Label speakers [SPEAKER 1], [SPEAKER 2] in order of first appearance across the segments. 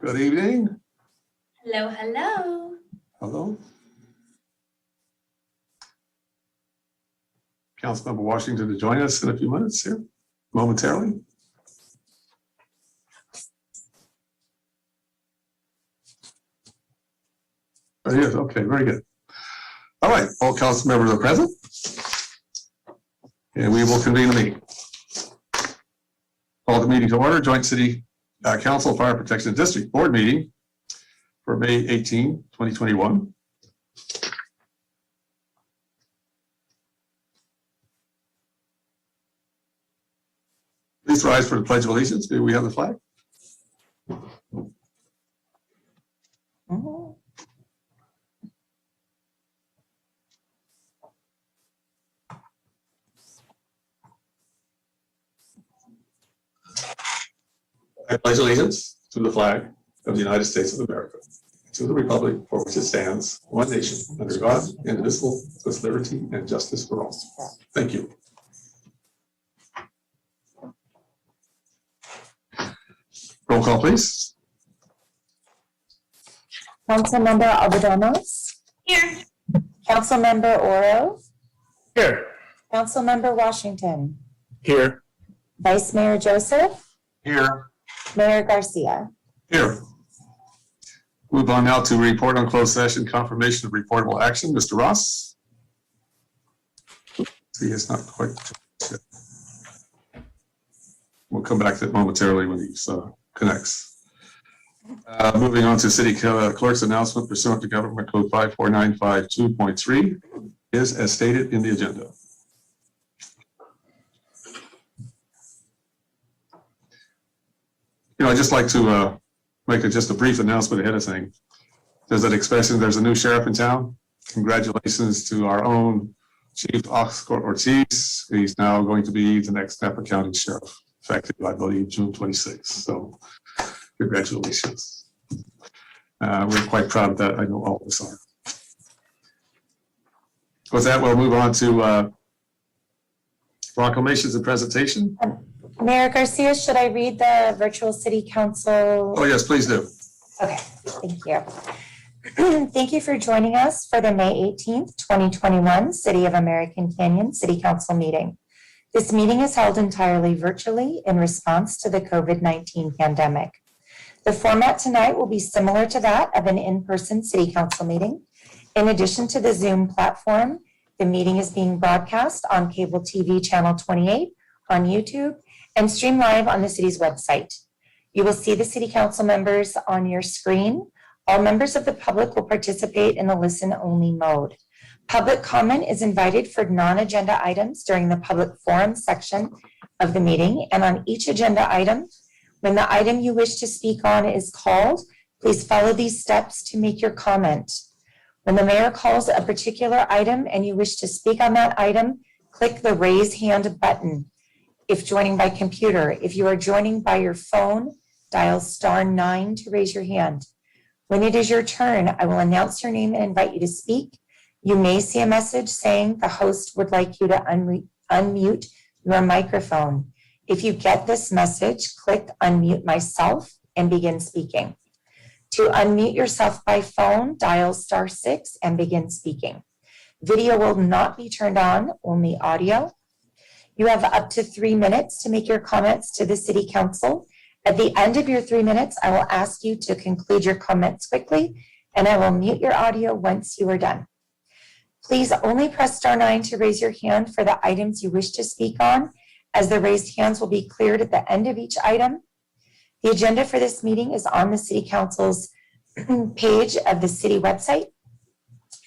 [SPEAKER 1] Good evening.
[SPEAKER 2] Hello, hello.
[SPEAKER 1] Hello. Councilmember Washington to join us in a few minutes here, momentarily. Oh, yes, okay, very good. All right, all council members are present. And we will convene the meeting. Call the meeting to order, Joint City Council Fire Protection District Board meeting for May 18, 2021. Please rise for the Pledge of Allegiance. May we have the flag? I pledge allegiance to the flag of the United States of America, to the republic for which it stands, one nation, under God, indivisible, with liberty and justice for all. Thank you. Roll call, please.
[SPEAKER 3] Councilmember Albadonos.
[SPEAKER 2] Here.
[SPEAKER 3] Councilmember Oro.
[SPEAKER 4] Here.
[SPEAKER 3] Councilmember Washington.
[SPEAKER 4] Here.
[SPEAKER 3] Vice Mayor Joseph.
[SPEAKER 1] Here.
[SPEAKER 3] Mayor Garcia.
[SPEAKER 1] Here. Move on now to report on closed session, confirmation of reportable action. Mr. Ross. See, it's not quite. We'll come back to it momentarily when he connects. Moving on to City Clerk's announcement pursuant to Government Code 54952.3 is as stated in the agenda. I'd just like to make just a brief announcement ahead of things. There's an expression, there's a new sheriff in town. Congratulations to our own Chief Oscar Ortiz. He's now going to be the next Napa County Sheriff, effective, I believe, June 26th. So congratulations. We're quite proud of that. I know all of us are. With that, we'll move on to proclamations and presentation.
[SPEAKER 3] Mayor Garcia, should I read the virtual city council?
[SPEAKER 1] Oh, yes, please do.
[SPEAKER 3] Okay, thank you. Thank you for joining us for the May 18th, 2021 City of American Canyon City Council meeting. This meeting is held entirely virtually in response to the COVID-19 pandemic. The format tonight will be similar to that of an in-person city council meeting. In addition to the Zoom platform, the meeting is being broadcast on cable TV channel 28, on YouTube, and stream live on the city's website. You will see the city council members on your screen. All members of the public will participate in a listen-only mode. Public comment is invited for non-agenda items during the public forum section of the meeting, and on each agenda item, when the item you wish to speak on is called, please follow these steps to make your comment. When the mayor calls a particular item and you wish to speak on that item, click the raise hand button. If joining by computer, if you are joining by your phone, dial *9 to raise your hand. When it is your turn, I will announce your name and invite you to speak. You may see a message saying the host would like you to unmute your microphone. If you get this message, click unmute myself and begin speaking. To unmute yourself by phone, dial *6 and begin speaking. Video will not be turned on, only audio. You have up to 3 minutes to make your comments to the City Council. At the end of your 3 minutes, I will ask you to conclude your comments quickly, and I will mute your audio once you are done. Please only press *9 to raise your hand for the items you wish to speak on, as the raised hands will be cleared at the end of each item. The agenda for this meeting is on the City Council's page of the city website.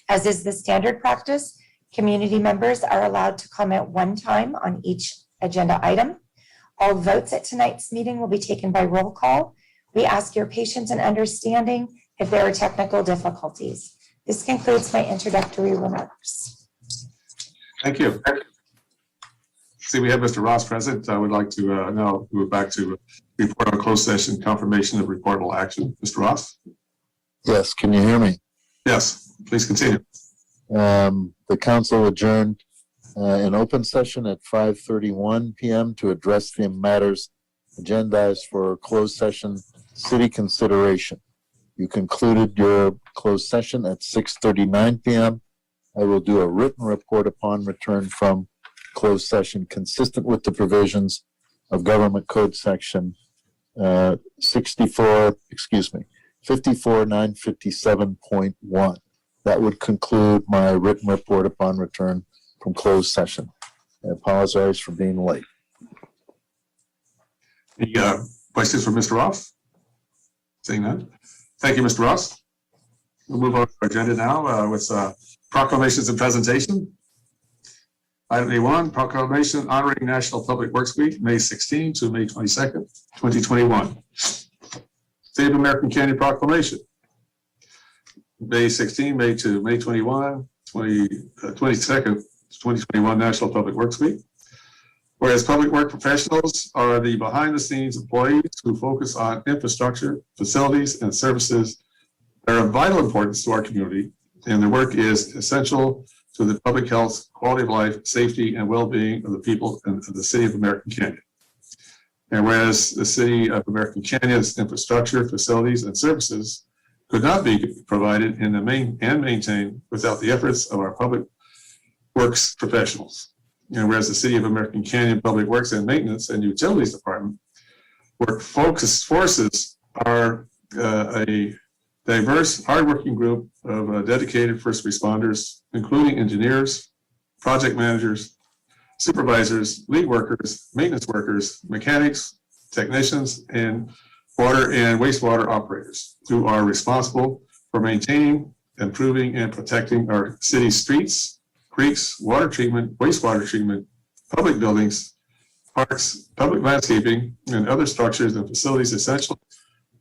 [SPEAKER 3] As is the standard practice, community members are allowed to comment one time on each agenda item. All votes at tonight's meeting will be taken by roll call. We ask your patience and understanding if there are technical difficulties. This concludes my introductory remarks.
[SPEAKER 1] Thank you. See, we have Mr. Ross present. I would like to now move back to report on closed session, confirmation of reportable action. Mr. Ross?
[SPEAKER 4] Yes, can you hear me?
[SPEAKER 1] Yes, please continue.
[SPEAKER 4] The council adjourned an open session at 5:31 p.m. to address the matters agendized for closed session city consideration. You concluded your closed session at 6:39 p.m. I will do a written report upon return from closed session consistent with the provisions of Government Code Section 54957.1. That would conclude my written report upon return from closed session. I apologize for being late.
[SPEAKER 1] Any questions for Mr. Ross? Seeing none. Thank you, Mr. Ross. We'll move on to our agenda now with proclamations and presentation. Item A1, proclamation honoring National Public Works Week, May 16 to May 22nd, 2021. State of American Canyon Proclamation. May 16, May to May 21, 22nd, 2021 National Public Works Week. Whereas public work professionals are the behind-the-scenes employees who focus on infrastructure, facilities, and services that are of vital importance to our community, and their work is essential to the public health, quality of life, safety, and well-being of the people of the city of American Canyon. And whereas the city of American Canyon's infrastructure, facilities, and services could not be provided and maintained without the efforts of our public works professionals. And whereas the City of American Canyon Public Works and Maintenance and Utilities Department forces are a diverse, hardworking group of dedicated first responders, including engineers, project managers, supervisors, lead workers, maintenance workers, mechanics, technicians, and water and wastewater operators who are responsible for maintaining, improving, and protecting our city's streets, creeks, water treatment, wastewater treatment, public buildings, parks, public landscaping, and other structures and facilities essential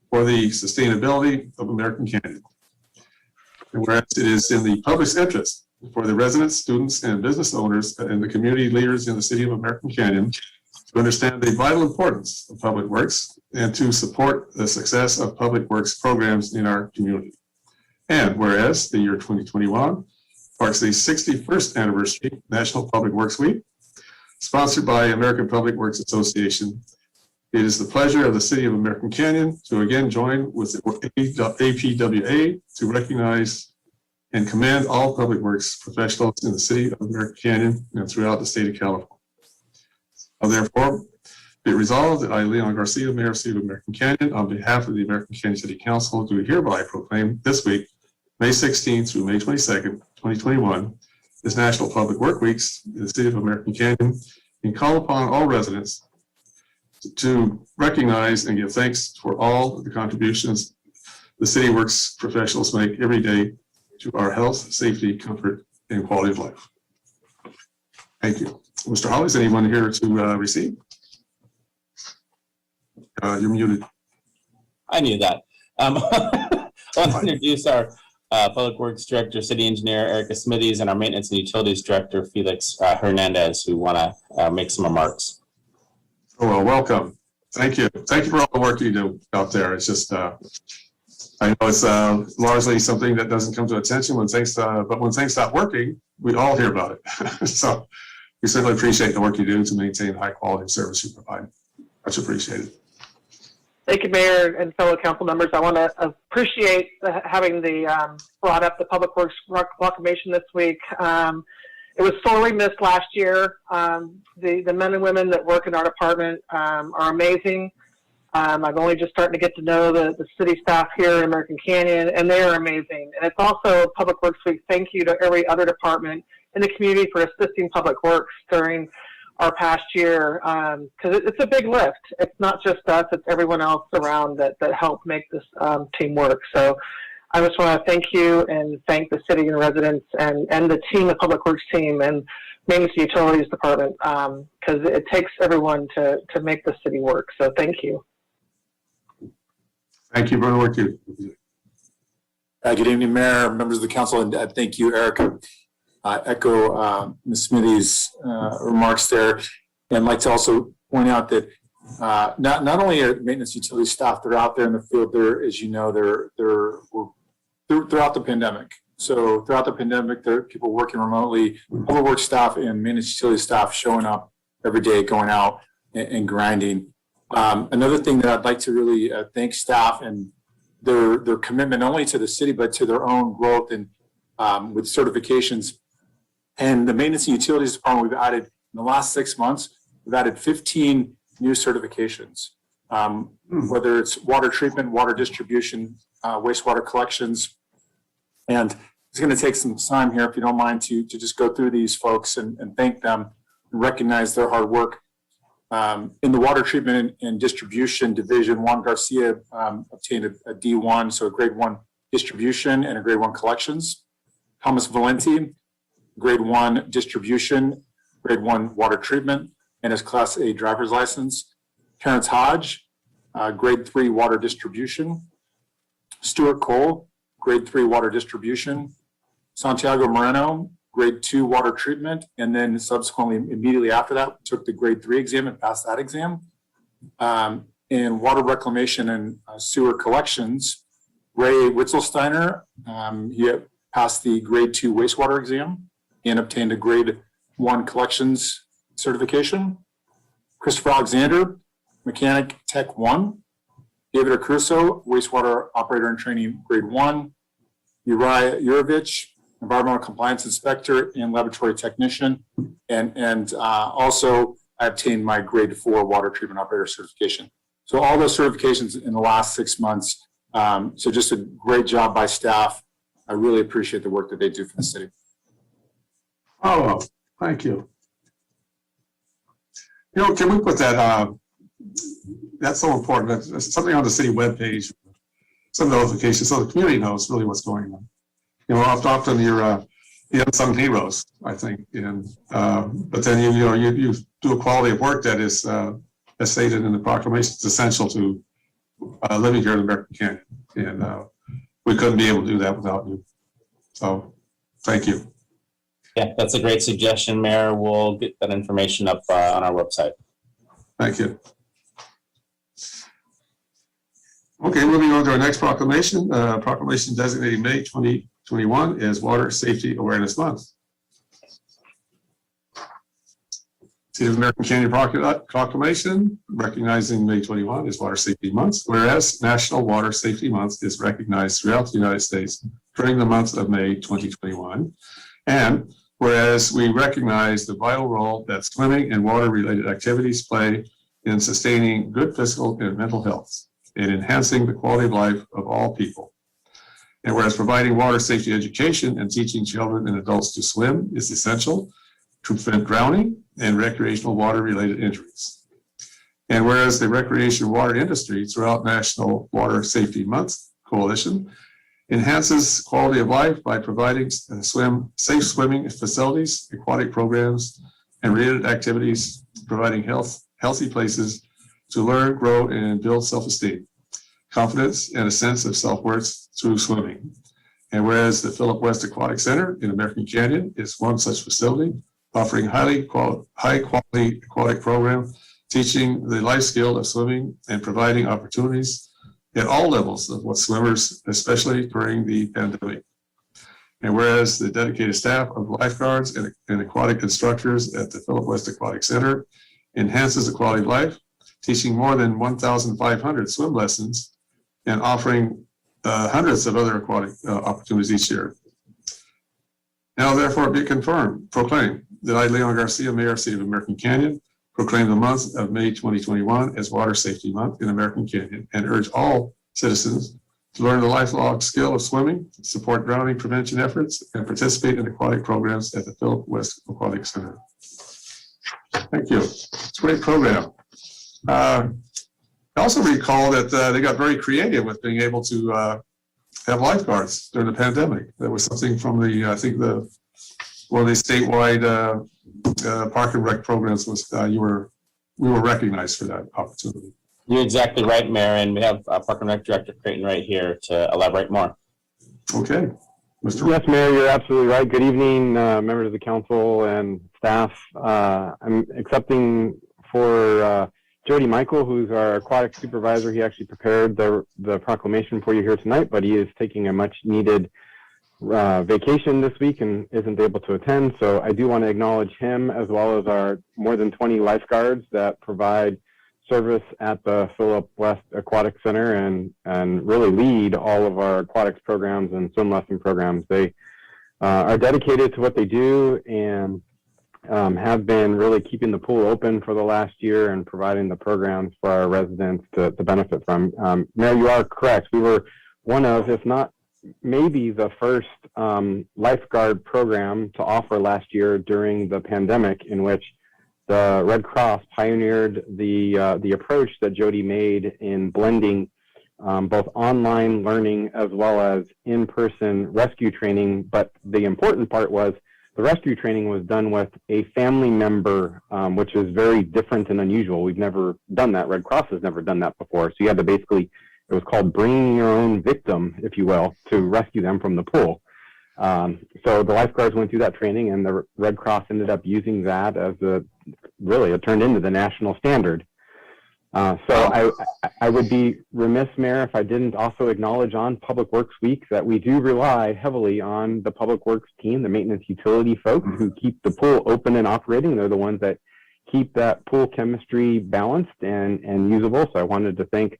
[SPEAKER 1] for the sustainability of American Canyon. And whereas it is in the public's interest for the residents, students, and business owners and the community leaders in the city of American Canyon to understand the vital importance of public works and to support the success of public works programs in our community. And whereas the year 2021 marks the 61st anniversary National Public Works Week, sponsored by American Public Works Association, it is the pleasure of the City of American Canyon to again join with the APWA to recognize and commend all public works professionals in the City of American Canyon and throughout the state of California. Now, therefore, be it resolved that I, Leon Garcia, Mayor of the City of American Canyon, on behalf of the American Canyon City Council, do hereby proclaim this week, May 16th through May 22nd, 2021, is National Public Work Weeks in the City of American Canyon, and call upon all residents to recognize and give thanks for all of the contributions the city works professionals make every day to our health, safety, comfort, and quality of life. Thank you. Mr. Holly, is anyone here to receive? You're muted.
[SPEAKER 5] I knew that. I want to introduce our Public Works Director, City Engineer Erica Smithies, and our Maintenance and Utilities Director, Felix Hernandez, who want to make some remarks.
[SPEAKER 1] Oh, well, welcome. Thank you. Thank you for all the work you do out there. It's just, I know it's largely something that doesn't come to attention when things, but when things stop working, we all hear about it. So we certainly appreciate the work you do to maintain high quality service you provide. Much appreciated.
[SPEAKER 6] Thank you, Mayor and fellow council members. I want to appreciate having brought up the Public Works Proclamation this week. It was sorely missed last year. The men and women that work in our department are amazing. I'm only just starting to get to know the city staff here in American Canyon, and they are amazing. And it's also Public Works Week. Thank you to every other department in the community for assisting Public Works during our past year, because it's a big lift. It's not just us, it's everyone else around that helped make this team work. So I just want to thank you and thank the city and residents and the team, the Public Works team and Maintenance and Utilities Department, because it takes everyone to make the city work. So thank you.
[SPEAKER 1] Thank you for the work you do.
[SPEAKER 7] Good evening, Mayor, members of the council, and thank you, Erica. Echo Ms. Smithy's remarks there, and I'd like to also point out that not only are maintenance utility staff, they're out there in the field. There, as you know, they're throughout the pandemic. So throughout the pandemic, there are people working remotely, public works staff and maintenance utility staff showing up every day, going out and grinding. Another thing that I'd like to really thank staff and their commitment not only to the city, but to their own growth and with certifications. And the maintenance and utilities department, we've added in the last 6 months, we've added 15 new certifications. Whether it's water treatment, water distribution, wastewater collections. And it's going to take some time here, if you don't mind, to just go through these folks and thank them and recognize their hard work. In the water treatment and distribution division, Juan Garcia obtained a D1, so a grade 1 distribution and a grade 1 collections. Thomas Valenti, grade 1 distribution, grade 1 water treatment, and his class A driver's license. Terrence Hodge, grade 3 water distribution. Stuart Cole, grade 3 water distribution. Santiago Moreno, grade 2 water treatment, and then subsequently, immediately after that, took the grade 3 exam and passed that exam. In water reclamation and sewer collections, Ray Witzelsteiner, he passed the grade 2 wastewater exam and obtained a grade 1 collections certification. Christopher Alexander, mechanic tech 1. David Acruso, wastewater operator in training, grade 1. Uriah Yurovich, environmental compliance inspector and laboratory technician. And also I obtained my grade 4 water treatment operator certification. So all those certifications in the last 6 months. So just a great job by staff. I really appreciate the work that they do for the city.
[SPEAKER 1] Oh, thank you. You know, can we put that, that's so important, that's something on the city webpage, some notifications, so the community knows really what's going on. You know, often you're the unsung heroes, I think, and but then you do a quality of work that is, as stated in the proclamation, it's essential to living here in American Canyon, and we couldn't be able to do that without you. So, thank you.
[SPEAKER 5] Yeah, that's a great suggestion, Mayor. We'll get that information up on our website.
[SPEAKER 1] Thank you. Okay, moving on to our next proclamation. Proclamation designating May 2021 as Water Safety Awareness Month. City of American Canyon Proclamation recognizing May 21 as Water Safety Month, whereas National Water Safety Month is recognized throughout the United States during the month of May 2021. And whereas we recognize the vital role that swimming and water-related activities play in sustaining good physical and mental health and enhancing the quality of life of all people. And whereas providing water safety education and teaching children and adults to swim is essential to prevent drowning and recreational water-related injuries. And whereas the recreation water industry throughout National Water Safety Month Coalition enhances quality of life by providing safe swimming facilities, aquatic programs, and related activities, providing healthy places to learn, grow, and build self-esteem, confidence, and a sense of self-worth through swimming. And whereas the Philip West Aquatic Center in American Canyon is one such facility, offering high quality aquatic program, teaching the life skill of swimming and providing opportunities at all levels of what swimmers, especially during the pandemic. And whereas the dedicated staff of lifeguards and aquatic instructors at the Philip West Aquatic Center enhances the quality of life, teaching more than 1,500 swim lessons and offering hundreds of other aquatic opportunities each year. Now therefore be proclaimed that I, Leon Garcia, Mayor, City of American Canyon, proclaim the month of May 2021 as Water Safety Month in American Canyon and urge all citizens to learn the lifelong skill of swimming, support drowning prevention efforts, and participate in aquatic programs at the Philip West Aquatic Center. Thank you. It's a great program. I also recall that they got very creative with being able to have lifeguards during the pandemic. That was something from the, I think one of the statewide park and rec programs was we were recognized for that opportunity.
[SPEAKER 5] You're exactly right, Mayor, and we have Park and Rec Director Creighton right here to elaborate more.
[SPEAKER 1] Okay. Mr.
[SPEAKER 8] Yes, Mayor, you're absolutely right. Good evening, members of the council and staff. I'm accepting for Jody Michael, who's our aquatic supervisor. He actually prepared the proclamation for you here tonight, but he is taking a much needed vacation this week and isn't able to attend. So I do want to acknowledge him as well as our more than 20 lifeguards that provide service at the Phillip West Aquatic Center and really lead all of our aquatics programs and swim lesson programs. They are dedicated to what they do and have been really keeping the pool open for the last year and providing the programs for our residents to benefit from. Mayor, you are correct. We were one of, if not maybe the first lifeguard program to offer last year during the pandemic, in which the Red Cross pioneered the approach that Jody made in blending both online learning as well as in-person rescue training. But the important part was the rescue training was done with a family member, which is very different and unusual. We've never done that. Red Cross has never done that before. So you had to basically, it was called bringing your own victim, if you will, to rescue them from the pool. So the lifeguards went through that training, and the Red Cross ended up using that as it turned into the national standard. So I would be remiss, Mayor, if I didn't also acknowledge on Public Works Week that we do rely heavily on the Public Works team, the maintenance utility folks who keep the pool open and operating. They're the ones that keep that pool chemistry balanced and usable. So I wanted to thank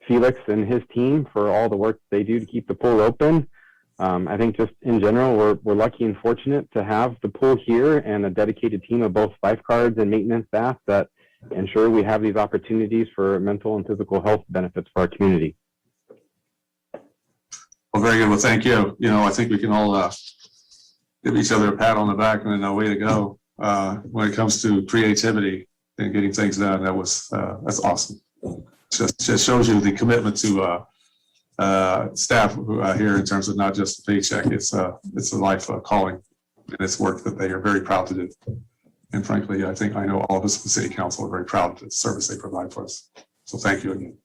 [SPEAKER 8] Felix and his team for all the work they do to keep the pool open. I think just in general, we're lucky and fortunate to have the pool here and a dedicated team of both lifeguards and maintenance staff that ensure we have these opportunities for mental and physical health benefits for our community.
[SPEAKER 1] Well, very good. Well, thank you. I think we can all give each other a pat on the back and a way to go when it comes to creativity and getting things done. That's awesome. Just shows you the commitment to staff here in terms of not just the paycheck. It's a life calling, and it's work that they are very proud to do. And frankly, I know all of us in the City Council are very proud of the service they provide for us. So thank you again.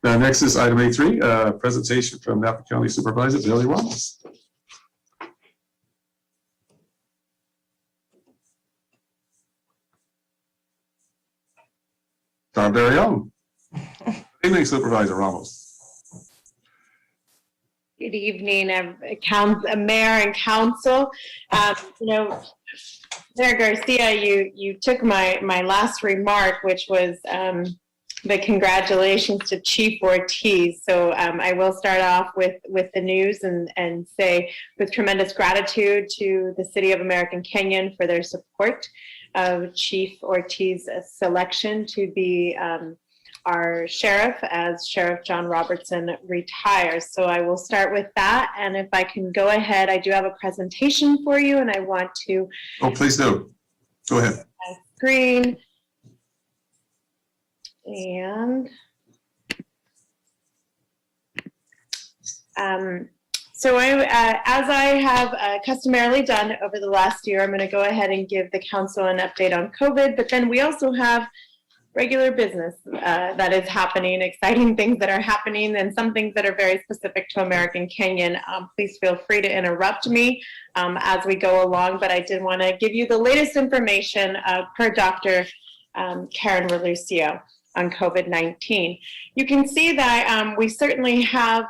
[SPEAKER 1] Next is item A3, presentation from Napa County Supervisor Billy Ramos. Our very own. Good evening, Supervisor Ramos.
[SPEAKER 9] Good evening, Mayor and Council. Mayor Garcia, you took my last remark, which was the congratulations to Chief Ortiz. So I will start off with the news and say with tremendous gratitude to the City of American Canyon for their support of Chief Ortiz's selection to be our sheriff as Sheriff John Robertson retires. So I will start with that. And if I can go ahead, I do have a presentation for you and I want to.
[SPEAKER 1] Oh, please do. Go ahead.
[SPEAKER 9] Screen. And so as I have customarily done over the last year, I'm going to go ahead and give the council an update on COVID, but then we also have regular business that is happening, exciting things that are happening, and some things that are very specific to American Canyon. Please feel free to interrupt me as we go along, but I did want to give you the latest information per Dr. Karen Relucio on COVID-19. You can see that we certainly have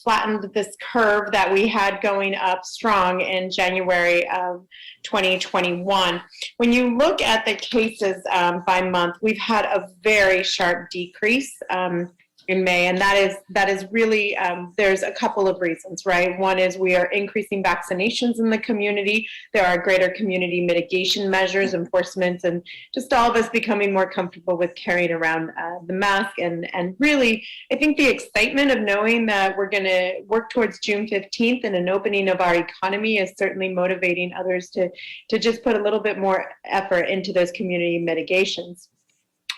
[SPEAKER 9] flattened this curve that we had going up strong in January of 2021. When you look at the cases by month, we've had a very sharp decrease in May, and that is really, there's a couple of reasons, right? One is we are increasing vaccinations in the community. There are greater community mitigation measures, enforcement, and just all of us becoming more comfortable with carrying around the mask. And really, I think the excitement of knowing that we're going to work towards June 15th and an opening of our economy is certainly motivating others to just put a little bit more effort into those community mitigations.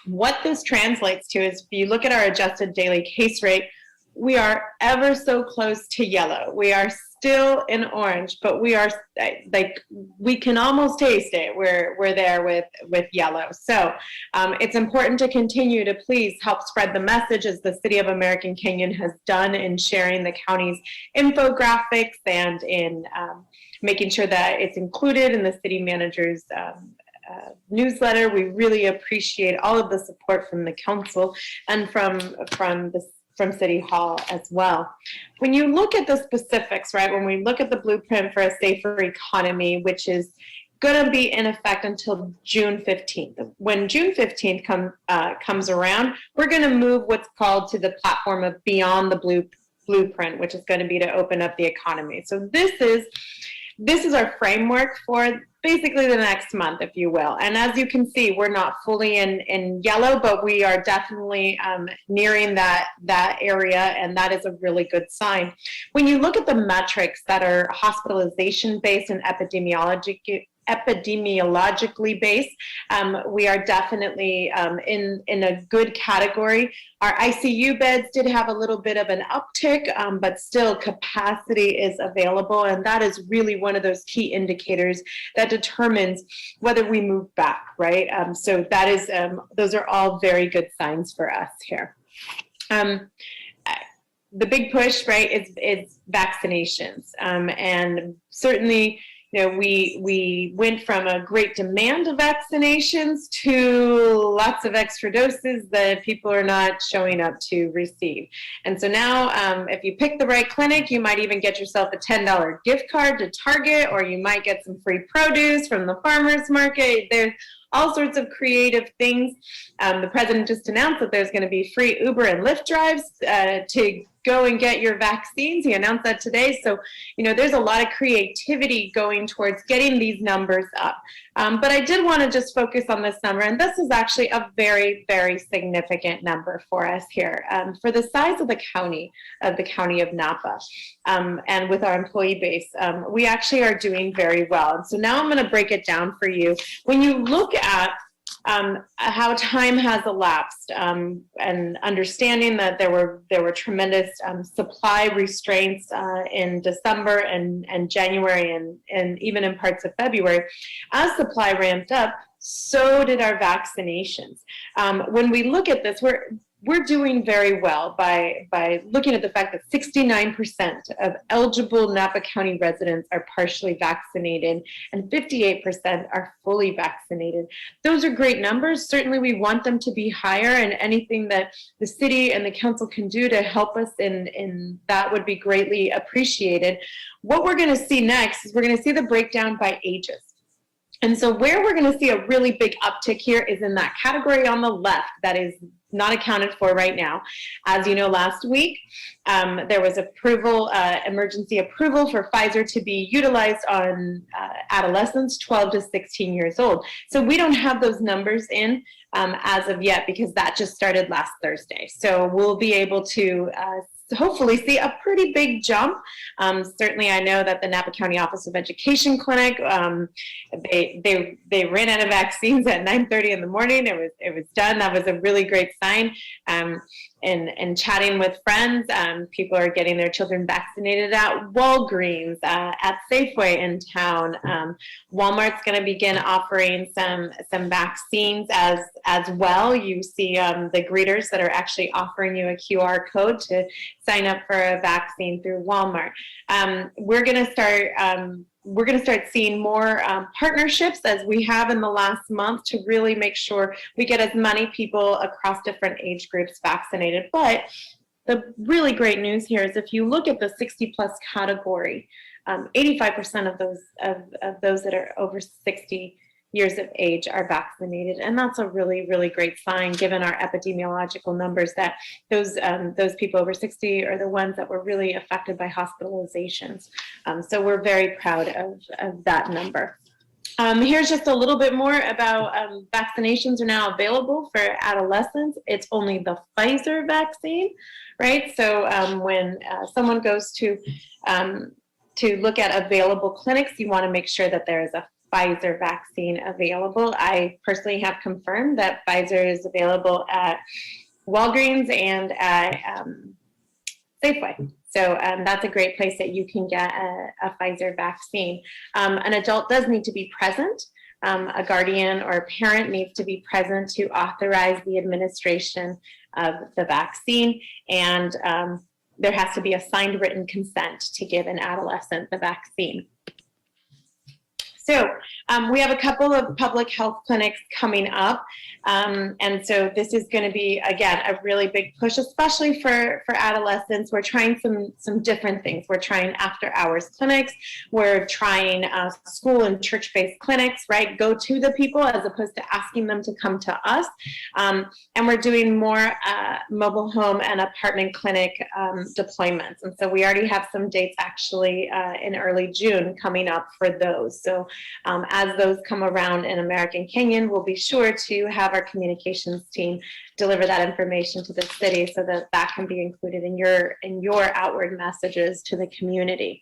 [SPEAKER 9] What this translates to is if you look at our adjusted daily case rate, we are ever so close to yellow. We are still in orange, but we are we can almost taste it. We're there with yellow. So it's important to continue to please help spread the message as the City of American Canyon has done in sharing the county's infographics and in making sure that it's included in the city manager's newsletter. We really appreciate all of the support from the council and from City Hall as well. When you look at the specifics, right, when we look at the blueprint for a safer economy, which is going to be in effect until June 15th. When June 15th comes around, we're going to move what's called to the platform of Beyond the Blueprint, which is going to be to open up the economy. So this is our framework for basically the next month, if you will. And as you can see, we're not fully in yellow, but we are definitely nearing that area, and that is a really good sign. When you look at the metrics that are hospitalization-based and epidemiologically based, we are definitely in a good category. Our ICU beds did have a little bit of an uptick, but still capacity is available, and that is really one of those key indicators that determines whether we move back, right? So that is, those are all very good signs for us here. The big push, right, is vaccinations, and certainly, you know, we went from a great demand of vaccinations to lots of extra doses that people are not showing up to receive. And so now, if you pick the right clinic, you might even get yourself a $10 gift card to Target, or you might get some free produce from the farmer's market. There's all sorts of creative things. The president just announced that there's going to be free Uber and Lyft drives to go and get your vaccines. He announced that today. So, you know, there's a lot of creativity going towards getting these numbers up. But I did want to just focus on this number, and this is actually a very, very significant number for us here. For the size of the county of Napa, and with our employee base, we actually are doing very well. And so now I'm going to break it down for you. When you look at how time has elapsed, and understanding that there were tremendous supply restraints in December and January and even in parts of February. As supply ramped up, so did our vaccinations. When we look at this, we're doing very well by looking at the fact that 69% of eligible Napa County residents are partially vaccinated and 58% are fully vaccinated. Those are great numbers. Certainly we want them to be higher, and anything that the city and the council can do to help us in that would be greatly appreciated. What we're going to see next is we're going to see the breakdown by ages. And so where we're going to see a really big uptick here is in that category on the left that is not accounted for right now. As you know, last week, there was emergency approval for Pfizer to be utilized on adolescents 12 to 16 years old. So we don't have those numbers in as of yet, because that just started last Thursday. So we'll be able to hopefully see a pretty big jump. Certainly I know that the Napa County Office of Education Clinic, they ran out of vaccines at 9:30 in the morning. It was done. That was a really great sign. And chatting with friends, people are getting their children vaccinated at Walgreens, at Safeway in town. Walmart's going to begin offering some vaccines as well. You see the greeters that are actually offering you a QR code to sign up for a vaccine through Walmart. We're going to start seeing more partnerships, as we have in the last month, to really make sure we get as many people across different age groups vaccinated. But the really great news here is if you look at the 60 plus category, 85% of those that are over 60 years of age are vaccinated. And that's a really, really great sign, given our epidemiological numbers, that those people over 60 are the ones that were really affected by hospitalizations. So we're very proud of that number. Here's just a little bit more about vaccinations are now available for adolescents. It's only the Pfizer vaccine, right? So when someone goes to look at available clinics, you want to make sure that there is a Pfizer vaccine available. I personally have confirmed that Pfizer is available at Walgreens and at Safeway. So that's a great place that you can get a Pfizer vaccine. An adult does need to be present. A guardian or a parent needs to be present to authorize the administration of the vaccine. And there has to be a signed written consent to give an adolescent the vaccine. So We have a couple of public health clinics coming up. And so this is going to be, again, a really big push, especially for adolescents. We're trying some different things. We're trying after hours clinics. We're trying school and church-based clinics, right? Go to the people as opposed to asking them to come to us. And we're doing more mobile home and apartment clinic deployments. And so we already have some dates actually in early June coming up for those. So as those come around in American Canyon, we'll be sure to have our communications team deliver that information to the city so that that can be included in your outward messages to the community.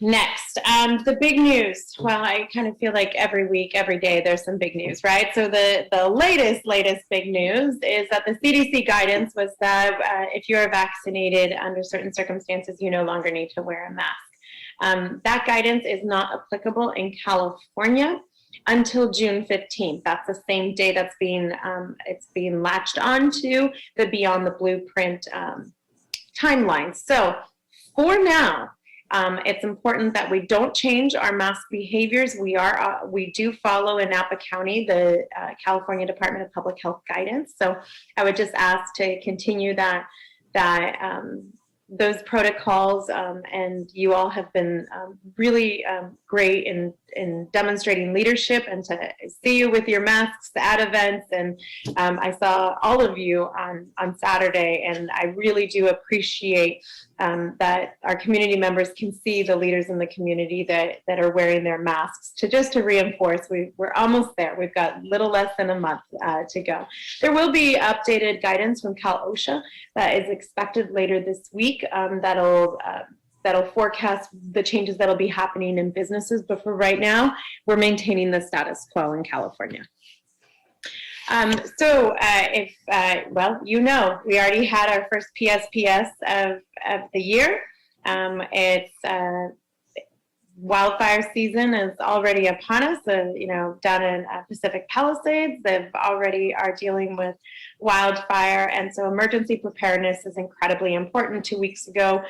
[SPEAKER 9] Next, the big news. Well, I kind of feel like every week, every day, there's some big news, right? So the latest big news is that the CDC guidance was that if you are vaccinated under certain circumstances, you no longer need to wear a mask. That guidance is not applicable in California until June 15th. That's the same day that's being latched onto the Beyond the Blueprint timeline. So for now, it's important that we don't change our mask behaviors. We do follow in Napa County the California Department of Public Health guidance. So I would just ask to continue those protocols, and you all have been really great in demonstrating leadership, and to see you with your masks at events. And I saw all of you on Saturday, and I really do appreciate that our community members can see the leaders in the community that are wearing their masks. To reinforce, we're almost there. We've got little less than a month to go. There will be updated guidance from Cal OSHA that is expected later this week. That'll forecast the changes that'll be happening in businesses. But for right now, we're maintaining the status quo in California. We already had our first PSPS of the year. Wildfire season is already upon us. Down in Pacific Palisades, they've already are dealing with wildfire, and so emergency preparedness is incredibly important. 2 weeks ago,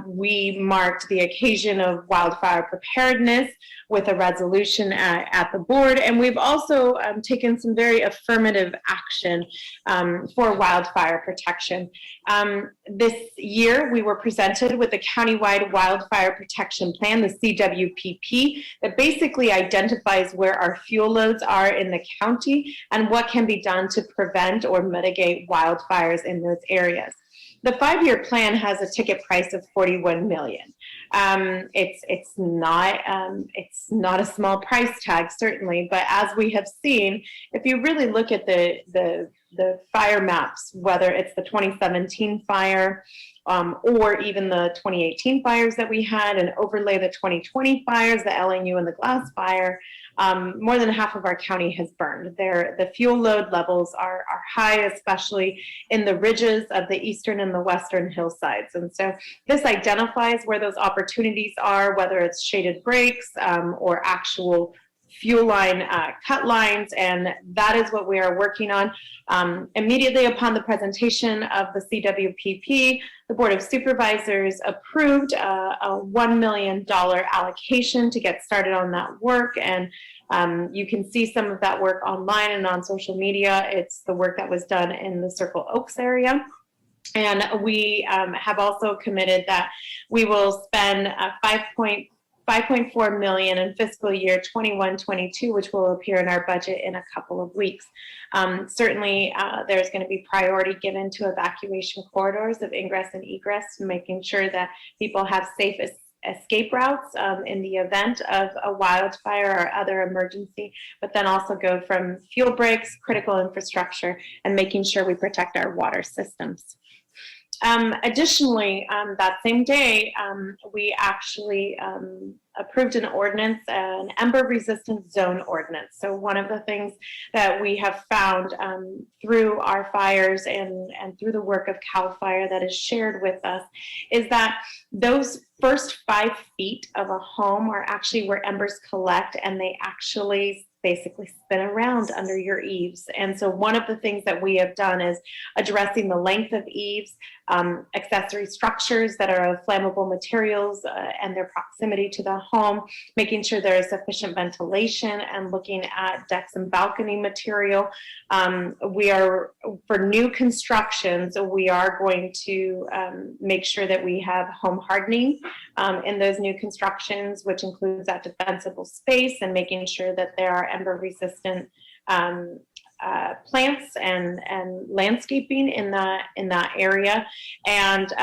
[SPEAKER 9] we marked the occasion of wildfire preparedness with a resolution at the board, and we've also taken some very affirmative action for wildfire protection. This year, we were presented with a countywide wildfire protection plan, the CWPP, that basically identifies where our fuel loads are in the county and what can be done to prevent or mitigate wildfires in those areas. The 5-year plan has a ticket price of $41 million. It's not a small price tag, certainly, but as we have seen, if you really look at the fire maps, whether it's the 2017 fire or even the 2018 fires that we had, and overlay the 2020 fires, the LNU and the Glass fire, more than half of our county has burned. The fuel load levels are high, especially in the ridges of the eastern and the western hillsides. And so this identifies where those opportunities are, whether it's shaded breaks or actual fuel line cut lines, and that is what we are working on. Immediately upon the presentation of the CWPP, the Board of Supervisors approved a $1 million allocation to get started on that work, and you can see some of that work online and on social media. It's the work that was done in the Circle Oaks area. And we have also committed that we will spend $5.4 million in fiscal year 21-22, which will appear in our budget in a couple of weeks. Certainly, there's going to be priority given to evacuation corridors of ingress and egress, making sure that people have safe escape routes in the event of a wildfire or other emergency, but then also go from fuel breaks, critical infrastructure, and making sure we protect our water systems. Additionally, that same day, we actually approved an ordinance, an ember-resistant zone ordinance. So one of the things that we have found through our fires and through the work of CAL FIRE that is shared with us is that those first 5 feet of a home are actually where embers collect, and they basically spin around under your eaves. And so one of the things that we have done is addressing the length of eaves, accessory structures that are of flammable materials and their proximity to the home, making sure there is sufficient ventilation, and looking at decks and balcony material. We are, for new constructions, we are going to make sure that we have home hardening in those new constructions, which includes that defensible space and making sure that there are ember resistant plants and landscaping in that area. And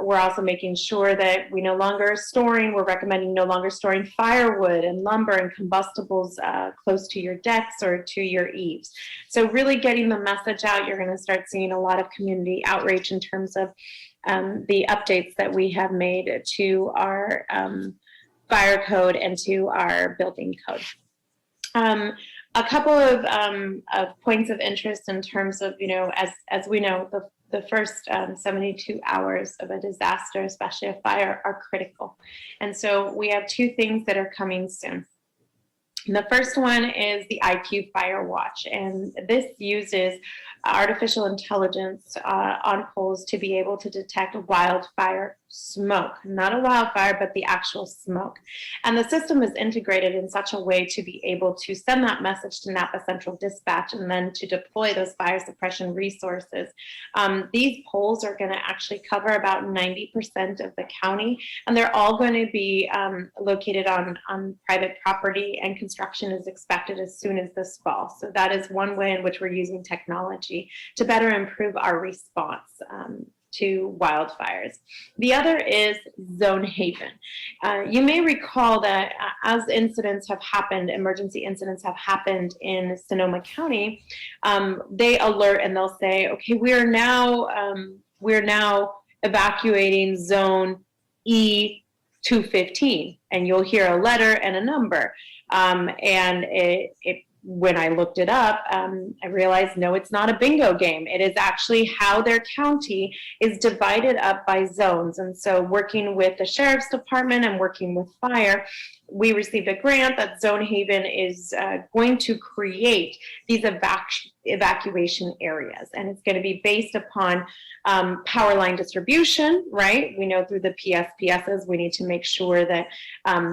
[SPEAKER 9] we're also making sure that we no longer we're recommending no longer storing firewood and lumber and combustibles close to your decks or to your eaves. So really getting the message out. You're going to start seeing a lot of community outreach in terms of the updates that we have made to our fire code and to our building code. A couple of points of interest in terms of, as we know, the first 72 hours of a disaster, especially a fire, are critical. And so we have two things that are coming soon. The first one is the IQ Fire Watch, and this uses artificial intelligence on poles to be able to detect wildfire smoke, not a wildfire, but the actual smoke. And the system is integrated in such a way to be able to send that message to Napa Central Dispatch and then to deploy those fire suppression resources. These poles are going to actually cover about 90% of the county, and they're all going to be located on private property, and construction is expected as soon as this fall. So that is one way in which we're using technology to better improve our response to wildfires. The other is Zone Haven. You may recall that as incidents have happened, emergency incidents have happened in Sonoma County, they alert and they'll say, okay, we're now evacuating Zone E215, and you'll hear a letter and a number. And when I looked it up, I realized, no, it's not a bingo game. It is actually how their county is divided up by zones. And so working with the Sheriff's Department and working with fire, we received a grant that Zone Haven is going to create these evacuation areas. And it's going to be based upon power line distribution, right? We know through the PSPSs, we need to make sure that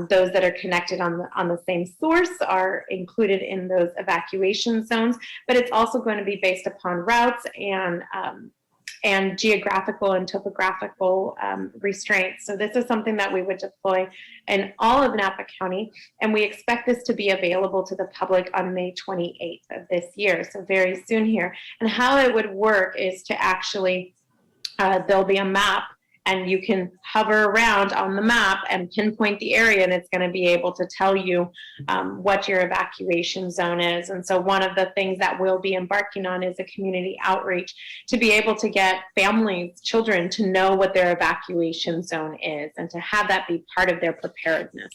[SPEAKER 9] those that are connected on the same source are included in those evacuation zones, but it's also going to be based upon routes and geographical and topographical restraints. So this is something that we would deploy in all of Napa County, and we expect this to be available to the public on May 28th of this year, so very soon here. And how it would work is to actually, there'll be a map, and you can hover around on the map and pinpoint the area, and it's going to be able to tell you what your evacuation zone is. And so one of the things that we'll be embarking on is a community outreach to be able to get families, children, to know what their evacuation zone is and to have that be part of their preparedness.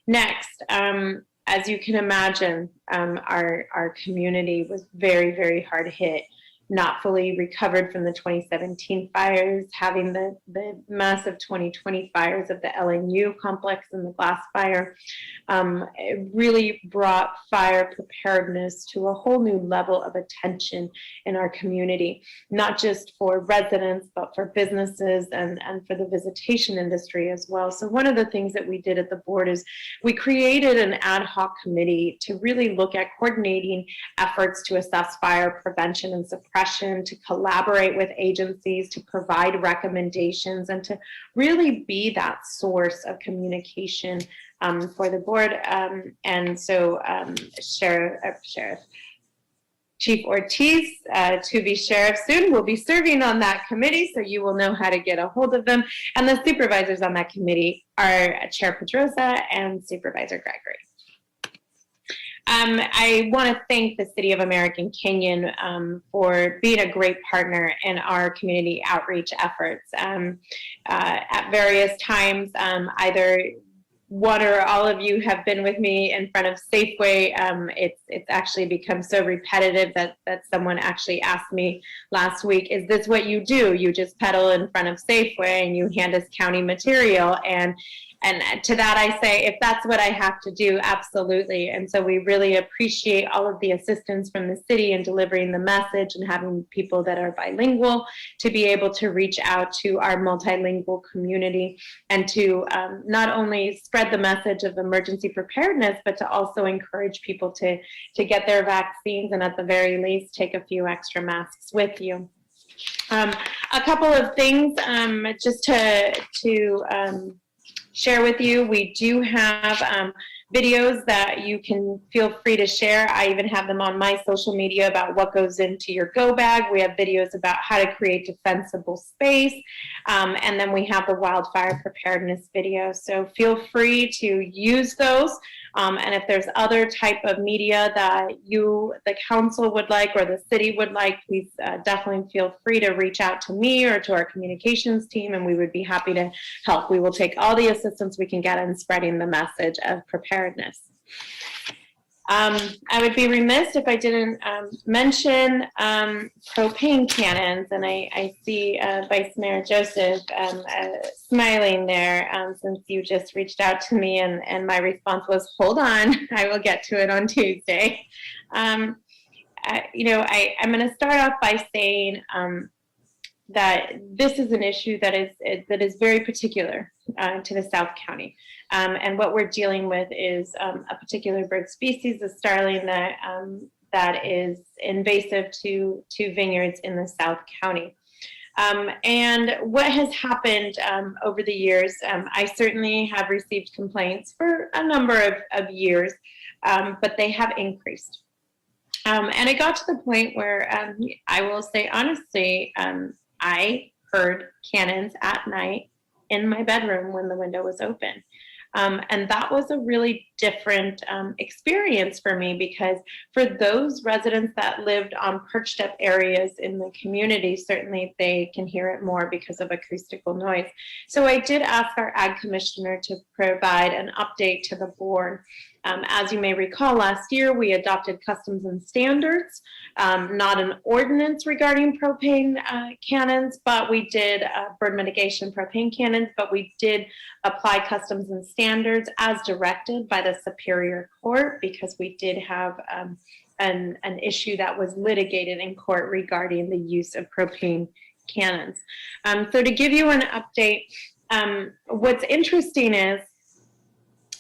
[SPEAKER 9] Next, as you can imagine, our community was very, very hard hit, not fully recovered from the 2017 fires, having the massive 2020 fires of the LNU complex and the glass fire. It really brought fire preparedness to a whole new level of attention in our community, not just for residents, but for businesses and for the visitation industry as well. So one of the things that we did at the board is we created an ad hoc committee to really look at coordinating efforts to assess fire prevention and suppression, to collaborate with agencies, to provide recommendations, and to really be that source of communication for the board. And so Chief Ortiz, to be sheriff soon, will be serving on that committee, so you will know how to get a hold of them. And the supervisors on that committee are Chair Pedrosa and Supervisor Gregory. I want to thank the City of American Canyon for being a great partner in our community outreach efforts. At various times, either one or all of you have been with me in front of Safeway. It's actually become so repetitive that someone actually asked me last week, is this what you do? You just pedal in front of Safeway and you hand us county material? And And to that I say, if that's what I have to do, absolutely. And so we really appreciate all of the assistance from the city in delivering the message and having people that are bilingual to be able to reach out to our multilingual community and to not only spread the message of emergency preparedness, but to also encourage people to get their vaccines and at the very least take a few extra masks with you. A couple of things just to share with you. We do have videos that you can feel free to share. I even have them on my social media about what goes into your go bag. We have videos about how to create defensible space. And then we have the wildfire preparedness video. So feel free to use those. And if there's other type of media that you, the council would like or the city would like, please definitely feel free to reach out to me or to our communications team, and we would be happy to help. We will take all the assistance we can get in spreading the message of preparedness. I would be remiss if I didn't mention propane cannons, and I see Vice Mayor Joseph smiling there since you just reached out to me, and my response was, hold on, I will get to it on Tuesday. I'm going to start off by saying that this is an issue that is very particular to the South County. And what we're dealing with is a particular bird species, the starling, that is invasive to vineyards in the South County. And what has happened over the years, I certainly have received complaints for a number of years, but they have increased. And it got to the point where I will say honestly, I heard cannons at night in my bedroom when the window was open. And that was a really different experience for me, because for those residents that lived on perched up areas in the community, certainly they can hear it more because of acoustical noise. So I did ask our Ag Commissioner to provide an update to the board. As you may recall, last year we adopted customs and standards, not an ordinance regarding propane cannons, but we did bird mitigation propane cannons, but we did apply customs and standards as directed by the Superior Court, because we did have an issue that was litigated in court regarding the use of propane cannons. So to give you an update, what's interesting is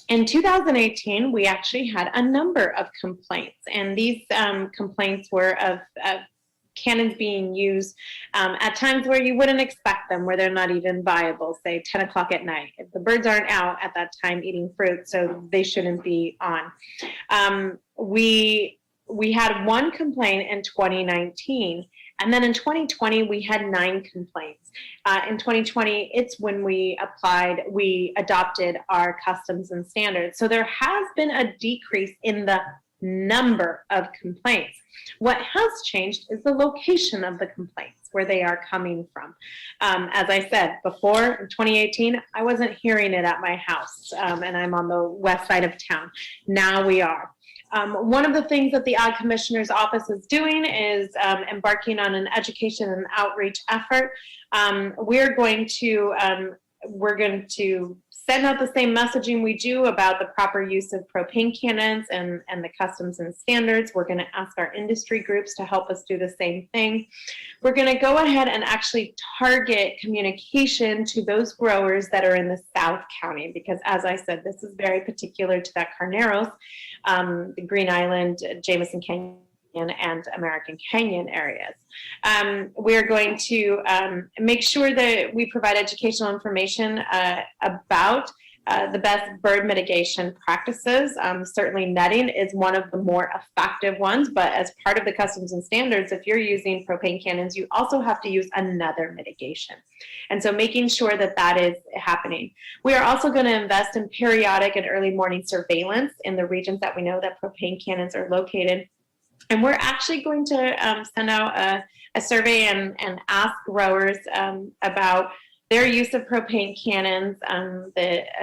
[SPEAKER 9] in 2018, we actually had a number of complaints, and these complaints were of cannons being used at times where you wouldn't expect them, where they're not even viable, say 10 o'clock at night. If the birds aren't out at that time eating fruit, so they shouldn't be on. We had one complaint in 2019, and then in 2020, we had 9 complaints. In 2020, it's when we adopted our customs and standards. So there has been a decrease in the number of complaints. What has changed is the location of the complaints, where they are coming from. As I said before, in 2018, I wasn't hearing it at my house, and I'm on the west side of town. Now we are. One of the things that the Ag Commissioner's Office is doing is embarking on an education and outreach effort. We're going to send out the same messaging we do about the proper use of propane cannons and the customs and standards. We're going to ask our industry groups to help us do the same thing. We're going to go ahead and actually target communication to those growers that are in the South County, because as I said, this is very particular to that Carneros, the Green Island, Jameson Canyon, and American Canyon areas. We're going to make sure that we provide educational information about the best bird mitigation practices. Certainly netting is one of the more effective ones, but as part of the customs and standards, if you're using propane cannons, you also have to use another mitigation. And so making sure that that is happening. We are also going to invest in periodic and early morning surveillance in the regions that we know that propane cannons are located. And we're actually going to send out a survey and ask growers about their use of propane cannons,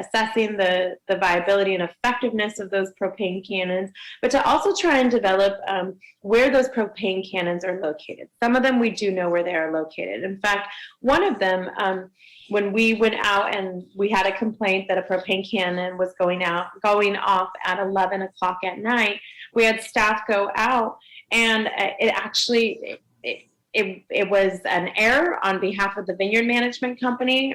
[SPEAKER 9] assessing the viability and effectiveness of those propane cannons, but to also try and develop where those propane cannons are located. Some of them we do know where they are located. In fact, one of them, when we went out and we had a complaint that a propane cannon was going off at 11 o'clock at night, we had staff go out, and it was an error on behalf of the Vineyard Management Company.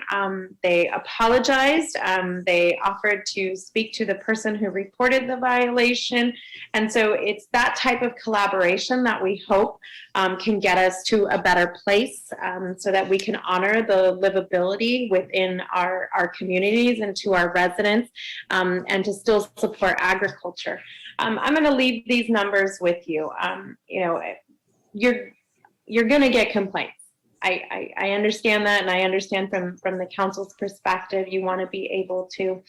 [SPEAKER 9] They apologized. They offered to speak to the person who reported the violation. And so it's that type of collaboration that we hope can get us to a better place, so that we can honor the livability within our communities and to our residents, and to still support agriculture. I'm going to leave these numbers with you. You're going to get complaints. I understand that, and I understand from the council's perspective, you want to be able to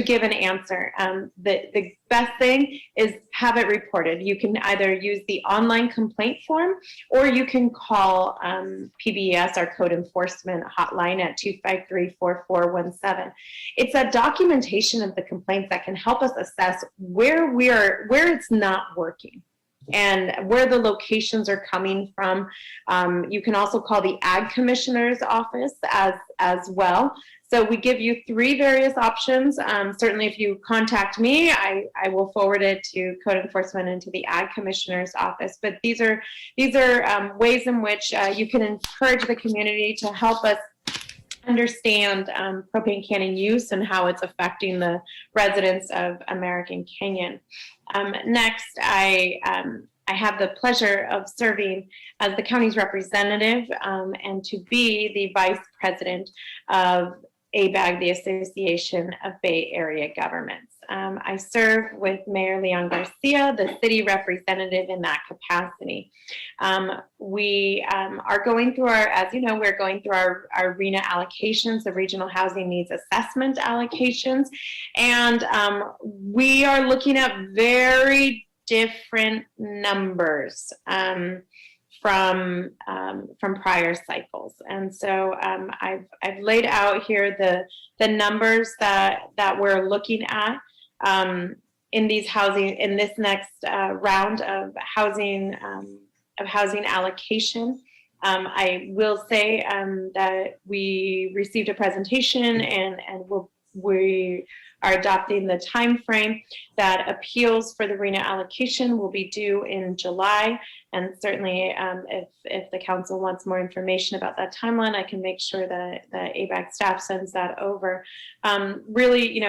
[SPEAKER 9] give an answer. The best thing is have it reported. You can either use the online complaint form, or you can call PBS, our code enforcement hotline, at 253-4417. It's a documentation of the complaints that can help us assess where it's not working and where the locations are coming from. You can also call the Ag Commissioner's office as well. So we give you 3 various options. Certainly if you contact me, I will forward it to code enforcement and to the Ag Commissioner's office. But these are ways in which you can encourage the community to help us understand propane cannon use and how it's affecting the residents of American Canyon. Next, I have the pleasure of serving as the county's representative and to be the vice president of ABAG, the Association of Bay Area Governments. I serve with Mayor Leon Garcia, the city representative, in that capacity. We are going through we're going through our RHNA allocations, the Regional Housing Needs Assessment allocations, and we are looking at very different numbers from prior cycles. And so I've laid out here the numbers that we're looking at in this next round of housing allocation. I will say that we received a presentation and we are adopting the time frame that appeals for the RHNA allocation will be due in July. And certainly if the council wants more information about that timeline, I can make sure that the ABAG staff sends that over. Really,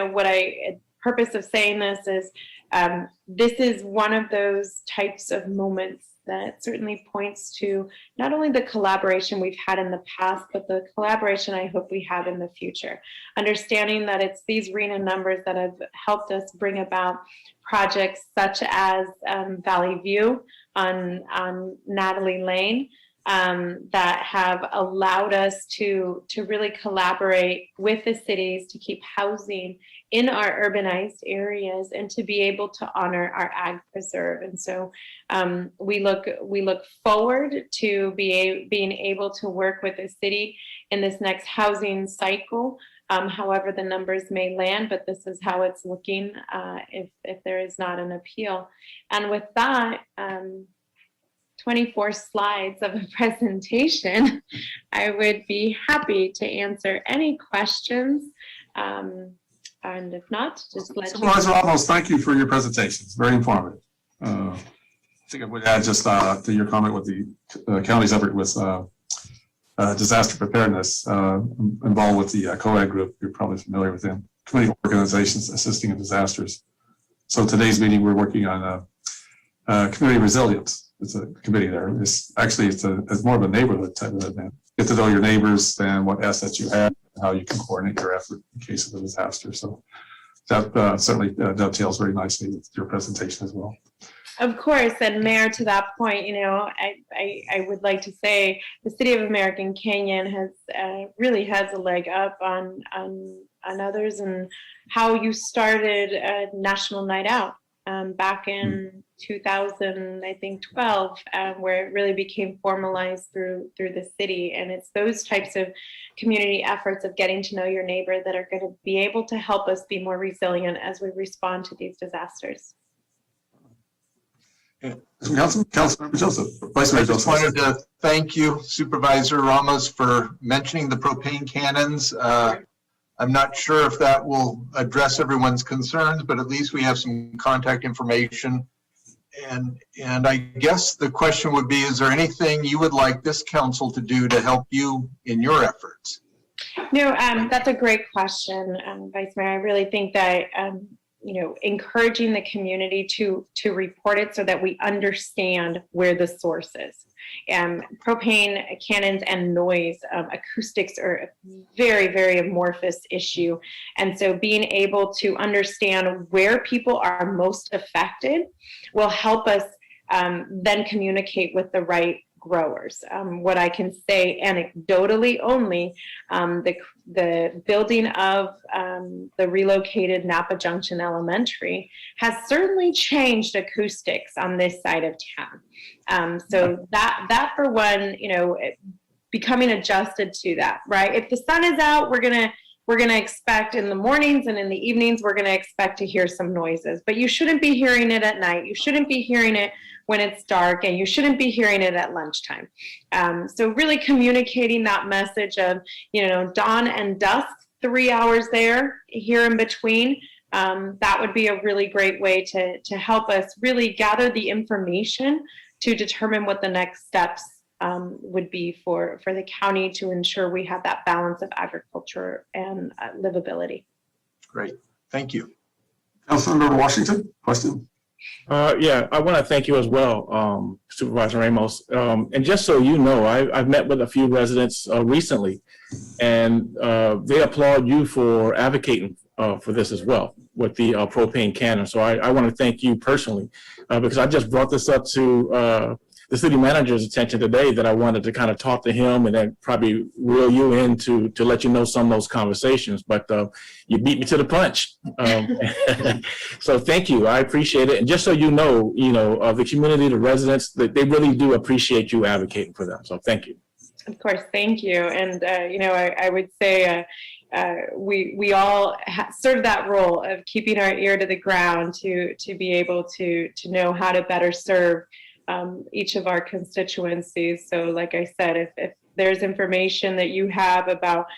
[SPEAKER 9] purpose of saying this is one of those types of moments that certainly points to not only the collaboration we've had in the past, but the collaboration I hope we have in the future. Understanding that it's these RHNA numbers that have helped us bring about projects such as Valley View on Natalie Lane, that have allowed us to really collaborate with the cities to keep housing in our urbanized areas and to be able to honor our ag preserve. And so we look forward to being able to work with the city in this next housing cycle, however the numbers may land, but this is how it's looking if there is not an appeal. And with that, 24 slides of a presentation, I would be happy to answer any questions. And if not, just let
[SPEAKER 1] Supervisor Ramos, thank you for your presentation. It's very informative. I think I would add just to your comment with the county's effort with disaster preparedness involved with the COAG group. You're probably familiar with them, community organizations assisting in disasters. So today's meeting, we're working on community resilience. It's a committee there. It's more of a neighborhood type of event. Get to know your neighbors and what assets you have, and how you can coordinate your effort in case of a disaster. So that certainly dovetails very nicely with your presentation as well.
[SPEAKER 9] Of course, and Mayor, to that point, I would like to say the City of American Canyon really has a leg up on others, and how you started a National Night Out back in 2012, where it really became formalized through the city. And it's those types of community efforts of getting to know your neighbor that are going to be able to help us be more resilient as we respond to these disasters.
[SPEAKER 1] Councilmember Joseph, Vice Mayor
[SPEAKER 10] I just
[SPEAKER 1] Joseph.
[SPEAKER 10] wanted to thank you Supervisor Ramos for mentioning the propane cannons. I'm not sure if that will address everyone's concerns, but at least we have some contact information. And I guess the question would be, is there anything you would like this council to do to help you in your efforts?
[SPEAKER 9] No, that's a great question, Vice Mayor. I really think that encouraging the community to report it so that we understand where the source is. Propane cannons and noise, acoustics are a very, very amorphous issue. And so being able to understand where people are most affected will help us then communicate with the right growers. What I can say anecdotally only, the building of the relocated Napa Junction Elementary has certainly changed acoustics on this side of town. So that for one, becoming adjusted to that, right? If the sun is out, we're gonna expect in the mornings and in the evenings, we're gonna expect to hear some noises, but you shouldn't be hearing it at night. You shouldn't be hearing it when it's dark, and you shouldn't be hearing it at lunchtime. So really communicating that message of, dawn and dusk, 3 hours there, here in between, that would be a really great way to help us really gather the information to determine what the next steps would be for the county to ensure we have that balance of agriculture and livability.
[SPEAKER 10] Great, thank you.
[SPEAKER 1] Councilmember Washington, question?
[SPEAKER 11] Yeah, I want to thank you as well, Supervisor Ramos. And just so you know, I've met with a few residents recently, and they applaud you for advocating for this as well with the propane cannon. So I want to thank you personally because I just brought this up to the city manager's attention today, that I wanted to kind of talk to him and then probably reel you in to let you know some of those conversations. But you beat me to the punch. So thank you. I appreciate it. And just so you know, the community, the residents, they really do appreciate you advocating for them. So thank you.
[SPEAKER 9] Of course, thank you. And, I would say we all serve that role of keeping our ear to the ground to be able to know how to better serve each of our constituencies. So like I said, if there's information that you have about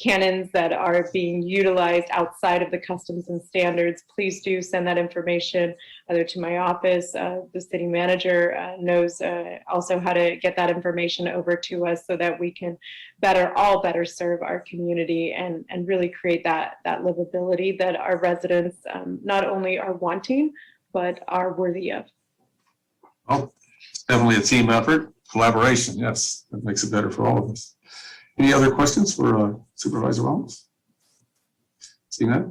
[SPEAKER 9] cannons that are being utilized outside of the customs and standards, please do send that information either to my office. The city manager knows also how to get that information over to us so that we can better serve our community and really create that livability that our residents not only are wanting, but are worthy of.
[SPEAKER 1] Well, it's definitely a team effort, collaboration. Yes, that makes it better for all of us. Any other questions for Supervisor Ramos? Seeing that,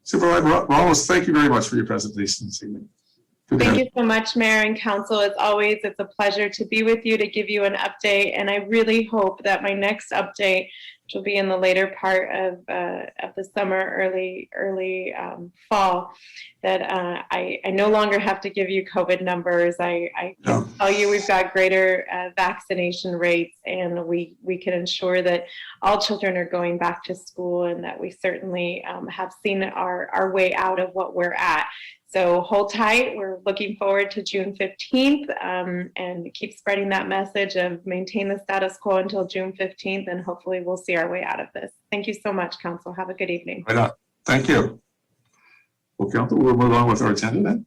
[SPEAKER 1] Supervisor Ramos, thank you very much for your presentation this evening.
[SPEAKER 9] Thank you so much, Mayor and Council. As always, it's a pleasure to be with you to give you an update. And I really hope that my next update, which will be in the later part of the summer, early fall, that I no longer have to give you COVID numbers. I can tell you we've got greater vaccination rates, and we can ensure that all children are going back to school, and that we certainly have seen our way out of what we're at. So hold tight. We're looking forward to June 15th and keep spreading that message of maintain the status quo until June 15th, and hopefully we'll see our way out of this. Thank you so much, Council. Have a good evening.
[SPEAKER 1] Right on. Thank you. Well, Council, we'll move on with our agenda then.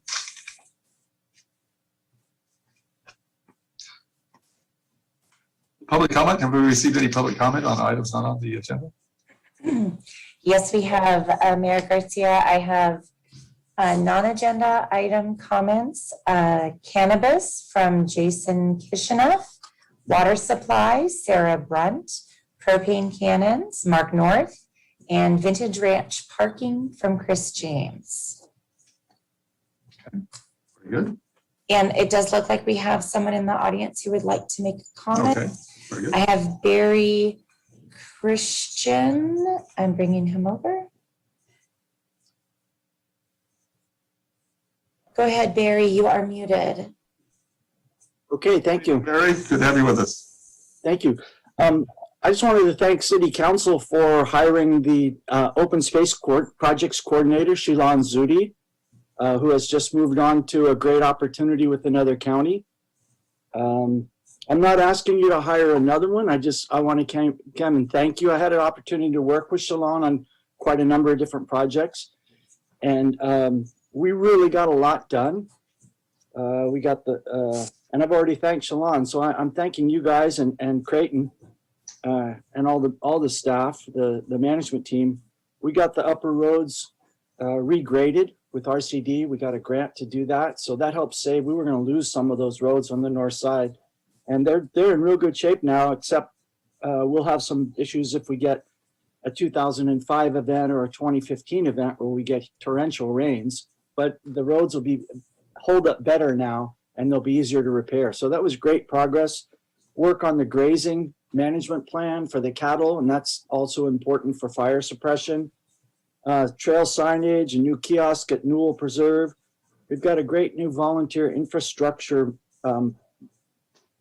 [SPEAKER 1] Public comment. Have we received any public comment on items not on the agenda?
[SPEAKER 3] Yes, we have, Mayor Garcia. I have non-agenda item comments, cannabis from Jason Kishinev, water supply, Sarah Brunt, propane cannons, Mark North, and Vintage Ranch parking from Chris James.
[SPEAKER 1] Very good.
[SPEAKER 3] And it does look like we have someone in the audience who would like to make a comment.
[SPEAKER 1] Okay, very good.
[SPEAKER 3] I have Barry Christian. I'm bringing him over. Go ahead, Barry, you are muted.
[SPEAKER 12] Okay, thank you.
[SPEAKER 1] Barry, good to have you with us.
[SPEAKER 12] Thank you. I just wanted to thank City Council for hiring the Open Space Projects Coordinator, Shilan Zudi, who has just moved on to a great opportunity with another county. I'm not asking you to hire another one. I want to come and thank you. I had an opportunity to work with Shilan on quite a number of different projects, and we really got a lot done. We got and I've already thanked Shilan, so I'm thanking you guys and Creighton and all the staff, the management team. We got the upper roads regraded with RCD. We got a grant to do that, so that helps save. We were going to lose some of those roads on the north side, and they're in real good shape now. Except we'll have some issues if we get a 2005 event or a 2015 event where we get torrential rains. But the roads will hold up better now, and they'll be easier to repair. So that was great progress. Work on the grazing management plan for the cattle, and that's also important for fire suppression. Trail signage, a new kiosk at Newell Preserve. We've got a great new volunteer infrastructure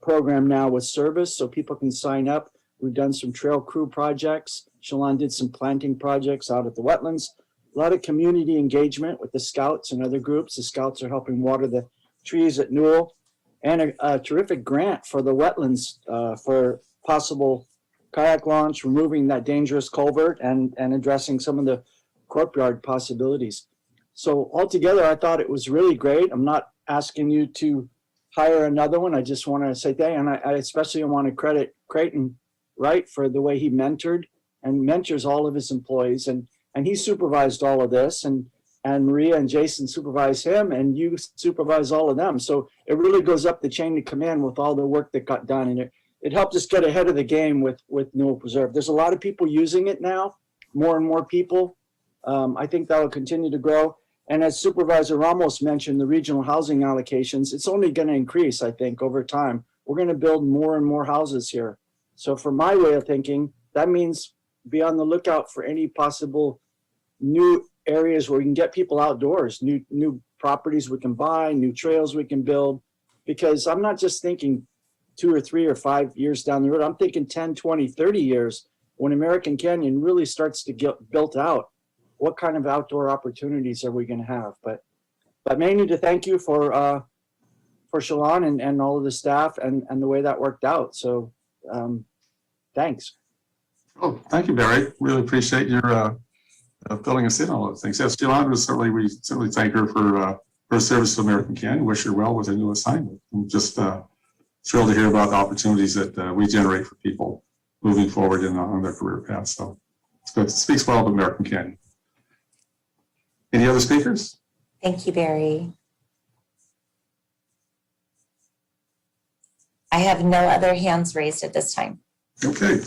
[SPEAKER 12] program now with service, so people can sign up. We've done some trail crew projects. Shilan did some planting projects out at the wetlands. A lot of community engagement with the scouts and other groups. The scouts are helping water the trees at Newell, and a terrific grant for the wetlands for possible kayak launch, removing that dangerous culvert, and addressing some of the courtyard possibilities. So altogether, I thought it was really great. I'm not asking you to hire another one. I just want to say thank you, and I especially want to credit Creighton Wright for the way he mentored and mentors all of his employees, and he supervised all of this, and Maria and Jason supervise him, and you supervise all of them. So it really goes up the chain of command with all the work that got done, and it helped us get ahead of the game with Newell Preserve. There's a lot of people using it now, more and more people. I think that will continue to grow. And as Supervisor Ramos mentioned, the regional housing allocations, it's only going to increase, I think, over time. We're going to build more and more houses here. So for my way of thinking, that means be on the lookout for any possible new areas where we can get people outdoors, new properties we can buy, new trails we can build. Because I'm not just thinking 2 or 3 or 5 years down the road. I'm thinking 10, 20, 30 years when American Canyon really starts to get built out. What kind of outdoor opportunities are we going to have? But mainly to thank you for Shilan and all of the staff and the way that worked out. So thanks.
[SPEAKER 1] Oh, thank you, Barry. Really appreciate your filling us in on all those things. Yes, Shilan, we certainly thank her for her service to American Canyon. Wish her well with her new assignment. I'm just thrilled to hear about the opportunities that we generate for people moving forward on their career path. So it's good. It speaks well of American Canyon. Any other speakers?
[SPEAKER 3] Thank you, Barry. I have no other hands raised at this time.
[SPEAKER 1] Okay.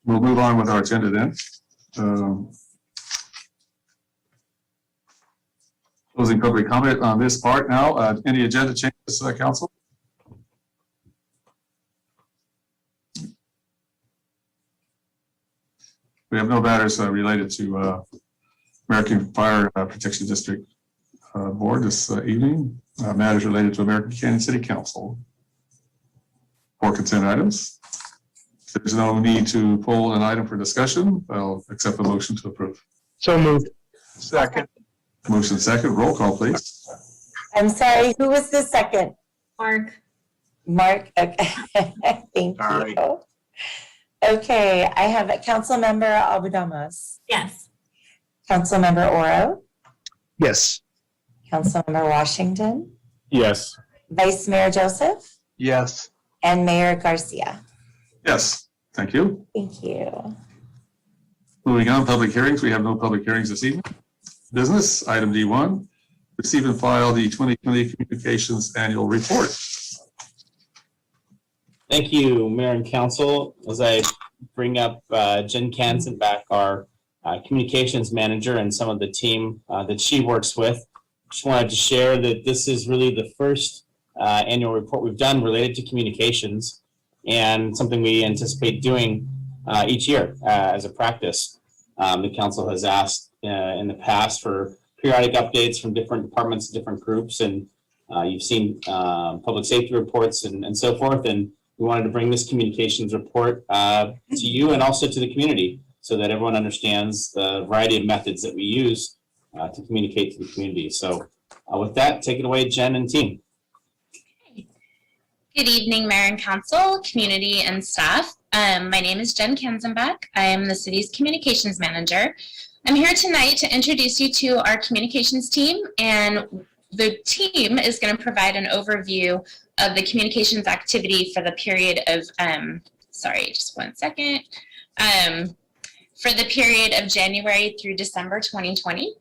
[SPEAKER 1] We'll move on with our agenda then. Closing public comment on this part now. Any agenda changes, Council? We have no matters related to American Fire Protection District Board this evening. Matters related to American Canyon City Council. 4 consent items. If there's no need to pull an item for discussion, I'll accept the motion to approve.
[SPEAKER 10] So moved. Second.
[SPEAKER 1] Motion second. Roll call, please.
[SPEAKER 3] I'm sorry, who was the second?
[SPEAKER 2] Mark.
[SPEAKER 3] Mark, okay. Thank
[SPEAKER 10] Sorry.
[SPEAKER 3] you. Okay, I have Councilmember Albudamas,
[SPEAKER 2] Yes.
[SPEAKER 3] Councilmember Oro,
[SPEAKER 10] Yes.
[SPEAKER 3] Councilmember Washington,
[SPEAKER 11] Yes.
[SPEAKER 3] Vice Mayor Joseph,
[SPEAKER 10] Yes.
[SPEAKER 3] and Mayor Garcia.
[SPEAKER 1] Yes, thank you.
[SPEAKER 3] Thank you.
[SPEAKER 1] Moving on, public hearings. We have no public hearings this evening. Business, item D1, receive and file the 2020 Communications Annual Report.
[SPEAKER 5] Thank you, Mayor and Council. As I bring up Jen Kansen back, our communications manager, and some of the team that she works with, just wanted to share that this is really the first annual report we've done related to communications, and something we anticipate doing each year as a practice. The council has asked in the past for periodic updates from different departments, different groups, and you've seen public safety reports and so forth. And we wanted to bring this communications report to you and also to the community so that everyone understands the variety of methods that we use to communicate to the community. So with that, take it away, Jen and team.
[SPEAKER 2] Good evening, Mayor and Council, community, and staff. My name is Jen Kanzenbach. I am the city's communications manager. I'm here tonight to introduce you to our communications team, and the team is going to provide an overview of the communications activity for the period of, for the period of January through December 2020.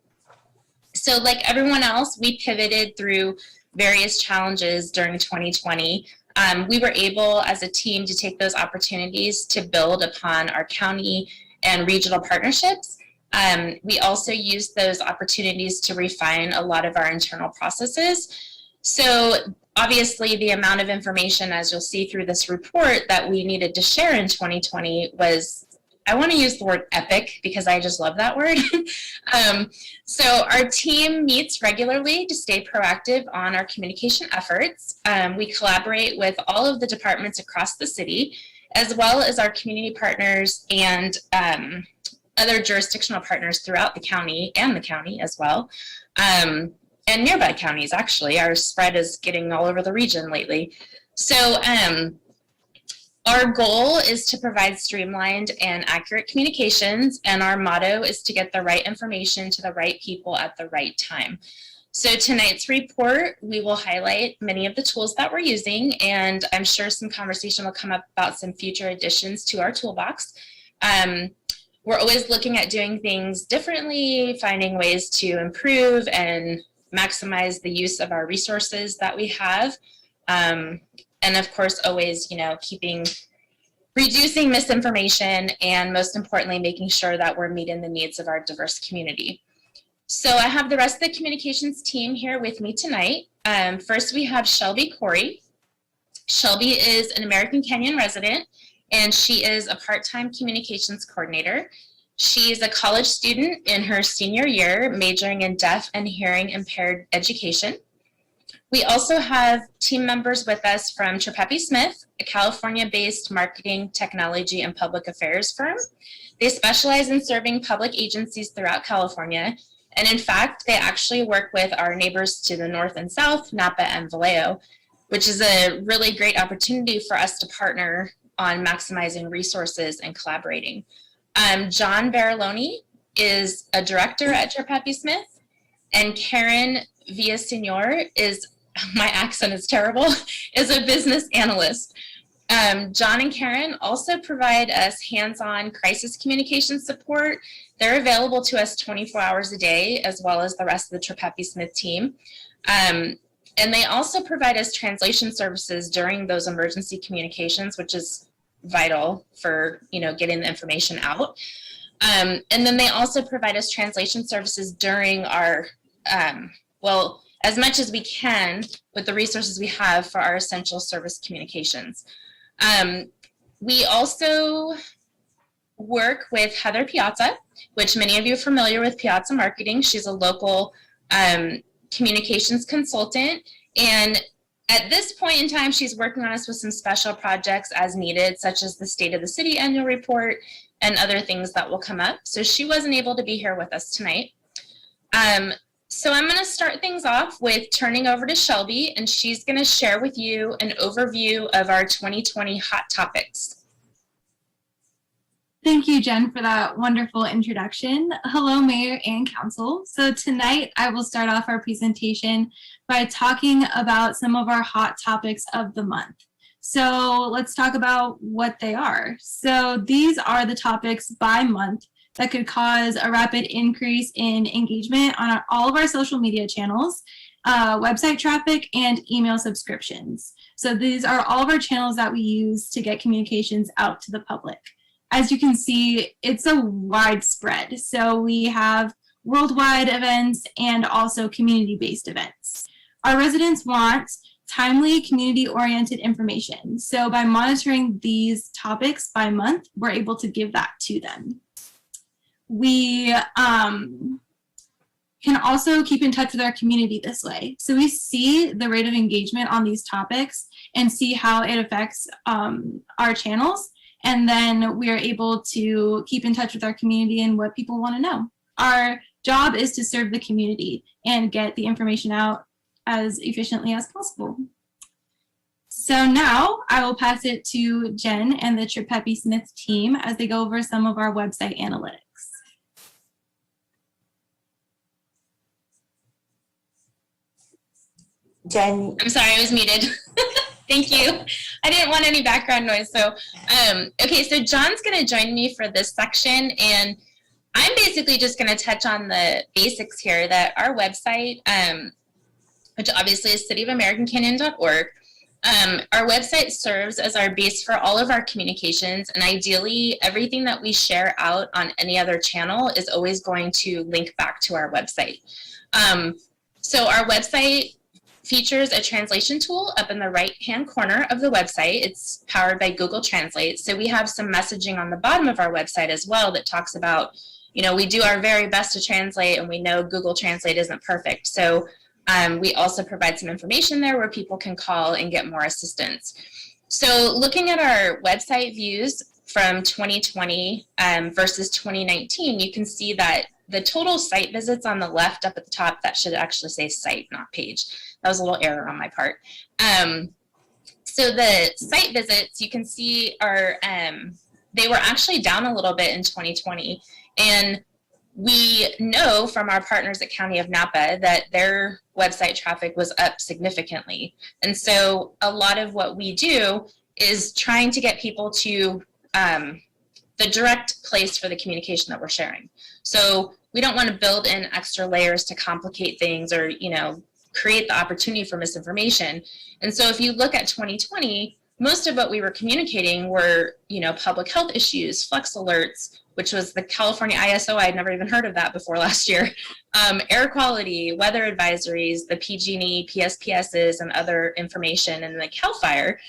[SPEAKER 2] So like everyone else, we pivoted through various challenges during 2020. We were able as a team to take those opportunities to build upon our county and regional partnerships. We also used those opportunities to refine a lot of our internal processes. So obviously the amount of information, as you'll see through this report, that we needed to share in 2020 was, I want to use the word epic because I just love that word. So our team meets regularly to stay proactive on our communication efforts. We collaborate with all of the departments across the city, as well as our community partners and other jurisdictional partners throughout the county and the county as well. And nearby counties, actually. Our spread is getting all over the region lately. So our goal is to provide streamlined and accurate communications, and our motto is to get the right information to the right people at the right time. So tonight's report, we will highlight many of the tools that we're using, and I'm sure some conversation will come up about some future additions to our toolbox. We're always looking at doing things differently, finding ways to improve and maximize the use of our resources that we have. And of course, always, reducing misinformation, and most importantly, making sure that we're meeting the needs of our diverse community. So I have the rest of the communications team here with me tonight. First, we have Shelby Corey. Shelby is an American Canyon resident, and she is a part-time communications coordinator. She is a college student in her senior year, majoring in deaf and hearing impaired education. We also have team members with us from Trepepi Smith, a California-based marketing, technology, and public affairs firm. They specialize in serving public agencies throughout California. And in fact, they actually work with our neighbors to the north and south, Napa and Vallejo, which is a really great opportunity for us to partner on maximizing resources and collaborating. John Baraloni is a director at Trepepi Smith, and Karen Villasenor is, my accent is terrible, is a business analyst. John and Karen also provide us hands-on crisis communication support. They're available to us 24 hours a day, as well as the rest of the Trepepi Smith team. And they also provide us translation services during those emergency communications, which is vital for getting the information out. And then they also provide us translation services during our, as much as we can with the resources we have for our essential service communications. We also work with Heather Piazza, which many of you are familiar with Piazza Marketing. She's a local communications consultant, and at this point in time, she's working on us with some special projects as needed, such as the State of the City annual report and other things that will come up. So she wasn't able to be here with us tonight. So I'm going to start things off with turning over to Shelby, and she's going to share with you an overview of our 2020 hot topics.
[SPEAKER 13] Thank you, Jen, for that wonderful introduction. Hello, Mayor and Council. So tonight I will start off our presentation by talking about some of our hot topics of the month. So let's talk about what they are. So these are the topics by month that could cause a rapid increase in engagement on all of our social media channels, website traffic, and email subscriptions. So these are all of our channels that we use to get communications out to the public. As you can see, it's a widespread. So we have worldwide events and also community-based events. Our residents want timely, community-oriented information. So by monitoring these topics by month, we're able to give that to them. we can also keep in touch with our community this way. So we see the rate of engagement on these topics and see how it affects our channels. And then we are able to keep in touch with our community and what people want to know. Our job is to serve the community and get the information out as efficiently as possible. So now I will pass it to Jen and the Trippepi Smith team as they go over some of our website analytics.
[SPEAKER 3] Jen,
[SPEAKER 2] I'm sorry, I was muted. Thank you. I didn't want any background noise. So, okay, so John's going to join me for this section, and I'm basically just going to touch on the basics here that our website, which obviously is cityofamericancanyon.org, our website serves as our base for all of our communications, and ideally everything that we share out on any other channel is always going to link back to our website. So our website features a translation tool up in the right-hand corner of the website. It's powered by Google Translate. So we have some messaging on the bottom of our website as well that talks about, you know, we do our very best to translate, and we know Google Translate isn't perfect. So we also provide some information there where people can call and get more assistance. So looking at our website views from 2020 versus 2019, you can see that the total site visits on the left up at the top, that should actually say site, not page. That was a little error on my part. So the site visits, you can see are, they were actually down a little bit in 2020. And we know from our partners at County of Napa that their website traffic was up significantly. And so a lot of what we do is trying to get people to the direct place for the communication that we're sharing. So we don't want to build in extra layers to complicate things or, you know, create the opportunity for misinformation. And so if you look at 2020, most of what we were communicating were, you know, public health issues, flex alerts, which was the California ISO. I had never even heard of that before last year. Air quality, weather advisories, the PG&E, PSPSs, and other information, and the CAL FIRE.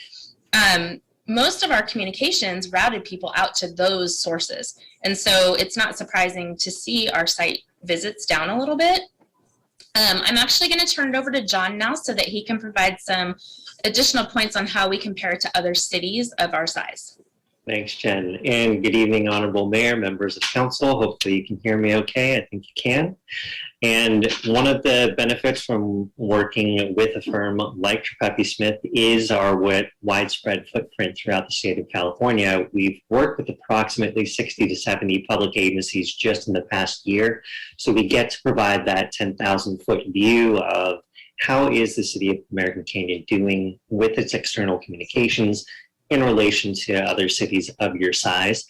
[SPEAKER 2] Most of our communications routed people out to those sources. And so it's not surprising to see our site visits down a little bit. I'm actually going to turn it over to John now so that he can provide some additional points on how we compare to other cities of our size.
[SPEAKER 14] Thanks, Jen. And good evening, Honorable Mayor, members of council. Hopefully you can hear me okay. I think you can. And one of the benefits from working with a firm like Trippepi Smith is our widespread footprint throughout the state of California. We've worked with approximately 60 to 70 public agencies just in the past year. So we get to provide that 10,000-foot view of how is the city of American Canyon doing with its external communications in relation to other cities of your size.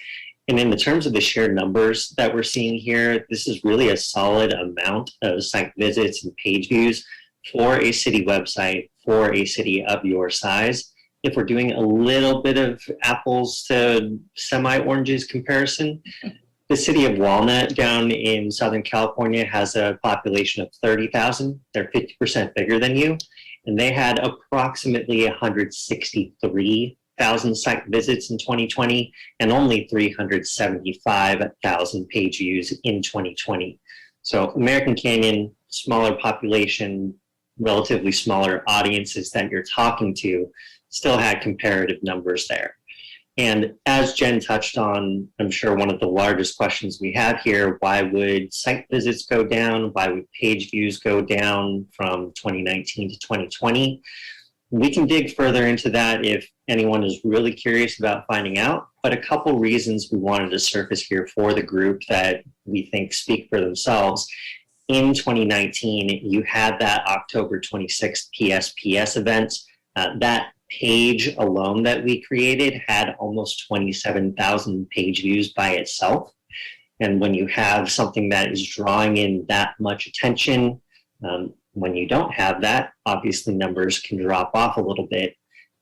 [SPEAKER 14] And in the terms of the shared numbers that we're seeing here, this is really a solid amount of site visits and page views for a city website, for a city of your size. If we're doing a little bit of apples to semi-oranges comparison, the city of Walnut down in Southern California has a population of 30,000. They're 50% bigger than you. And they had approximately 163,000 site visits in 2020 and only 375,000 page views in 2020. So American Canyon, smaller population, relatively smaller audiences that you're talking to, still had comparative numbers there. And as Jen touched on, I'm sure one of the largest questions we have here, why would site visits go down? Why would page views go down from 2019 to 2020? We can dig further into that if anyone is really curious about finding out, but a couple reasons we wanted to surface here for the group that we think speak for themselves. In 2019, you had that October 26th PSPS event. That page alone that we created had almost 27,000 page views by itself. And when you have something that is drawing in that much attention, when you don't have that, obviously numbers can drop off a little bit.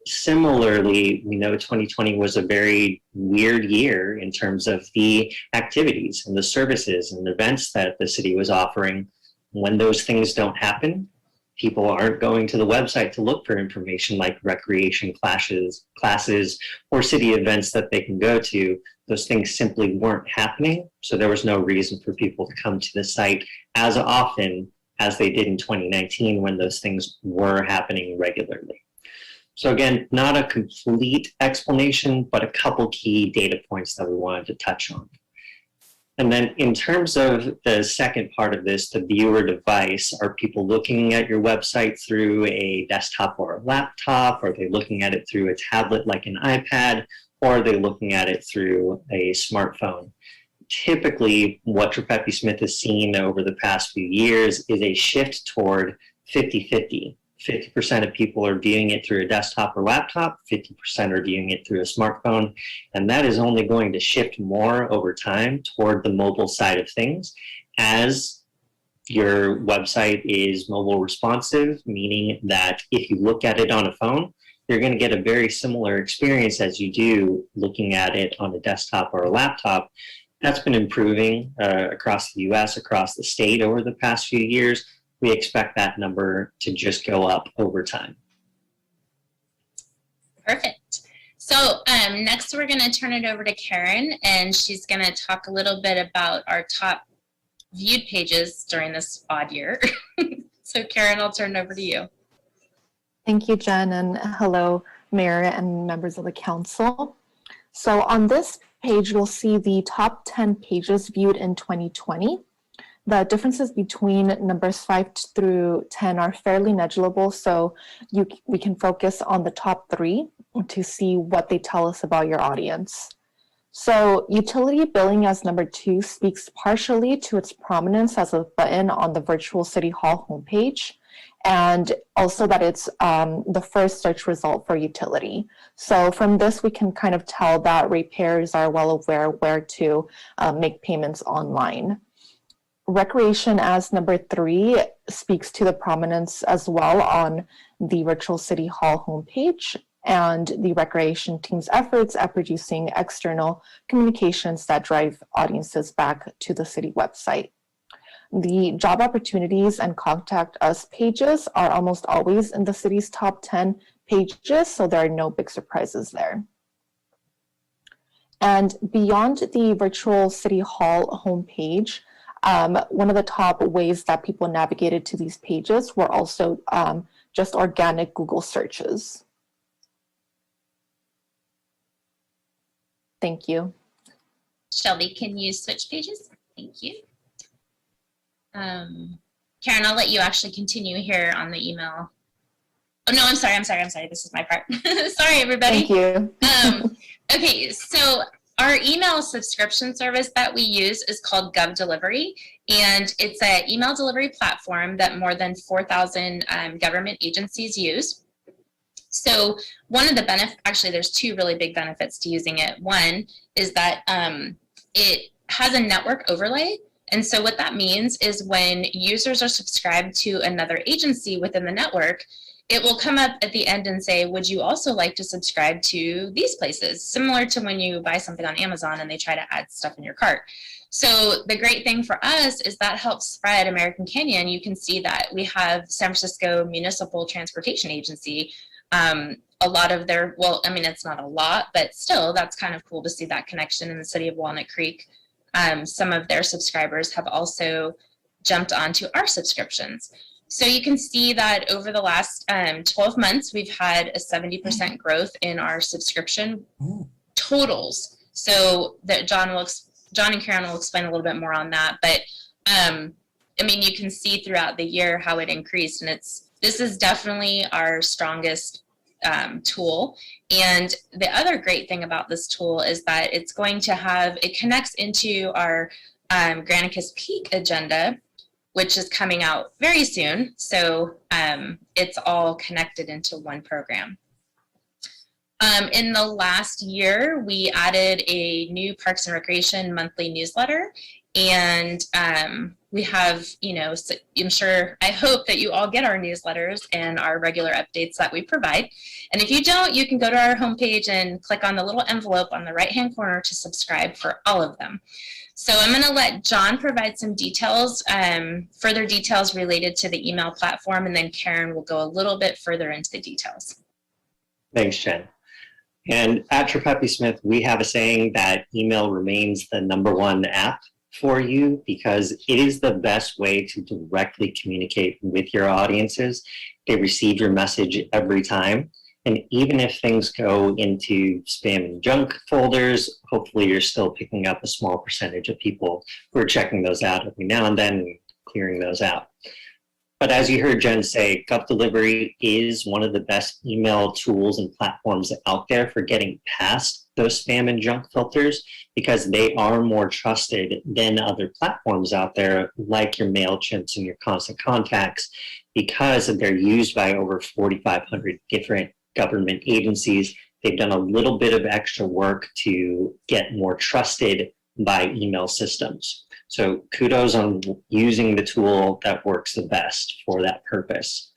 [SPEAKER 14] Similarly, we know 2020 was a very weird year in terms of the activities and the services and events that the city was offering. When those things don't happen, people aren't going to the website to look for information like recreation classes or city events that they can go to. those things simply weren't happening. So there was no reason for people to come to the site as often as they did in 2019 when those things were happening regularly. So again, not a complete explanation, but a couple key data points that we wanted to touch on. And then in terms of the second part of this, the viewer device, are people looking at your website through a desktop or a laptop? Are they looking at it through a tablet like an iPad? Or are they looking at it through a smartphone? Typically, what Trippi Smith has seen over the past few years is a shift toward 50-50. 50% of people are viewing it through a desktop or laptop, 50% are viewing it through a smartphone, and that is only going to shift more over time toward the mobile side of things as your website is mobile responsive, meaning that if you look at it on a phone, you're going to get a very similar experience as you do looking at it on a desktop or a laptop. That's been improving across the US, across the state over the past few years. We expect that number to just go up over time.
[SPEAKER 2] Perfect. So next we're going to turn it over to Karen, and she's going to talk a little bit about our top viewed pages during this odd year. So Karen, I'll turn it over to you.
[SPEAKER 15] Thank you, Jen, and hello, Mayor and members of the council. So on this page, you'll see the top 10 pages viewed in 2020. The differences between numbers 5 through 10 are fairly negligible, so we can focus on the top 3 to see what they tell us about your audience. So utility billing as number 2 speaks partially to its prominence as a button on the virtual City Hall homepage, and also that it's the first search result for utility. So from this, we can kind of tell that ratepayers are well aware where to make payments online. Recreation as number 3 speaks to the prominence as well on the virtual City Hall homepage and the recreation team's efforts at producing external communications that drive audiences back to the city website. The job opportunities and contact us pages are almost always in the city's top 10 pages, so there are no big surprises there. And beyond the virtual City Hall homepage, one of the top ways that people navigated to these pages were also just organic Google searches. Thank you.
[SPEAKER 2] Shelby, can you switch pages? Thank you. Karen, I'll let you actually continue here on the email. Oh, no, I'm sorry. This is my part. Sorry, everybody.
[SPEAKER 15] Thank you.
[SPEAKER 2] Okay, so our email subscription service that we use is called GovDelivery, and it's an email delivery platform that more than 4,000 government agencies use. So one of the benefits, actually there's 2 really big benefits to using it. One is that it has a network overlay. And so what that means is when users are subscribed to another agency within the network, it will come up at the end and say, would you also like to subscribe to these places? Similar to when you buy something on Amazon and they try to add stuff in your cart. So the great thing for us is that helps spread American Canyon. You can see that we have San Francisco Municipal Transportation Agency. A lot of their, well, I mean, it's not a lot, but still that's kind of cool to see that connection in the city of Walnut Creek. Some of their subscribers have also jumped onto our subscriptions. So you can see that over the last 12 months, we've had a 70% growth in our subscription totals. So that John and Karen will explain a little bit more on that. But I mean, you can see throughout the year how it increased, and this is definitely our strongest tool. And the other great thing about this tool is that it's going to have, it connects into our Granicus Peak agenda, which is coming out very soon. So it's all connected into one program. In the last year, we added a new Parks and Recreation monthly newsletter. And we have, you know, I hope that you all get our newsletters and our regular updates that we provide. And if you don't, you can go to our homepage and click on the little envelope on the right-hand corner to subscribe for all of them. So I'm going to let John provide some details, further details related to the email platform, and then Karen will go a little bit further into the details.
[SPEAKER 14] Thanks, Jen. And at Trepepi Smith, we have a saying that email remains the #1 app for you because it is the best way to directly communicate with your audiences. They receive your message every time. And even if things go into spam and junk folders, hopefully you're still picking up a small percentage of people who are checking those out every now and then and clearing those out. But as you heard Jen say, GovDelivery is one of the best email tools and platforms out there for getting past those spam and junk filters because they are more trusted than other platforms out there like your MailChimps and your Constant Contacts because they're used by over 4,500 different government agencies. They've done a little bit of extra work to get more trusted by email systems. So kudos on using the tool that works the best for that purpose.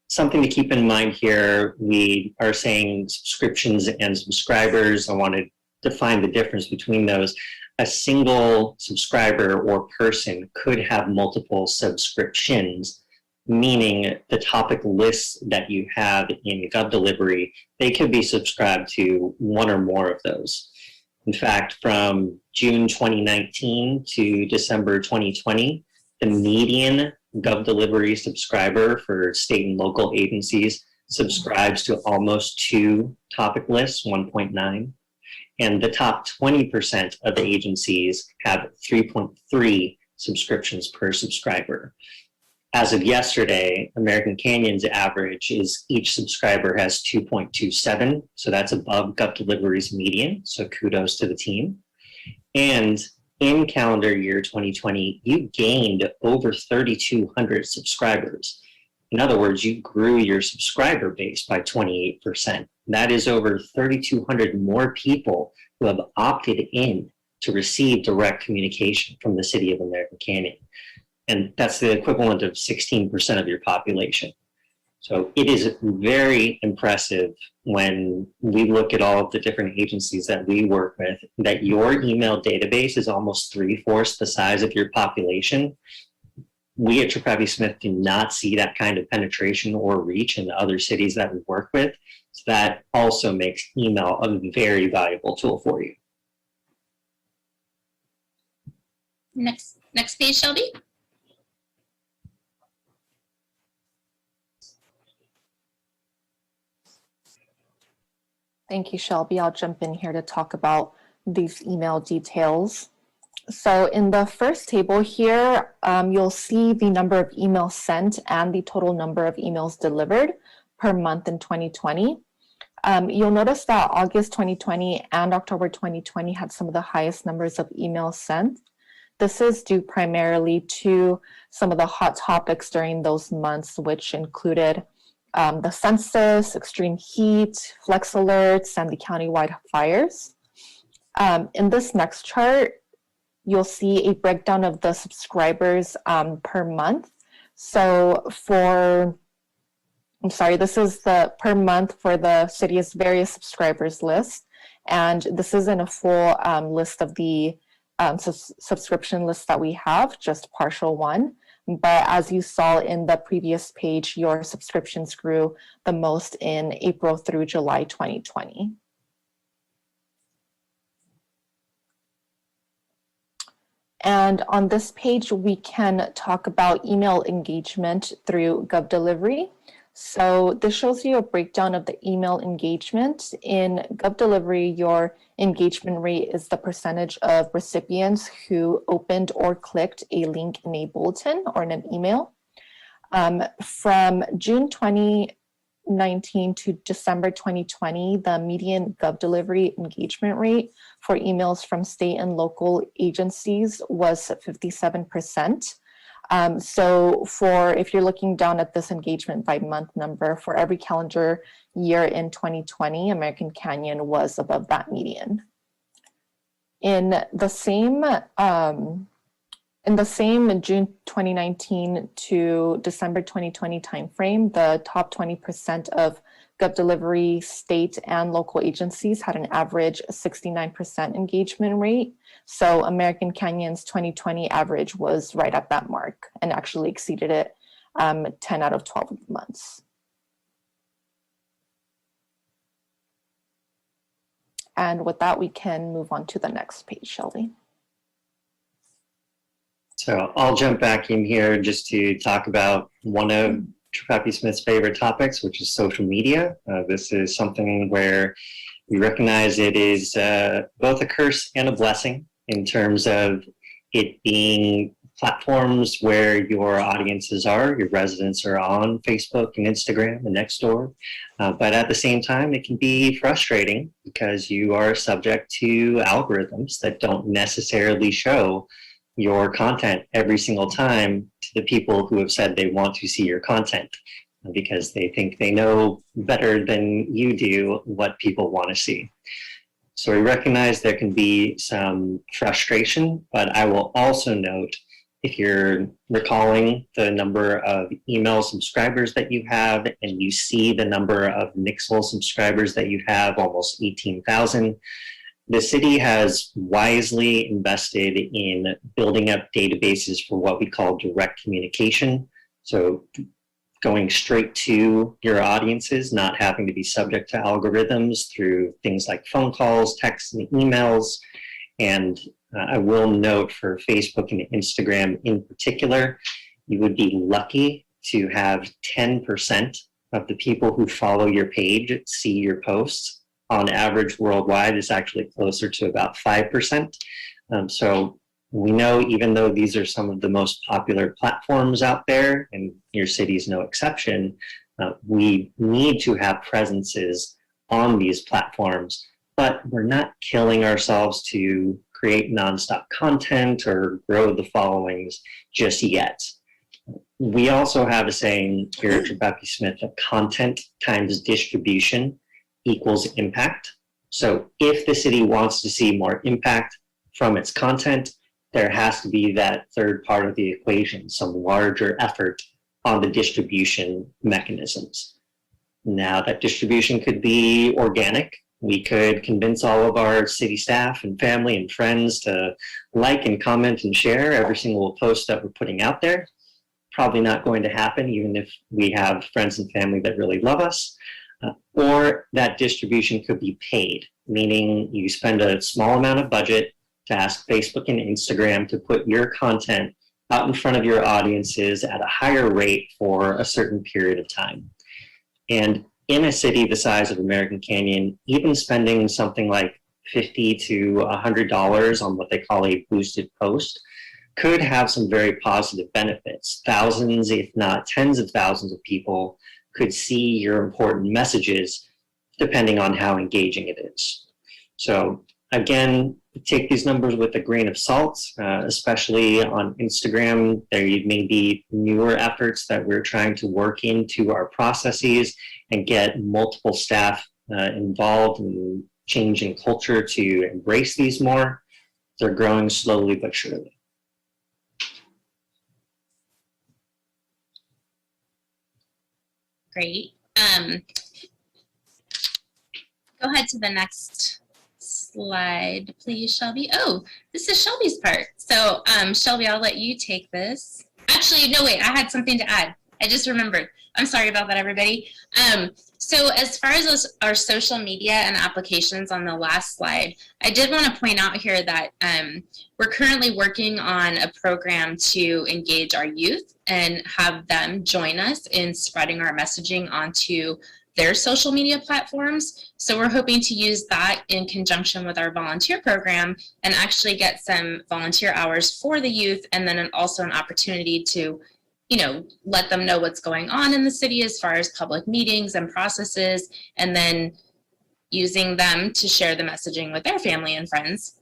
[SPEAKER 14] Something to keep in mind here, we are saying subscriptions and subscribers. I want to define the difference between those. A single subscriber or person could have multiple subscriptions, meaning the topic lists that you have in GovDelivery, they could be subscribed to one or more of those. In fact, from June 2019 to December 2020, the median GovDelivery subscriber for state and local agencies subscribes to almost 2 topic lists, 1.9. And the top 20% of the agencies have 3.3 subscriptions per subscriber. As of yesterday, American Canyon's average is each subscriber has 2.27, so that's above GovDelivery's median, so kudos to the team. And in calendar year 2020, you gained over 3,200 subscribers. In other words, you grew your subscriber base by 28%. That is over 3,200 more people who have opted in to receive direct communication from the City of American Canyon. And that's the equivalent of 16% of your population. So it is very impressive when we look at all of the different agencies that we work with, that your email database is almost 3/4 the size of your population. We at Trepepi Smith do not see that kind of penetration or reach in the other cities that we work with. So that also makes email a very valuable tool for you.
[SPEAKER 2] Next page, Shelby.
[SPEAKER 15] Thank you, Shelby. I'll jump in here to talk about these email details. So in the first table here, you'll see the number of emails sent and the total number of emails delivered per month in 2020. You'll notice that August 2020 and October 2020 had some of the highest numbers of emails sent. This is due primarily to some of the hot topics during those months, which included the census, extreme heat, flex alerts, and the countywide fires. In this next chart, you'll see a breakdown of the subscribers per month. So this is the per month for the city's various subscribers list. And this isn't a full list of the subscription lists that we have, just partial one. But as you saw in the previous page, your subscriptions grew the most in April through July 2020. And on this page, we can talk about email engagement through GovDelivery. So this shows you a breakdown of the email engagement. In GovDelivery, your engagement rate is the percentage of recipients who opened or clicked a link in a bulletin or in an email. From June 2019 to December 2020, the median GovDelivery engagement rate for emails from state and local agencies was 57%. So if you're looking down at this engagement by month number, for every calendar year in 2020, American Canyon was above that median. In the same June 2019 to December 2020 timeframe, the top 20% of GovDelivery state and local agencies had an average 69% engagement rate. So American Canyon's 2020 average was right at that mark and actually exceeded it 10 out of 12 months. And with that, we can move on to the next page, Shelby.
[SPEAKER 14] So I'll jump back in here just to talk about one of Trepepe Smith's favorite topics, which is social media. This is something where we recognize it is both a curse and a blessing in terms of it being platforms where your audiences are, your residents are on Facebook and Instagram and Nextdoor. But at the same time, it can be frustrating because you are subject to algorithms that don't necessarily show your content every single time to the people who have said they want to see your content because they think they know better than you do what people want to see. So we recognize there can be some frustration, but I will also note, if you're recalling the number of email subscribers that you have and you see the number of Nixle subscribers that you have, almost 18,000, the city has wisely invested in building up databases for what we call direct communication. So going straight to your audiences, not having to be subject to algorithms through things like phone calls, texts, and emails. And I will note for Facebook and Instagram in particular, you would be lucky to have 10% of the people who follow your page see your posts. On average worldwide, it's actually closer to about 5%. So we know, even though these are some of the most popular platforms out there, and your city is no exception, we need to have presences on these platforms, but we're not killing ourselves to create nonstop content or grow the followings just yet. We also have a saying here at Trepepe Smith that content times distribution equals impact. So if the city wants to see more impact from its content, there has to be that third part of the equation, some larger effort on the distribution mechanisms. Now, that distribution could be organic. We could convince all of our city staff and family and friends to like and comment and share every single post that we're putting out there. Probably not going to happen, even if we have friends and family that really love us. Or that distribution could be paid, meaning you spend a small amount of budget to ask Facebook and Instagram to put your content out in front of your audiences at a higher rate for a certain period of time. And in a city the size of American Canyon, even spending something like $50 to $100 on what they call a boosted post could have some very positive benefits. Thousands, if not tens of thousands of people could see your important messages depending on how engaging it is. So again, take these numbers with a grain of salt, especially on Instagram. There may be newer efforts that we're trying to work into our processes and get multiple staff involved in changing culture to embrace these more. They're growing slowly but surely.
[SPEAKER 2] Great. Go ahead to the next slide, please, Shelby. Oh, this is Shelby's part. So, Shelby, I'll let you take this. Actually, no, wait, I had something to add. I just remembered. I'm sorry about that, everybody. So as far as our social media and applications on the last slide, I did want to point out here that we're currently working on a program to engage our youth and have them join us in spreading our messaging onto their social media platforms. So we're hoping to use that in conjunction with our volunteer program and actually get some volunteer hours for the youth, and then also an opportunity to, you know, let them know what's going on in the city as far as public meetings and processes, and then using them to share the messaging with their family and friends.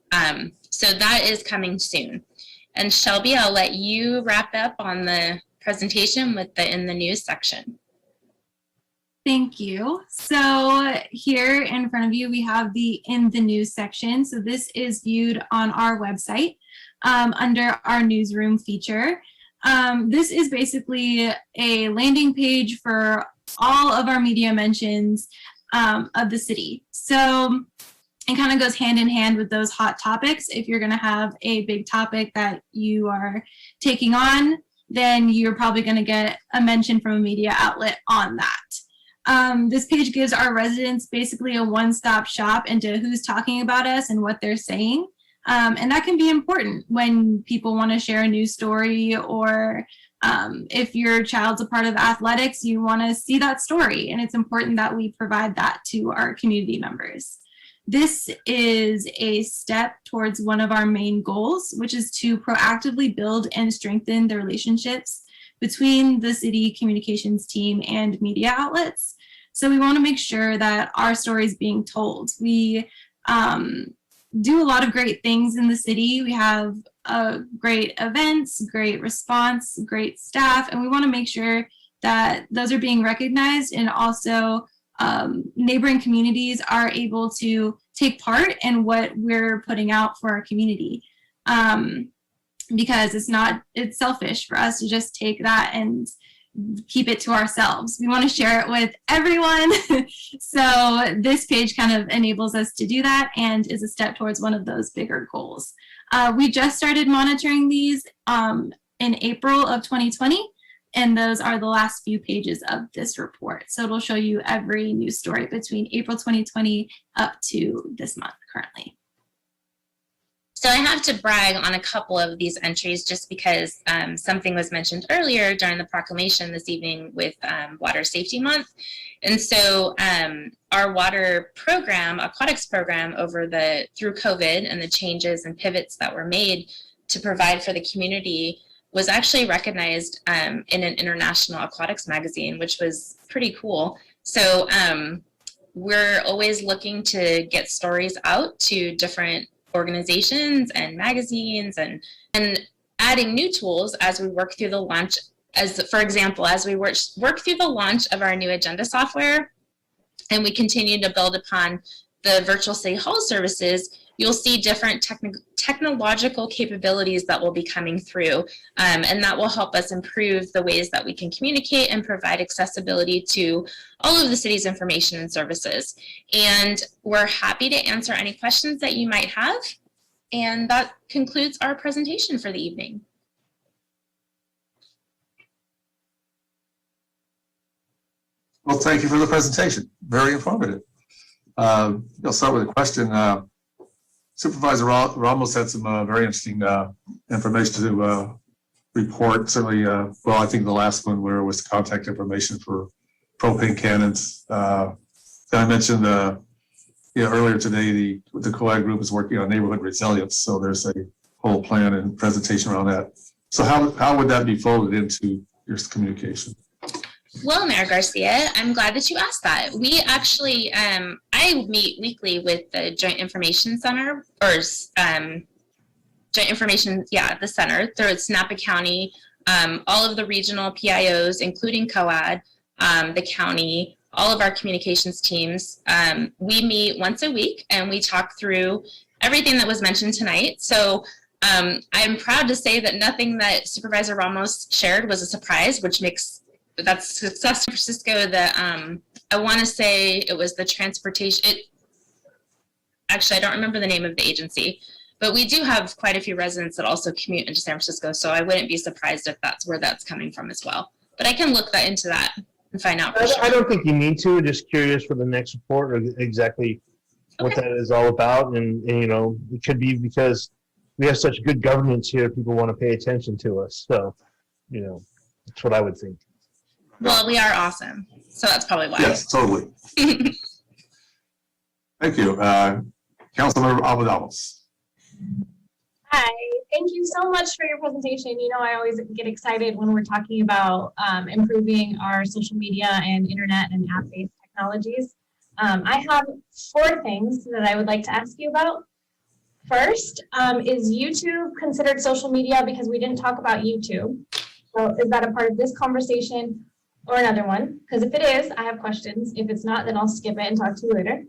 [SPEAKER 2] So that is coming soon. And Shelby, I'll let you wrap up on the presentation with the in the news section.
[SPEAKER 13] Thank you. So here in front of you, we have the in the news section. So this is viewed on our website under our newsroom feature. This is basically a landing page for all of our media mentions of the city. So it kind of goes hand in hand with those hot topics. If you're going to have a big topic that you are taking on, then you're probably going to get a mention from a media outlet on that. This page gives our residents basically a one-stop shop into who's talking about us and what they're saying. And that can be important when people want to share a news story, or if your child's a part of athletics, you want to see that story. And it's important that we provide that to our community members. This is a step towards one of our main goals, which is to proactively build and strengthen the relationships between the city communications team and media outlets. So we want to make sure that our story is being told. We do a lot of great things in the city. We have great events, great response, great staff, and we want to make sure that those are being recognized, and also neighboring communities are able to take part in what we're putting out for our community. Because it's selfish for us to just take that and keep it to ourselves. We want to share it with everyone. So this page kind of enables us to do that and is a step towards one of those bigger goals. We just started monitoring these in April of 2020, and those are the last few pages of this report. So it'll show you every news story between April 2020 up to this month currently.
[SPEAKER 2] So I have to brag on a couple of these entries just because something was mentioned earlier during the proclamation this evening with Water Safety Month. And so our water program, aquatics program through COVID and the changes and pivots that were made to provide for the community was actually recognized in an international aquatics magazine, which was pretty cool. So we're always looking to get stories out to different organizations and magazines, and adding new tools as we work through the launch. For example, as we work through the launch of our new agenda software, and we continue to build upon the virtual city hall services, you'll see different technological capabilities that will be coming through, and that will help us improve the ways that we can communicate and provide accessibility to all of the city's information and services. And we're happy to answer any questions that you might have. And that concludes our presentation for the evening.
[SPEAKER 1] Well, thank you for the presentation. Very informative. I'll start with a question. Supervisor Ramos had some very interesting information to report. Certainly, well, I think the last one where was contact information for propane cannons. I mentioned earlier today the COAG group is working on neighborhood resilience. So there's a whole plan and presentation around that. So how would that be folded into your communication?
[SPEAKER 2] Well, Mayor Garcia, I'm glad that you asked that. We actually, I meet weekly with the Joint Information Center, or Joint Information, the center, through Napa County, all of the regional PIOs, including COAD, the county, all of our communications teams. We meet once a week and we talk through everything that was mentioned tonight. So I'm proud to say that nothing that Supervisor Ramos shared was a surprise, which makes that's Success San Francisco. I want to say it was the transportation. Actually, I don't remember the name of the agency, but we do have quite a few residents that also commute into San Francisco. So I wouldn't be surprised if that's where that's coming from as well. But I can look into that and find out. For sure.
[SPEAKER 16] I don't think you need to. Just curious for the next report or exactly what that is all about. And, it could be because we have such good governance here. People want to pay attention to us. So, that's what I would think.
[SPEAKER 2] Well, we are awesome. So that's probably why.
[SPEAKER 1] Yes, totally. Thank you. Councilmember Alvarado.
[SPEAKER 17] Hi, thank you so much for your presentation. I always get excited when we're talking about improving our social media and internet and app-based technologies. I have 4 things that I would like to ask you about. First, is YouTube considered social media? Because we didn't talk about YouTube. So is that a part of this conversation or another one? Because if it is, I have questions. If it's not, then I'll skip it and talk to you later.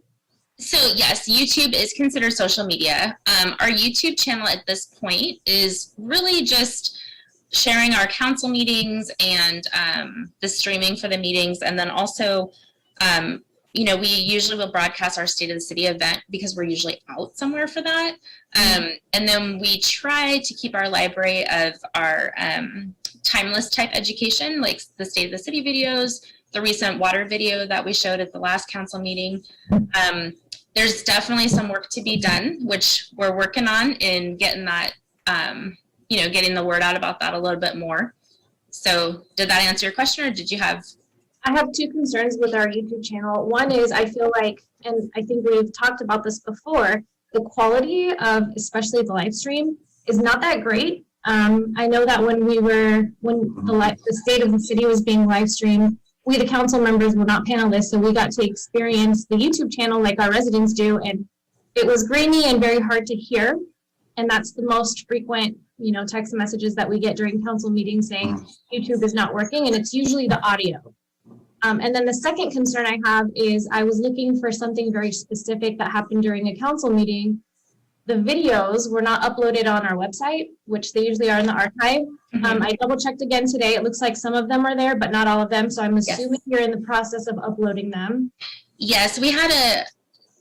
[SPEAKER 2] So yes, YouTube is considered social media. Our YouTube channel at this point is really just sharing our council meetings and the streaming for the meetings. And then also, we usually will broadcast our State of the City event because we're usually out somewhere for that. And then we try to keep our library of our timeless type education, like the State of the City videos, the recent water video that we showed at the last council meeting. There's definitely some work to be done, which we're working on in getting that, getting the word out about that a little bit more. So did that answer your question, or did you have?
[SPEAKER 17] I have two concerns with our YouTube channel. One is I feel like, and I think we've talked about this before, the quality of especially the live stream is not that great. I know that when the state of the city was being live streamed, we, the council members, were not panelists, so we got to experience the YouTube channel like our residents do, and it was grainy and very hard to hear. And that's the most frequent, text messages that we get during council meetings saying YouTube is not working, and it's usually the audio. And then the second concern I have is I was looking for something very specific that happened during a council meeting. The videos were not uploaded on our website, which they usually are in the archive. I double checked again today. It looks like some of them are there, but not all of them. So I'm assuming you're in the process of uploading them.
[SPEAKER 2] Yes, we had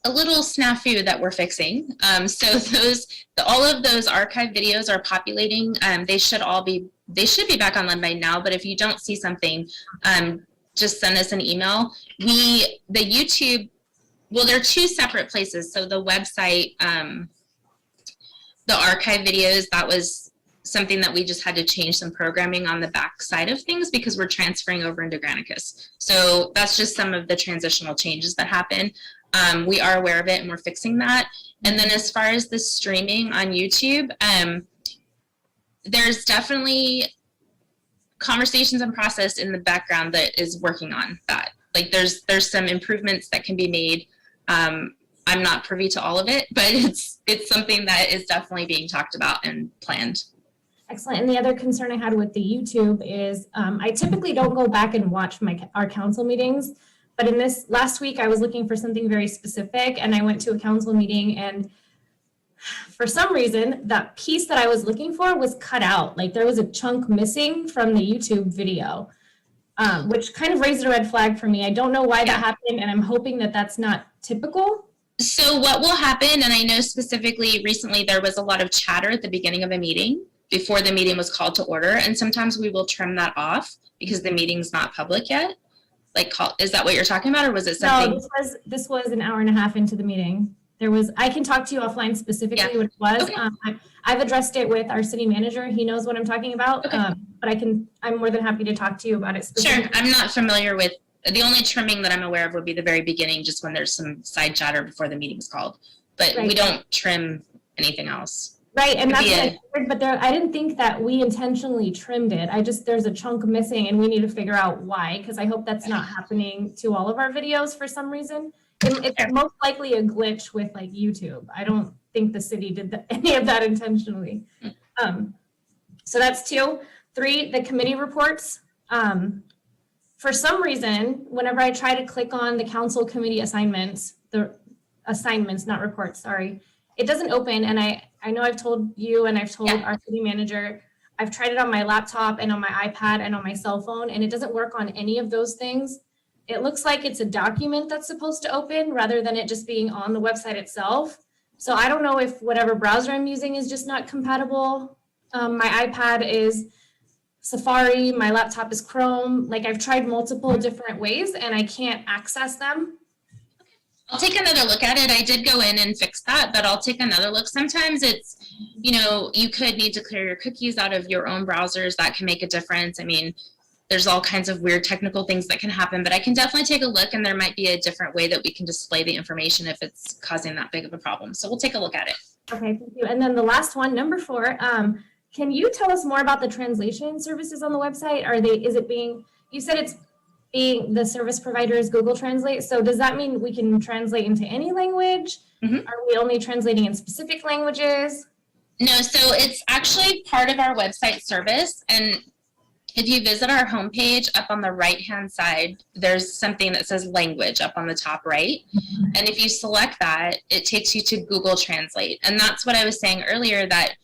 [SPEAKER 2] a little snafu that we're fixing. So all of those archive videos are populating. They should be back online by now, but if you don't see something, just send us an email. The YouTube, well, they're two separate places. So the website, the archive videos, that was something that we just had to change some programming on the back side of things because we're transferring over into Granicus. So that's just some of the transitional changes that happen. We are aware of it and we're fixing that. And then as far as the streaming on YouTube, there's definitely conversations and process in the background that is working on that. Like there's some improvements that can be made. I'm not privy to all of it, but it's something that is definitely being talked about and planned.
[SPEAKER 17] Excellent. And the other concern I had with the YouTube is I typically don't go back and watch our council meetings, but in this last week, I was looking for something very specific and I went to a council meeting, and for some reason, that piece that I was looking for was cut out. Like there was a chunk missing from the YouTube video, which kind of raised a red flag for me. I don't know why that happened, and I'm hoping that that's not typical.
[SPEAKER 2] So what will happen, and I know specifically recently there was a lot of chatter at the beginning of a meeting before the meeting was called to order, and sometimes we will trim that off because the meeting's not public yet. Is that what you're talking about, or was it something?
[SPEAKER 17] No, this was an hour and a half into the meeting. I can talk to you offline specifically what it was. Okay. I've addressed it with our city manager. He knows what I'm talking about, okay. But I'm more than happy to talk to you about it specifically.
[SPEAKER 2] Sure, I'm not familiar with, the only trimming that I'm aware of would be the very beginning, just when there's some side chatter before the meeting's called. But we don't trim anything else.
[SPEAKER 17] Right, and that's what I heard, but I didn't think that we intentionally trimmed it. There's a chunk missing and we need to figure out why, because I hope that's not happening to all of our videos for some reason. It's most likely a glitch with YouTube. I don't think the city did any of that intentionally. So that's 2. 3, the committee reports. For some reason, whenever I try to click on the council committee assignments, not reports, sorry, it doesn't open. And I know I've told you and I've told our city manager, I've tried it on my laptop and on my iPad and on my cell phone, and it doesn't work on any of those things. It looks like it's a document that's supposed to open rather than it just being on the website itself. So I don't know if whatever browser I'm using is just not compatible. My iPad is Safari, my laptop is Chrome. I've tried multiple different ways and I can't access them.
[SPEAKER 2] I'll take another look at it. I did go in and fix that, but I'll take another look. Sometimes it's, you could need to clear your cookies out of your own browsers. That can make a difference. I mean, there's all kinds of weird technical things that can happen, but I can definitely take a look, and there might be a different way that we can display the information if it's causing that big of a problem. So we'll take a look at it.
[SPEAKER 17] Okay, thank you. And then the last one, number 4, can you tell us more about the translation services on the website? You said it's being, the service provider is Google Translate. So does that mean we can translate into any language? Mm-hmm. Are we only translating in specific languages?
[SPEAKER 2] No, so it's actually part of our website service. And if you visit our homepage, up on the right-hand side, there's something that says language up on the top right. Mm-hmm. And if you select that, it takes you to Google Translate. And that's what I was saying earlier, that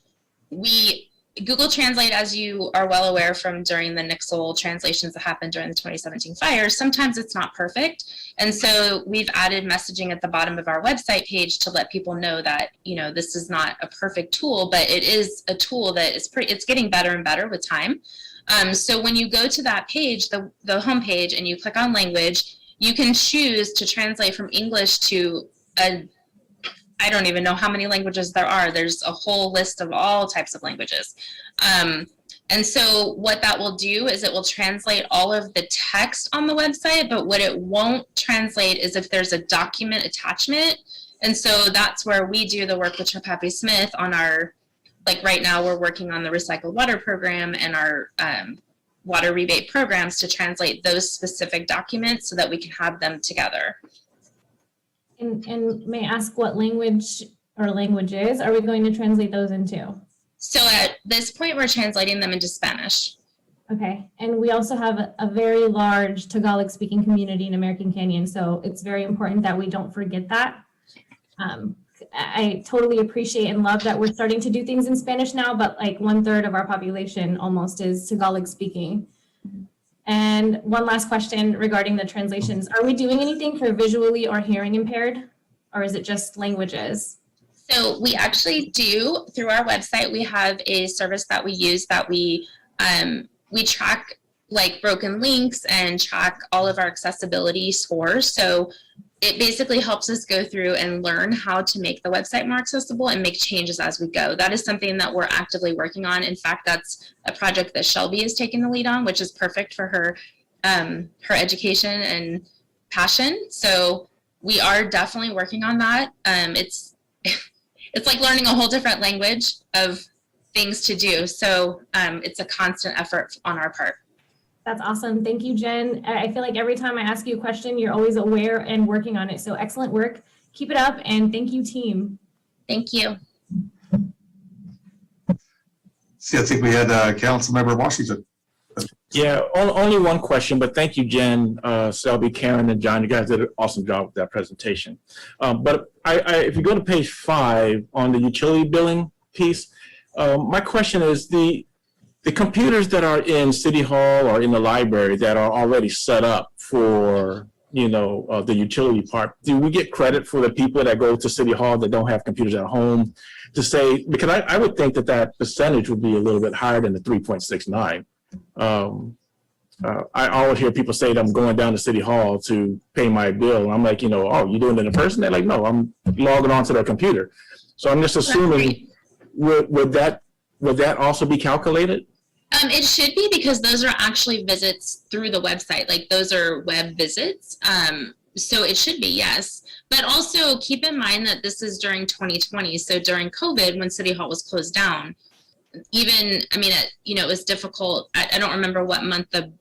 [SPEAKER 2] Google Translate, as you are well aware from during the Nixle translations that happened during the 2017 fires, sometimes it's not perfect. And so we've added messaging at the bottom of our website page to let people know that, this is not a perfect tool, but it is a tool that it's getting better and better with time. So when you go to that page, the homepage, and you click on language, you can choose to translate from English to I don't even know how many languages there are. There's a whole list of all types of languages. And so what that will do is it will translate all of the text on the website, but what it won't translate is if there's a document attachment. And so that's where we do the work with Trip Happy Smith on our, like right now we're working on the recycled water program and our water rebate programs to translate those specific documents so that we can have them together.
[SPEAKER 17] And may I ask what language or languages are we going to translate those into?
[SPEAKER 2] So at this point, we're translating them into Spanish.
[SPEAKER 17] Okay, and we also have a very large Tagalog speaking community in American Canyon, so it's very important that we don't forget that. I totally appreciate and love that we're starting to do things in Spanish now, but like 1/3 of our population almost is Tagalog speaking. And one last question regarding the translations. Are we doing anything for visually or hearing impaired, or is it just languages?
[SPEAKER 2] So we actually do, through our website, we have a service that we use that we track like broken links and track all of our accessibility scores. So it basically helps us go through and learn how to make the website more accessible and make changes as we go. That is something that we're actively working on. In fact, that's a project that Shelby is taking the lead on, which is perfect for her education and passion. So we are definitely working on that. It's like learning a whole different language of things to do. So it's a constant effort on our part.
[SPEAKER 17] That's awesome. Thank you, Jen. I feel like every time I ask you a question, you're always aware and working on it. So excellent work. Keep it up. And thank you, team.
[SPEAKER 2] Thank you.
[SPEAKER 1] See, I think we had Councilmember Washington.
[SPEAKER 11] Yeah, only one question, but thank you, Jen, Selby, Karen, and John. You guys did an awesome job with that presentation. But if you go to page 5 on the utility billing piece, my question is the computers that are in City Hall or in the library that are already set up for, the utility part, do we get credit for the people that go to City Hall that don't have computers at home to say, because I would think that percentage would be a little bit higher than the 3.69. I always hear people say that I'm going down to City Hall to pay my bill. I'm like, oh, you doing it in person? They're like, no, I'm logging on to their computer. So I'm just assuming, would that also be calculated?
[SPEAKER 2] It should be, because those are actually visits through the website. Like those are web visits. So it should be, yes. But also keep in mind that this is during 2020. So during COVID, when City Hall was closed down, it was difficult. I don't remember what month the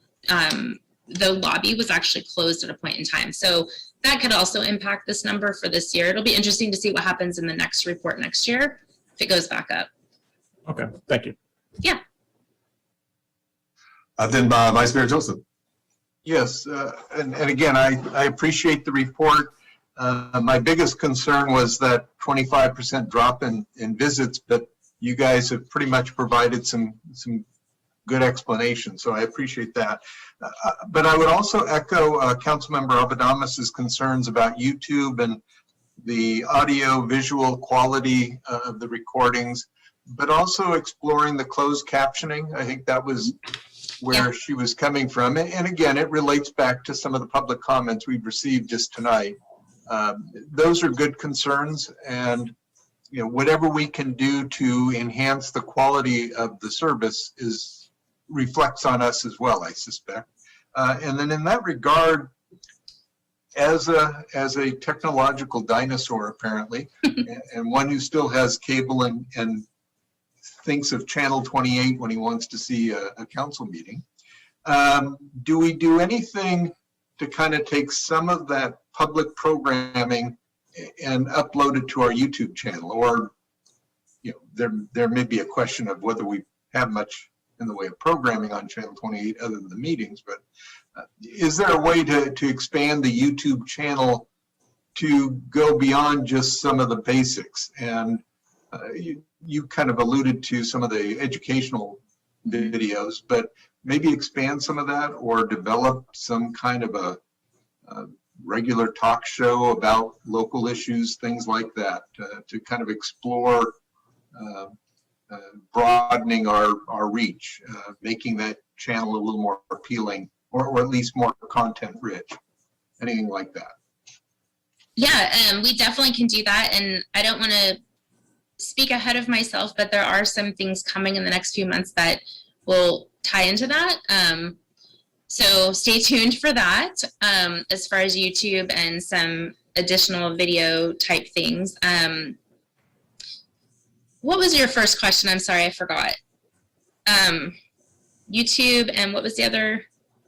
[SPEAKER 2] lobby was actually closed at a point in time. So that could also impact this number for this year. It'll be interesting to see what happens in the next report next year if it goes back up.
[SPEAKER 11] Okay, thank you.
[SPEAKER 2] Yeah.
[SPEAKER 1] Then Vice Mayor Joseph.
[SPEAKER 10] Yes, and again, I appreciate the report. My biggest concern was that 25% drop in visits, but you guys have pretty much provided some good explanation, so I appreciate that. But I would also echo Councilmember Abadamos's concerns about YouTube and the audio visual quality of the recordings, but also exploring the closed captioning. I think that was where she was coming from. And again, it relates back to some of the public comments we've received just tonight. Those are good concerns, and whatever we can do to enhance the quality of the service reflects on us as well, I suspect. And then in that regard, as a technological dinosaur apparently, and one who still has cable and thinks of Channel 28 when he wants to see a council meeting, do we do anything to kind of take some of that public programming and upload it to our YouTube channel? Or there may be a question of whether we have much in the way of programming on Channel 28 other than the meetings, but is there a way to expand the YouTube channel to go beyond just some of the basics? And you kind of alluded to some of the educational videos, but maybe expand some of that or develop some kind of a regular talk show about local issues, things like that, to kind of explore broadening our reach, making that channel a little more appealing, or at least more content rich, anything like that.
[SPEAKER 2] Yeah, we definitely can do that. And I don't want to speak ahead of myself, but there are some things coming in the next few months that will tie into that. So stay tuned for that as far as YouTube and some additional video type things. What was your first question? I'm sorry, I forgot. YouTube, and what was the other?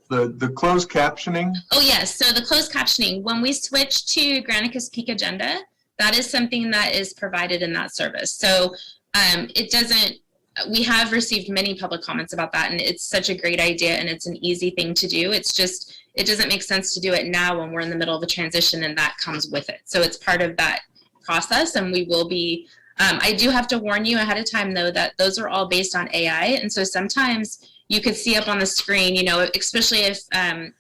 [SPEAKER 10] The closed captioning.
[SPEAKER 2] Oh yes, so the closed captioning, when we switch to Granicus Peak Agenda, that is something that is provided in that service. So it doesn't, we have received many public comments about that, and it's such a great idea, and it's an easy thing to do. It's just, it doesn't make sense to do it now when we're in the middle of a transition, and that comes with it. So it's part of that process, and we will be, I do have to warn you ahead of time though, that those are all based on AI. And so sometimes you could see up on the screen, you know, especially if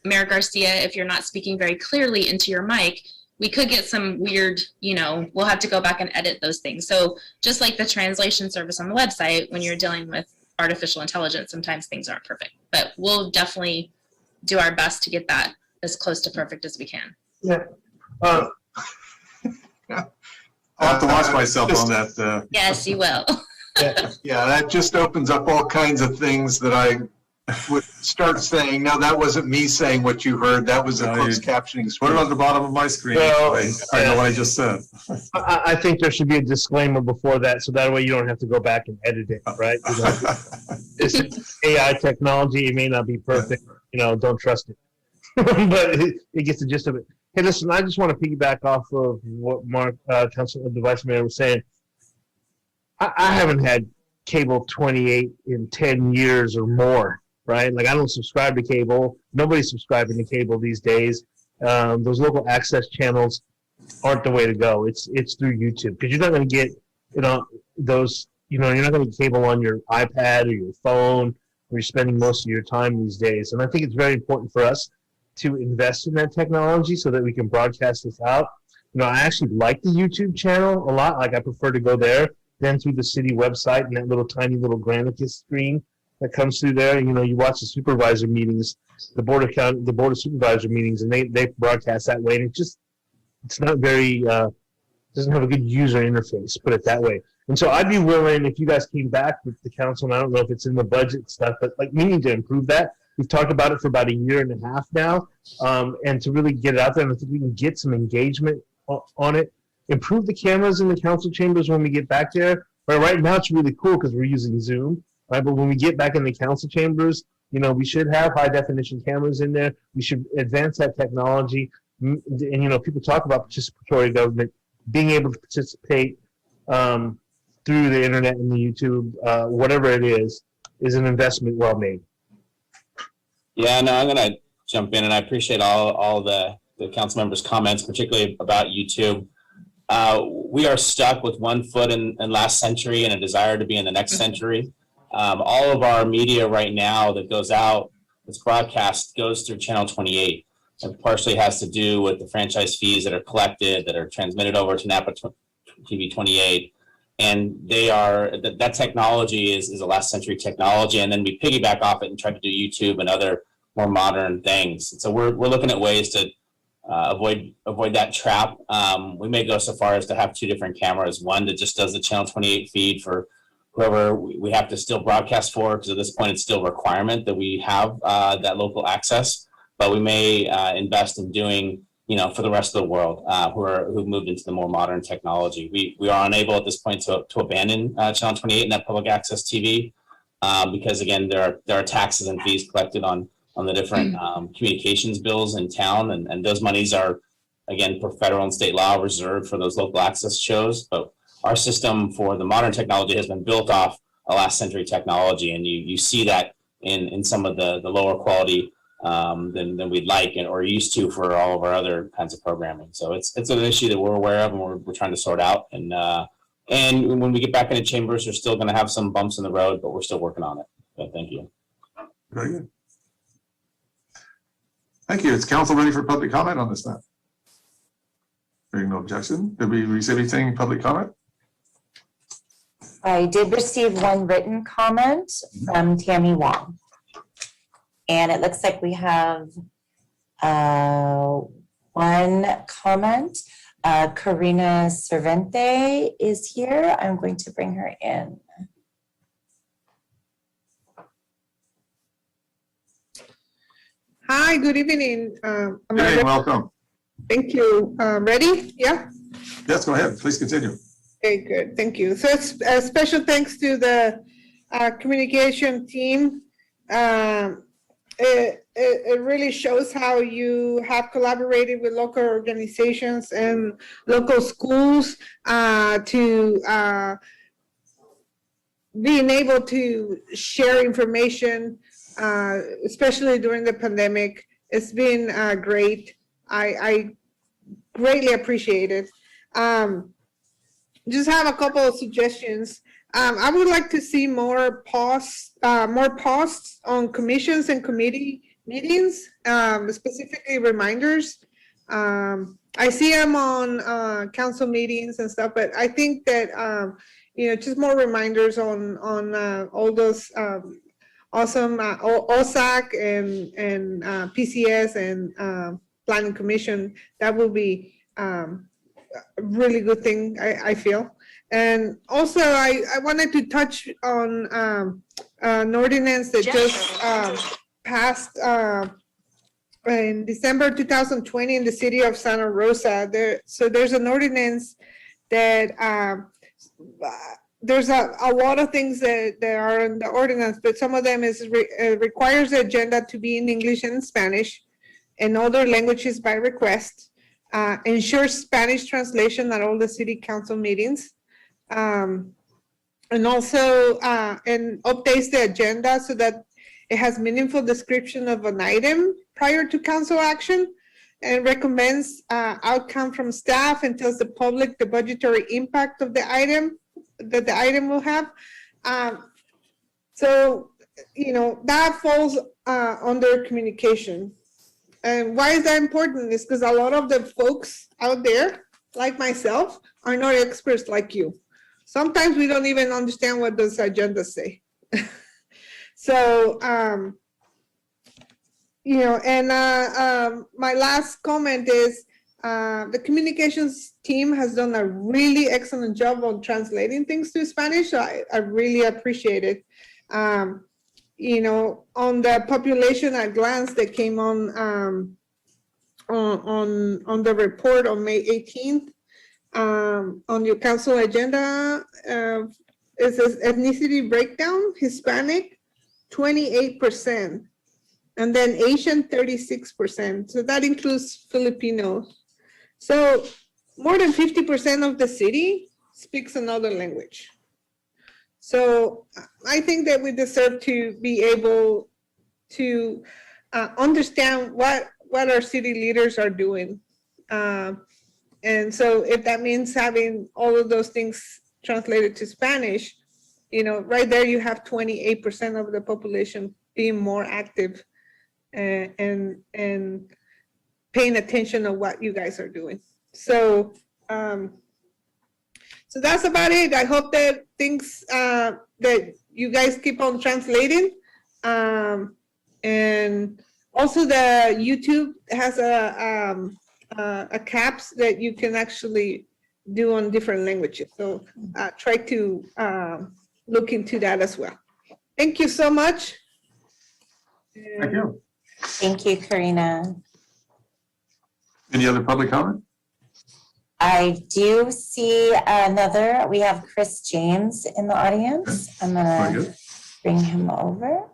[SPEAKER 2] Mayor Garcia, if you're not speaking very clearly into your mic, we could get some weird, you know, we'll have to go back and edit those things. So just like the translation service on the website, when you're dealing with artificial intelligence, sometimes things aren't perfect, but we'll definitely do our best to get that as close to perfect as we can.
[SPEAKER 10] Yeah.
[SPEAKER 1] I'll have to watch myself on that.
[SPEAKER 2] Yes, you will.
[SPEAKER 10] Yeah, that just opens up all kinds of things that I would start saying, no, that wasn't me saying what you heard. That was a closed captioning
[SPEAKER 1] Put
[SPEAKER 10] screen.
[SPEAKER 1] it on the bottom of my screen.
[SPEAKER 16] Well,
[SPEAKER 1] I know what I just said.
[SPEAKER 16] I think there should be a disclaimer before that, so that way you don't have to go back and edit it, right? You know, it's AI technology. It may not be perfect. You know, don't trust it. But it gets the gist of it. Hey, listen, I just want to piggyback off of what Mark, Council, the Vice Mayor, was saying. I haven't had cable 28 in 10 years or more, right? Like, I don't subscribe to cable. Nobody's subscribing to cable these days. Those local access channels aren't the way to go. It's through YouTube, because you're not going to get, you know, those, you know, you're not going to get cable on your iPad or your phone where you're spending most of your time these days. And I think it's very important for us to invest in that technology so that we can broadcast this out. You know, I actually like the YouTube channel a lot. Like, I prefer to go there than through the city website and that little tiny little Granicus screen that comes through there. You know, you watch the supervisor meetings, the board of supervisor meetings, and they broadcast that way. And it's not very, doesn't have a good user interface, put it that way. And so I'd be willing, if you guys came back with the council, and I don't know if it's in the budget stuff, but like, we need to improve that. We've talked about it for about 1.5 years now, and to really get it out there, and I think we can get some engagement on it. Improve the cameras in the council chambers when we get back there. But right now it's really cool because we're using Zoom, right? But when we get back in the council chambers, you know, we should have high definition cameras in there. We should advance that technology. And, you know, people talk about participatory government, being able to participate through the internet and the YouTube, whatever it is an investment well made.
[SPEAKER 5] Yeah, no, I'm going to jump in, and I appreciate all the council members' comments, particularly about YouTube. We are stuck with 1 foot in last century and a desire to be in the next century. All of our media right now that goes out, that's broadcast, goes through Channel 28. It partially has to do with the franchise fees that are collected, that are transmitted over to Napa TV 28. And that technology is a last century technology. And then we piggyback off it and try to do YouTube and other more modern things. And so we're looking at ways to avoid that trap. We may go so far as to have 2 different cameras, one that just does the Channel 28 feed for whoever we have to still broadcast for, because at this point it's still a requirement that we have that local access. But we may invest in doing, you know, for the rest of the world who've moved into the more modern technology. We are unable at this point to abandon Channel 28 and that public access TV because, again, there are taxes and fees collected on the different communications bills in town, and those monies are, again, for federal and state law, reserved for those local access shows. But our system for the modern technology has been built off a last century technology, and you see that in some of the lower quality than we'd like or used to for all of our other kinds of programming. So it's an issue that we're aware of and we're trying to sort out. And when we get back into chambers, we're still going to have some bumps in the road, but we're still working on it. But thank you.
[SPEAKER 1] Very good. Thank you. Is council ready for public comment on this now? Hearing no objection. Did we receive anything in public comment?
[SPEAKER 3] I did receive one written comment from Tammy Wong. And it looks like we have one comment. Karina Cervente is here. I'm going to bring her in.
[SPEAKER 18] Hi, good evening.
[SPEAKER 1] Hey, welcome.
[SPEAKER 18] Thank you. Ready? Yeah?
[SPEAKER 1] Yes, go ahead. Please continue.
[SPEAKER 18] Okay, good. Thank you. So it's a special thanks to the communication team. It really shows how you have collaborated with local organizations and local schools to being able to share information, especially during the pandemic. It's been great. I greatly appreciate it. Just have a couple of suggestions. I would like to see more posts on commissions and committee meetings, specifically reminders. I see them on council meetings and stuff, but I think that just more reminders on all those awesome OSAC and PCS and Planning Commission. That will be a really good thing, I feel. And also, I wanted to touch on an ordinance that just passed in December 2020 in the city of Santa Rosa. There's an ordinance that there's a lot of things that are in the ordinance, but some of them requires the agenda to be in English and Spanish and other languages by request, ensures Spanish translation at all the city council meetings, and also and updates the agenda so that it has meaningful description of an item prior to council action, and recommends outcome from staff and tells the public the budgetary impact of the item that the item will have. So, that falls under communication. And why is that important? Is because a lot of the folks out there, like myself, are not experts like you. Sometimes we don't even understand what those agendas say. So, my last comment is the communications team has done a really excellent job on translating things to Spanish. So I really appreciate it. On the population at glance that came on the report on May 18th, on your council agenda, it says ethnicity breakdown: Hispanic 28%, and then Asian 36%. So that includes Filipinos. So more than 50% of the city speaks another language. So I think that we deserve to be able to understand what our city leaders are doing. And so if that means having all of those things translated to Spanish, right there you have 28% of the population being more active and paying attention to what you guys are doing. So so that's about it. I hope that things that you guys keep on translating. And also the YouTube has a caps that you can actually do on different languages. So try to look into that as well. Thank you so much.
[SPEAKER 1] Thank you.
[SPEAKER 3] Thank you, Karina.
[SPEAKER 1] Any other public comment?
[SPEAKER 3] I do see another. We have Chris James in the audience. I'm
[SPEAKER 1] Very
[SPEAKER 3] gonna
[SPEAKER 1] good.
[SPEAKER 3] bring him over.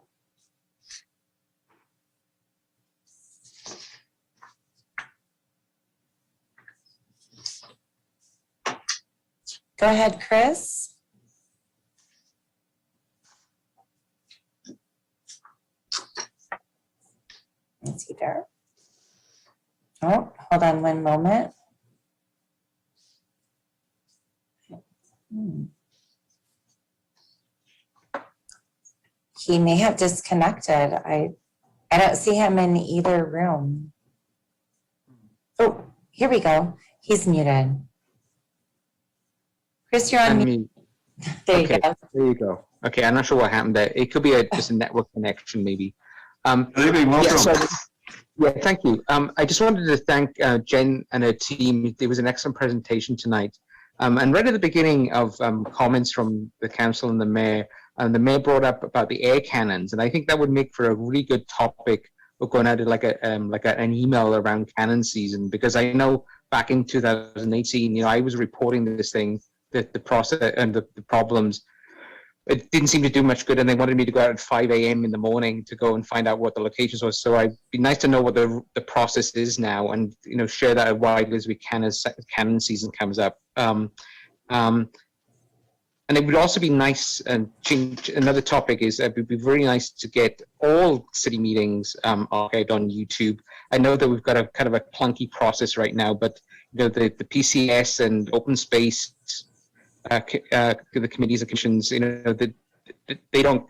[SPEAKER 3] Go ahead, Chris. Is he there? Oh, hold on one moment. He may have disconnected. I don't see him in either room. Oh, here we go. He's muted. Chris, you're on mute. There you
[SPEAKER 19] Okay,
[SPEAKER 3] go.
[SPEAKER 19] there you go. Okay, I'm not sure what happened there. It could be just a network connection, maybe.
[SPEAKER 1] Good evening,
[SPEAKER 19] Yeah,
[SPEAKER 1] welcome.
[SPEAKER 19] yeah, thank you. I just wanted to thank Jen and her team. It was an excellent presentation tonight. And right at the beginning of comments from the council and the mayor brought up about the air cannons, and I think that would make for a really good topic of going out like an email around cannon season, because I know back in 2018, I was reporting this thing, the process and the problems. It didn't seem to do much good, and they wanted me to go out at 5 a.m. in the morning to go and find out what the locations was. So I'd be nice to know what the process is now, and share that as widely as we can as cannon season comes up. And it would also be nice, and another topic is it would be very nice to get all city meetings archived on YouTube. I know that we've got a kind of a clunky process right now, but the PCS and open space, the committees and commissions, they don't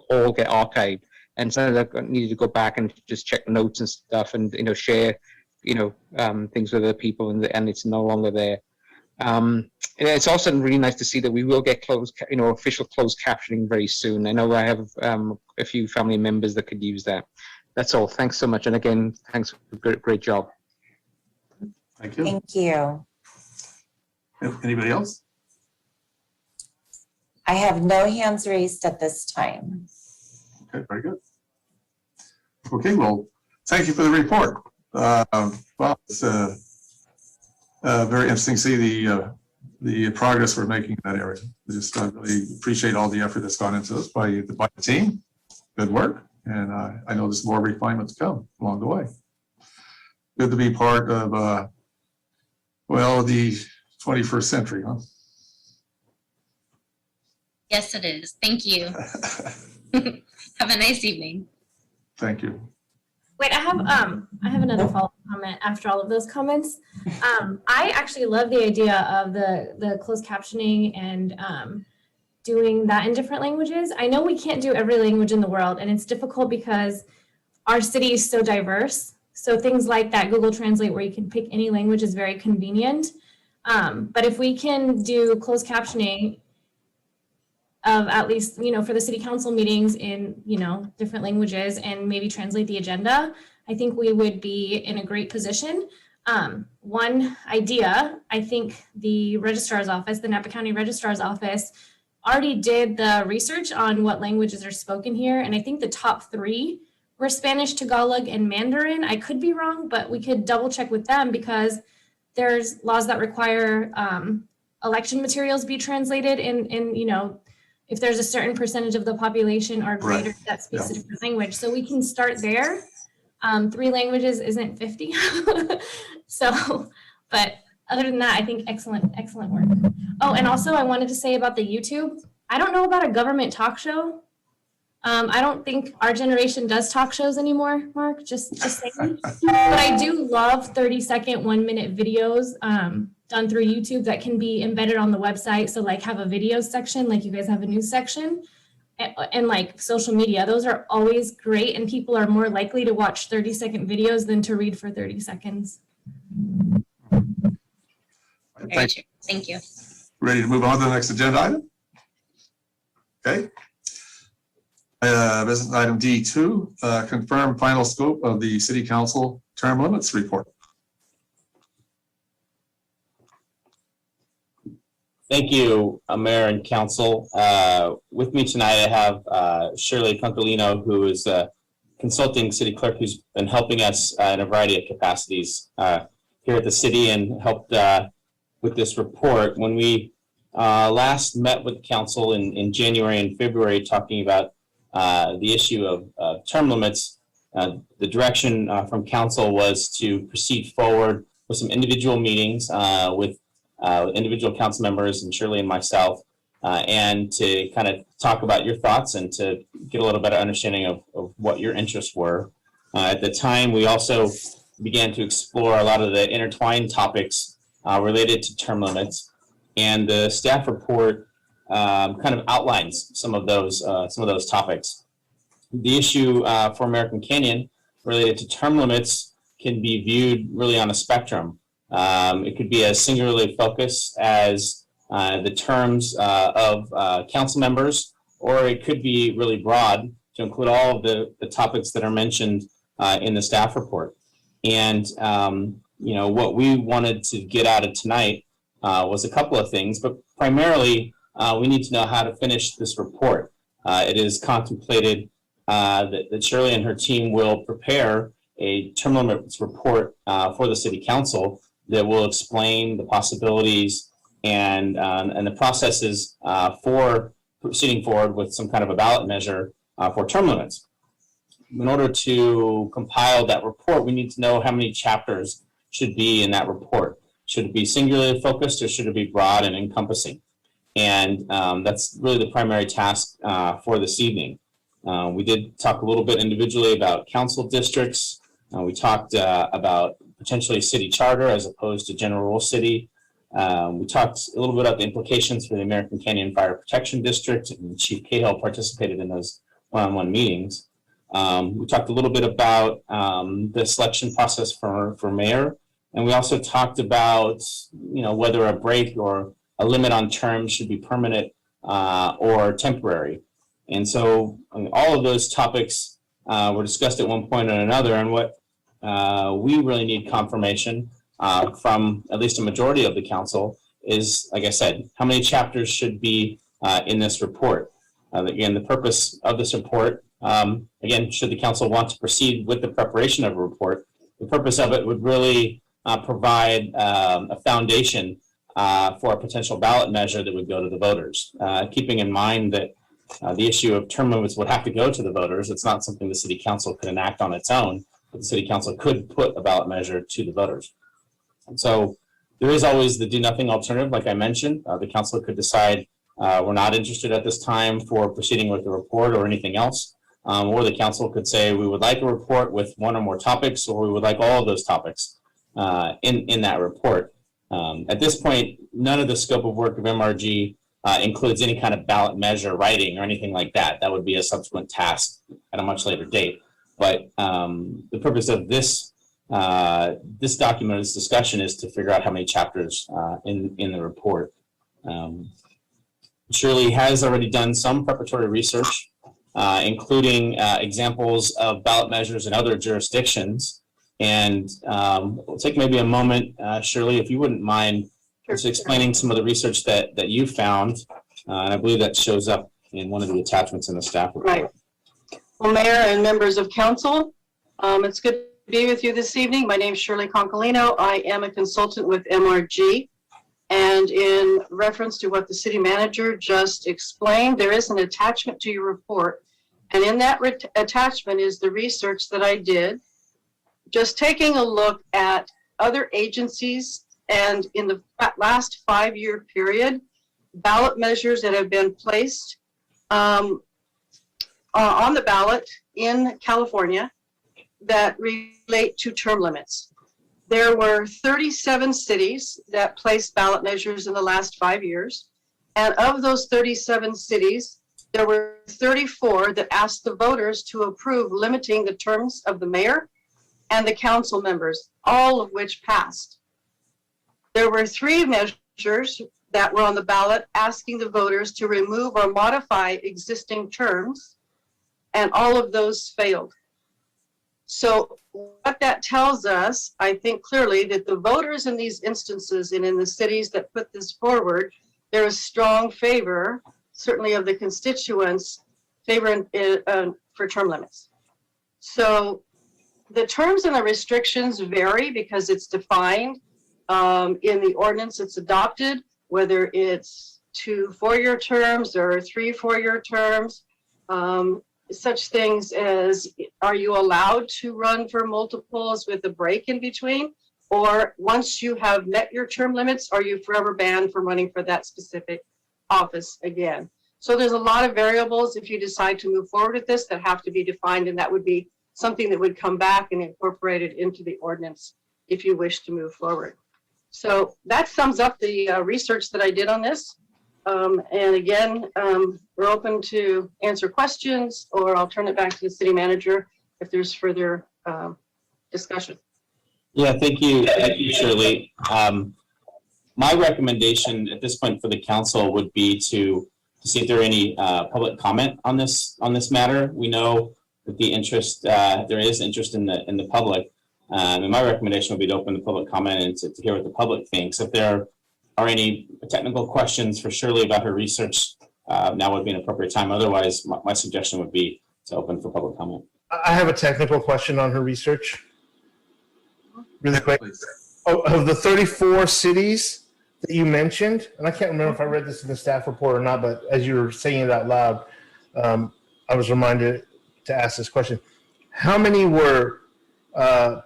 [SPEAKER 19] all get archived, and so I needed to go back and just check notes and stuff, and share things with other people, and it's no longer there. And it's also really nice to see that we will get official closed captioning very soon. I know I have a few family members that could use that. That's all. Thanks so much, and again, thanks for great job.
[SPEAKER 1] Thank you.
[SPEAKER 3] Thank you.
[SPEAKER 1] Anybody else?
[SPEAKER 3] I have no hands raised at this time.
[SPEAKER 1] Okay, very good. Okay, well, thank you for the report. Well, it's very interesting to see the progress we're making in that area. I really appreciate all the effort that's gone into this by the team. Good work, and I know there's more refinement to come along the way. Good to be part of the 21st century, huh?
[SPEAKER 2] Yes, it is. Thank you. Have a nice evening.
[SPEAKER 1] Thank you.
[SPEAKER 17] Wait, I have another follow-up comment after all of those comments. I actually love the idea of the closed captioning and doing that in different languages. I know we can't do every language in the world, and it's difficult because our city is so diverse. So things like that Google Translate, where you can pick any language, is very convenient. But if we can do closed captioning of at least, for the city council meetings in, different languages, and maybe translate the agenda, I think we would be in a great position. One idea, I think the registrar's office, the Napa County Registrar's Office, already did the research on what languages are spoken here. And I think the top 3 were Spanish, Tagalog, and Mandarin. I could be wrong, but we could double check with them, because there's laws that require election materials be translated in if there's a certain percentage of the population or greater that speaks a different language. So we can start there. 3 languages isn't 50. So, but other than that, I think excellent work. Oh, and also I wanted to say about the YouTube. I don't know about a government talk show. I don't think our generation does talk shows anymore, Mark, just saying. But I do love 30-second, 1-minute videos done through YouTube that can be embedded on the website. So like have a video section, like you guys have a news section, and like social media. Those are always great, and people are more likely to watch 30-second videos than to read for 30 seconds.
[SPEAKER 2] Thank you.
[SPEAKER 1] Ready to move on to the next agenda item? Okay. Business item D2, confirm final scope of the city council term limits report.
[SPEAKER 5] Thank you, Mayor and Council. With me tonight, I have Shirley Concolino, who is a consulting city clerk who's been helping us in a variety of capacities here at the city, and helped with this report. When we last met with the council in January and February, talking about the issue of term limits, the direction from council was to proceed forward with some individual meetings with individual council members and Shirley and myself, and to kind of talk about your thoughts and to get a little better understanding of what your interests were. At the time, we also began to explore a lot of the intertwined topics related to term limits, and the staff report kind of outlines some of those topics. The issue for American Canyon related to term limits can be viewed really on a spectrum. It could be as singularly focused as the terms of council members, or it could be really broad to include all of the topics that are mentioned in the staff report. And what we wanted to get out of tonight was a couple of things, but primarily we need to know how to finish this report. It is contemplated that Shirley and her team will prepare a term limits report for the city council that will explain the possibilities and the processes for proceeding forward with some kind of a ballot measure for term limits. In order to compile that report, we need to know how many chapters should be in that report. Should it be singularly focused, or should it be broad and encompassing? And that's really the primary task for this evening. We did talk a little bit individually about council districts. We talked about potentially city charter as opposed to general rule city. We talked a little bit about the implications for the American Canyon Fire Protection District, and Chief Cahill participated in those one-on-one meetings. We talked a little bit about the selection process for mayor, and we also talked about whether a break or a limit on terms should be permanent or temporary. And so all of those topics were discussed at one point or another, and what we really need confirmation from at least a majority of the council is, like I said, how many chapters should be in this report. Again, the purpose of this report, again, should the council want to proceed with the preparation of a report, the purpose of it would really provide a foundation for a potential ballot measure that would go to the voters, keeping in mind that the issue of term limits would have to go to the voters. It's not something the city council could enact on its own, but the city council could put a ballot measure to the voters. And so there is always the do nothing alternative. Like I mentioned, the council could decide we're not interested at this time for proceeding with the report or anything else. Or the council could say we would like a report with one or more topics, or we would like all of those topics in that report. At this point, none of the scope of work of MRG includes any kind of ballot measure writing or anything like that. That would be a subsequent task at a much later date. But the purpose of this document, this discussion, is to figure out how many chapters in the report. Shirley has already done some preparatory research, including examples of ballot measures in other jurisdictions. And we'll take maybe a moment, Shirley, if you wouldn't mind just explaining some of the research that you found. And I believe that shows up in one of the attachments in the staff report.
[SPEAKER 20] Right. Well, Mayor and members of council, it's good to be with you this evening. My name is Shirley Concolino. I am a consultant with MRG. And in reference to what the city manager just explained, there is an attachment to your report. And in that attachment is the research that I did, just taking a look at other agencies and in the last 5-year period, ballot measures that have been placed on the ballot in California that relate to term limits. There were 37 cities that placed ballot measures in the last 5 years. And of those 37 cities, there were 34 that asked the voters to approve limiting the terms of the mayor and the council members, all of which passed. There were 3 measures that were on the ballot asking the voters to remove or modify existing terms, and all of those failed. So what that tells us, I think clearly, that the voters in these instances and in the cities that put this forward, there is strong favor, certainly of the constituents, favor for term limits. So the terms and the restrictions vary because it's defined in the ordinance that's adopted, whether it's 2 4-year terms or 3 4-year terms. Such things as, are you allowed to run for multiples with a break in between? Or once you have met your term limits, are you forever banned from running for that specific office again? So there's a lot of variables if you decide to move forward with this that have to be defined, and that would be something that would come back and incorporated into the ordinance if you wish to move forward. So that sums up the research that I did on this. And again, we're open to answer questions, or I'll turn it back to the city manager if there's further discussion.
[SPEAKER 5] Yeah, thank you, Shirley. My recommendation at this point for the council would be to see if there are any public comment on this matter. We know that the interest, there is interest in the public. And my recommendation would be to open the public comment and to hear what the public thinks. If there are any technical questions for Shirley about her research, now would be an appropriate time. Otherwise, my suggestion would be to open for public comment.
[SPEAKER 16] I have a technical question on her research. Really quick. Of the 34 cities that you mentioned, and I can't remember if I read this in the staff report or not, but as you were saying it out loud, I was reminded to ask this question. How many were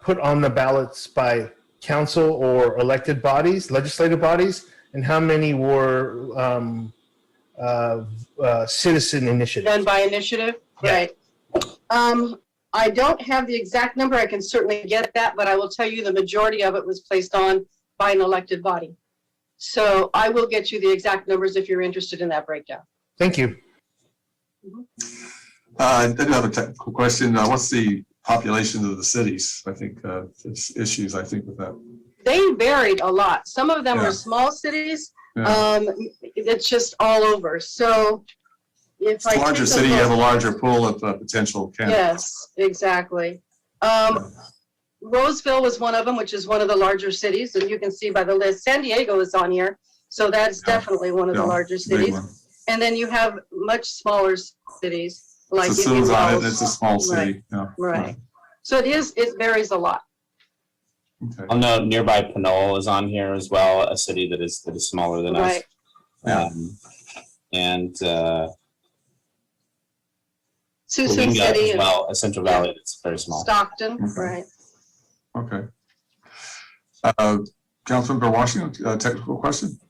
[SPEAKER 16] put on the ballots by council or elected bodies, legislative bodies, and how many were citizen initiative?
[SPEAKER 20] Done by initiative, right? I don't have the exact number. I can certainly get that, but I will tell you the majority of it was placed on by an elected body. So I will get you the exact numbers if you're interested in that breakdown.
[SPEAKER 16] Thank you.
[SPEAKER 1] I do have a technical question. What's the population of the cities? I think there's issues, I think, with that.
[SPEAKER 20] They varied a lot. Some of them
[SPEAKER 1] Yeah.
[SPEAKER 20] are small cities.
[SPEAKER 1] Yeah.
[SPEAKER 20] It's just all over. So if
[SPEAKER 1] It's a larger city, you have a larger pool of potential candidates.
[SPEAKER 20] Yes, exactly. Roseville was one of them, which is one of the larger cities, and you can see by the list, San Diego is on here. So that's definitely one of the larger
[SPEAKER 1] big
[SPEAKER 20] cities.
[SPEAKER 1] one.
[SPEAKER 20] And then you have much smaller cities like
[SPEAKER 1] It's a
[SPEAKER 20] Indian
[SPEAKER 1] Susan,
[SPEAKER 20] Wells.
[SPEAKER 1] it's a small city. Yeah.
[SPEAKER 20] Right. So it varies a lot.
[SPEAKER 5] I'll note nearby Pinole is on here as well, a city that is smaller than us.
[SPEAKER 20] Right.
[SPEAKER 5] And
[SPEAKER 20] Sioux
[SPEAKER 5] Coalinga
[SPEAKER 20] City
[SPEAKER 5] as
[SPEAKER 20] and
[SPEAKER 5] well, a Central Valley that's very small.
[SPEAKER 20] Stockton, right.
[SPEAKER 1] Okay. Councilmember Washington, technical question?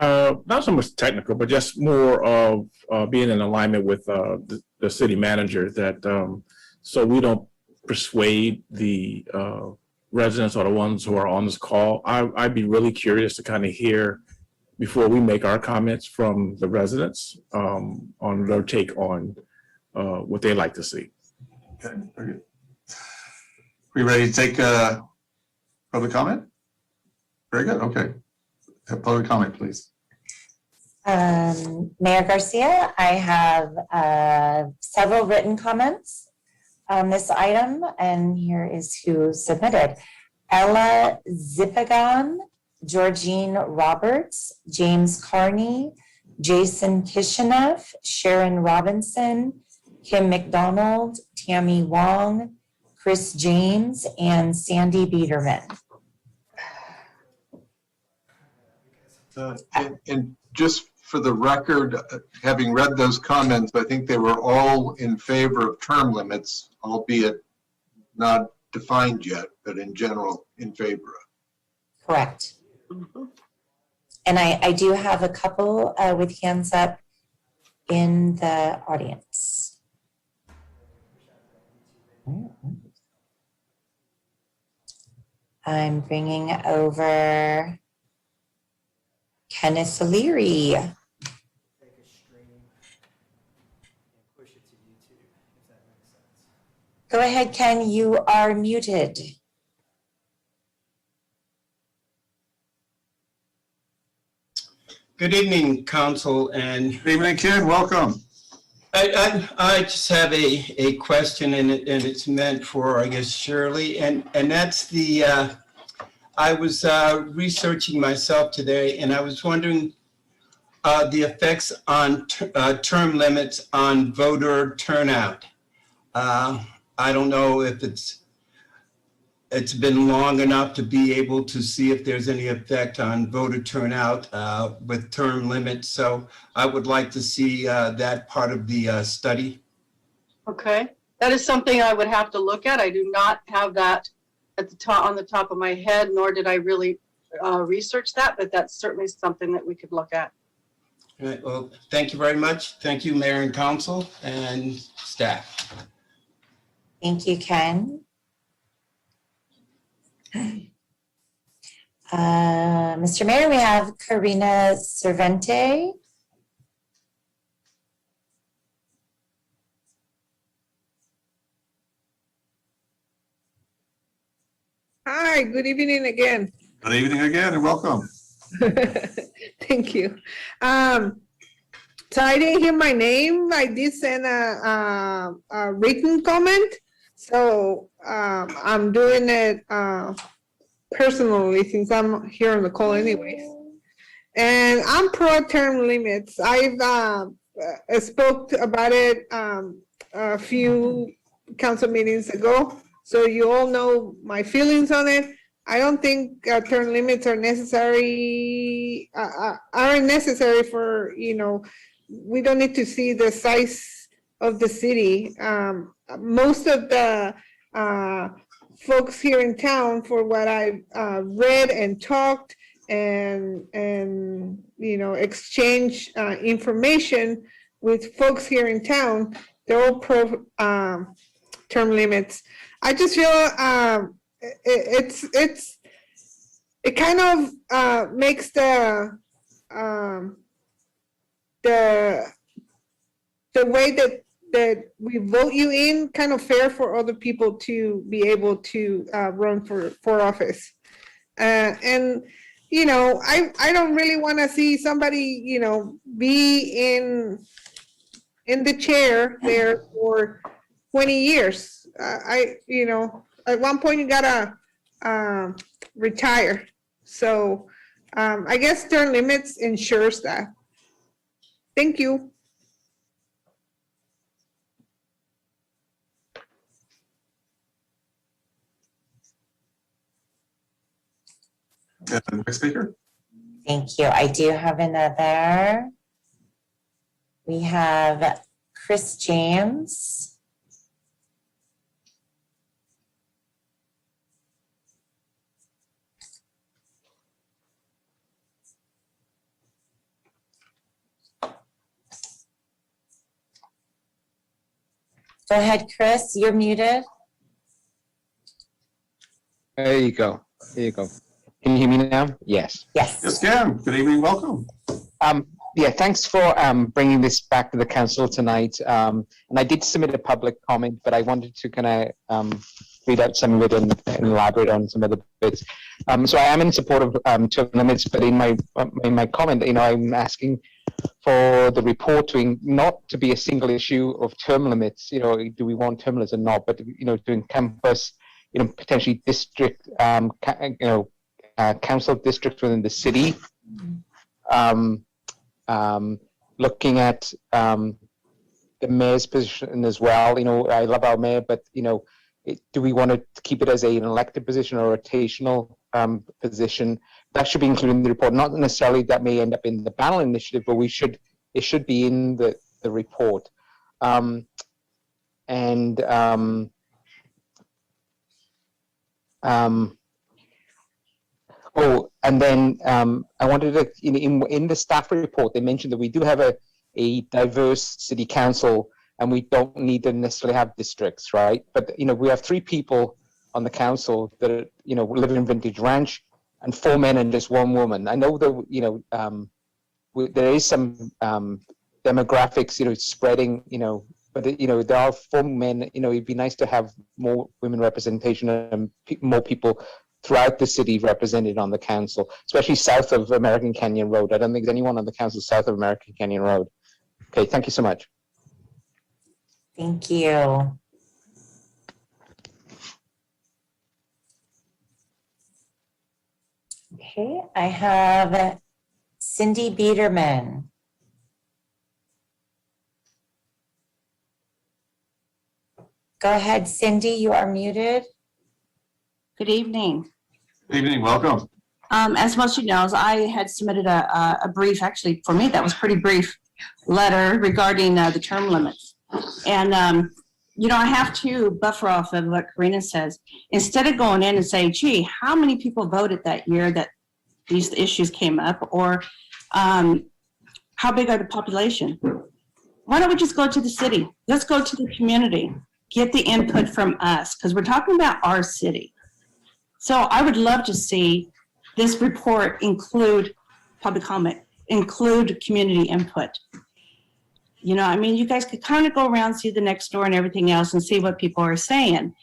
[SPEAKER 11] Not so much technical, but just more of being in alignment with the city manager that so we don't persuade the residents or the ones who are on this call. I'd be really curious to kind of hear before we make our comments from the residents on their take on what they like to see.
[SPEAKER 1] Okay, very good. We ready to take public comment? Very good, okay. Public comment, please.
[SPEAKER 3] Mayor Garcia, I have several written comments on this item, and here is who submitted. Ella Zipagan, Georgine Roberts, James Carney, Jason Kishinev, Sharon Robinson, Kim McDonald, Tammy Wong, Chris James, and Sandy Biederman.
[SPEAKER 10] And just for the record, having read those comments, I think they were all in favor of term limits, albeit not defined yet, but in general in favor of.
[SPEAKER 3] Correct. And I do have a couple with hands up in the audience. I'm bringing over Kenneth Leary. Go ahead, Ken, you are muted.
[SPEAKER 21] Good evening, Council, and
[SPEAKER 1] good evening, Ken. Welcome.
[SPEAKER 21] I just have a question, and it's meant for, I guess, Shirley, and that's the. I was researching myself today, and I was wondering the effects on term limits on voter turnout. I don't know if it's been long enough to be able to see if there's any effect on voter turnout with term limits. So I would like to see that part of the study.
[SPEAKER 20] Okay, that is something I would have to look at. I do not have that at the top, on the top of my head, nor did I really research that, but that's certainly something that we could look at.
[SPEAKER 21] All right, well, thank you very much. Thank you, Mayor and Council and staff.
[SPEAKER 3] Thank you, Ken. Mr. Mayor, we have Karina Cervente.
[SPEAKER 18] Hi, good evening again.
[SPEAKER 1] Good evening again and welcome.
[SPEAKER 18] Thank you. So I didn't hear my name. I did send a written comment. So I'm doing it personally since I'm here on the call anyways. And I'm pro term limits. I've spoke about it a few council meetings ago. So you all know my feelings on it. I don't think term limits are necessary, aren't necessary for, we don't need to see the size of the city. Most of the folks here in town, for what I've read and talked and exchange information with folks here in town, they're all pro term limits. I just feel it kind of makes the way that we vote you in kind of fair for other people to be able to run for office. And I don't really want to see somebody be in the chair there for 20 years. At one point you gotta retire. So I guess term limits ensures that. Thank you.
[SPEAKER 1] Next speaker.
[SPEAKER 3] Thank you. I do have another. We have Chris James. Go ahead, Chris, you're muted.
[SPEAKER 19] There you go. There you go. Can you hear me now? Yes.
[SPEAKER 3] Yes.
[SPEAKER 1] Yes, Cam. Good evening. Welcome.
[SPEAKER 19] Yeah, thanks for bringing this back to the council tonight. And I did submit a public comment, but I wanted to kind of read out some of it and elaborate on some of the bits. So I am in support of term limits, but in my comment, I'm asking for the report not to be a single issue of term limits. Do we want term limits or not? But to encompass, potentially district, council districts within the city. Looking at the mayor's position as well. I love our mayor, but do we want to keep it as an elected position or a rotational position? That should be included in the report. Not necessarily that may end up in the ballot initiative, but it should be in the report. And then I wanted to, in the staff report, they mentioned that we do have a diverse city council and we don't need to necessarily have districts, right? But, we have 3 people on the council that, live in Vintage Ranch and 4 men and just 1 woman. I know that, there is some demographics, spreading, but, there are 4 men, it'd be nice to have more women representation and more people throughout the city represented on the council, especially south of American Canyon Road. I don't think there's anyone on the council south of American Canyon Road. Okay, thank you so much.
[SPEAKER 3] Thank you. Okay, I have Cindy Biederman. Go ahead, Cindy, you are muted.
[SPEAKER 4] Good evening.
[SPEAKER 1] Good evening. Welcome.
[SPEAKER 4] As most of you know, I had submitted a brief, actually for me, that was pretty brief letter regarding the term limits. And, I have to buffer off of what Karina says. Instead of going in and saying, gee, how many people voted that year that these issues came up? Or how big are the population? Why don't we just go to the city? Let's go to the community. Get the input from us, because we're talking about our city. So I would love to see this report include public comment, include community input. You guys could kind of go around, see the next door and everything else and see what people are saying.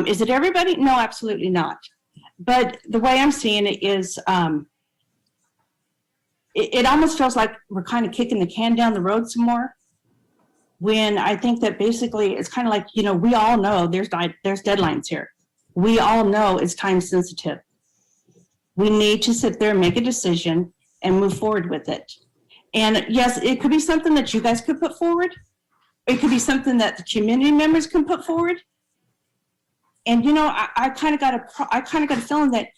[SPEAKER 4] Is it everybody? No, absolutely not. But the way I'm seeing it is it almost feels like we're kind of kicking the can down the road some more. When I think that basically it's kind of like, you know, we all know there's deadlines here. We all know it's time sensitive. We need to sit there and make a decision and move forward with it. And yes, it could be something that you guys could put forward. It could be something that the community members can put forward. And you know, I kind of got a feeling that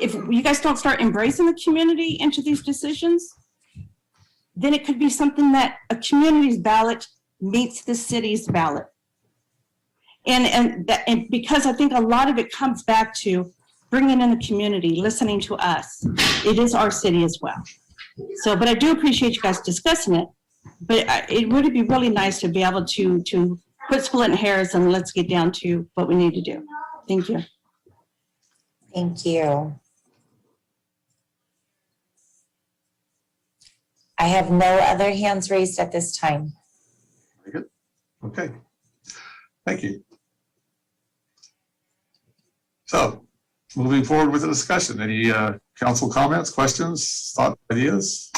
[SPEAKER 4] if you guys don't start embracing the community into these decisions, then it could be something that a community's ballot meets the city's ballot. And because I think a lot of it comes back to bringing in the community, listening to us. It is our city as well. So, but I do appreciate you guys discussing it. But it would be really nice to be able to quit splitting hairs and let's get down to what we need to do. Thank you.
[SPEAKER 3] Thank you. I have no other hands raised at this time.
[SPEAKER 1] Very good. Okay. Thank you. So, moving forward with the discussion, any council comments, questions, thoughts, ideas?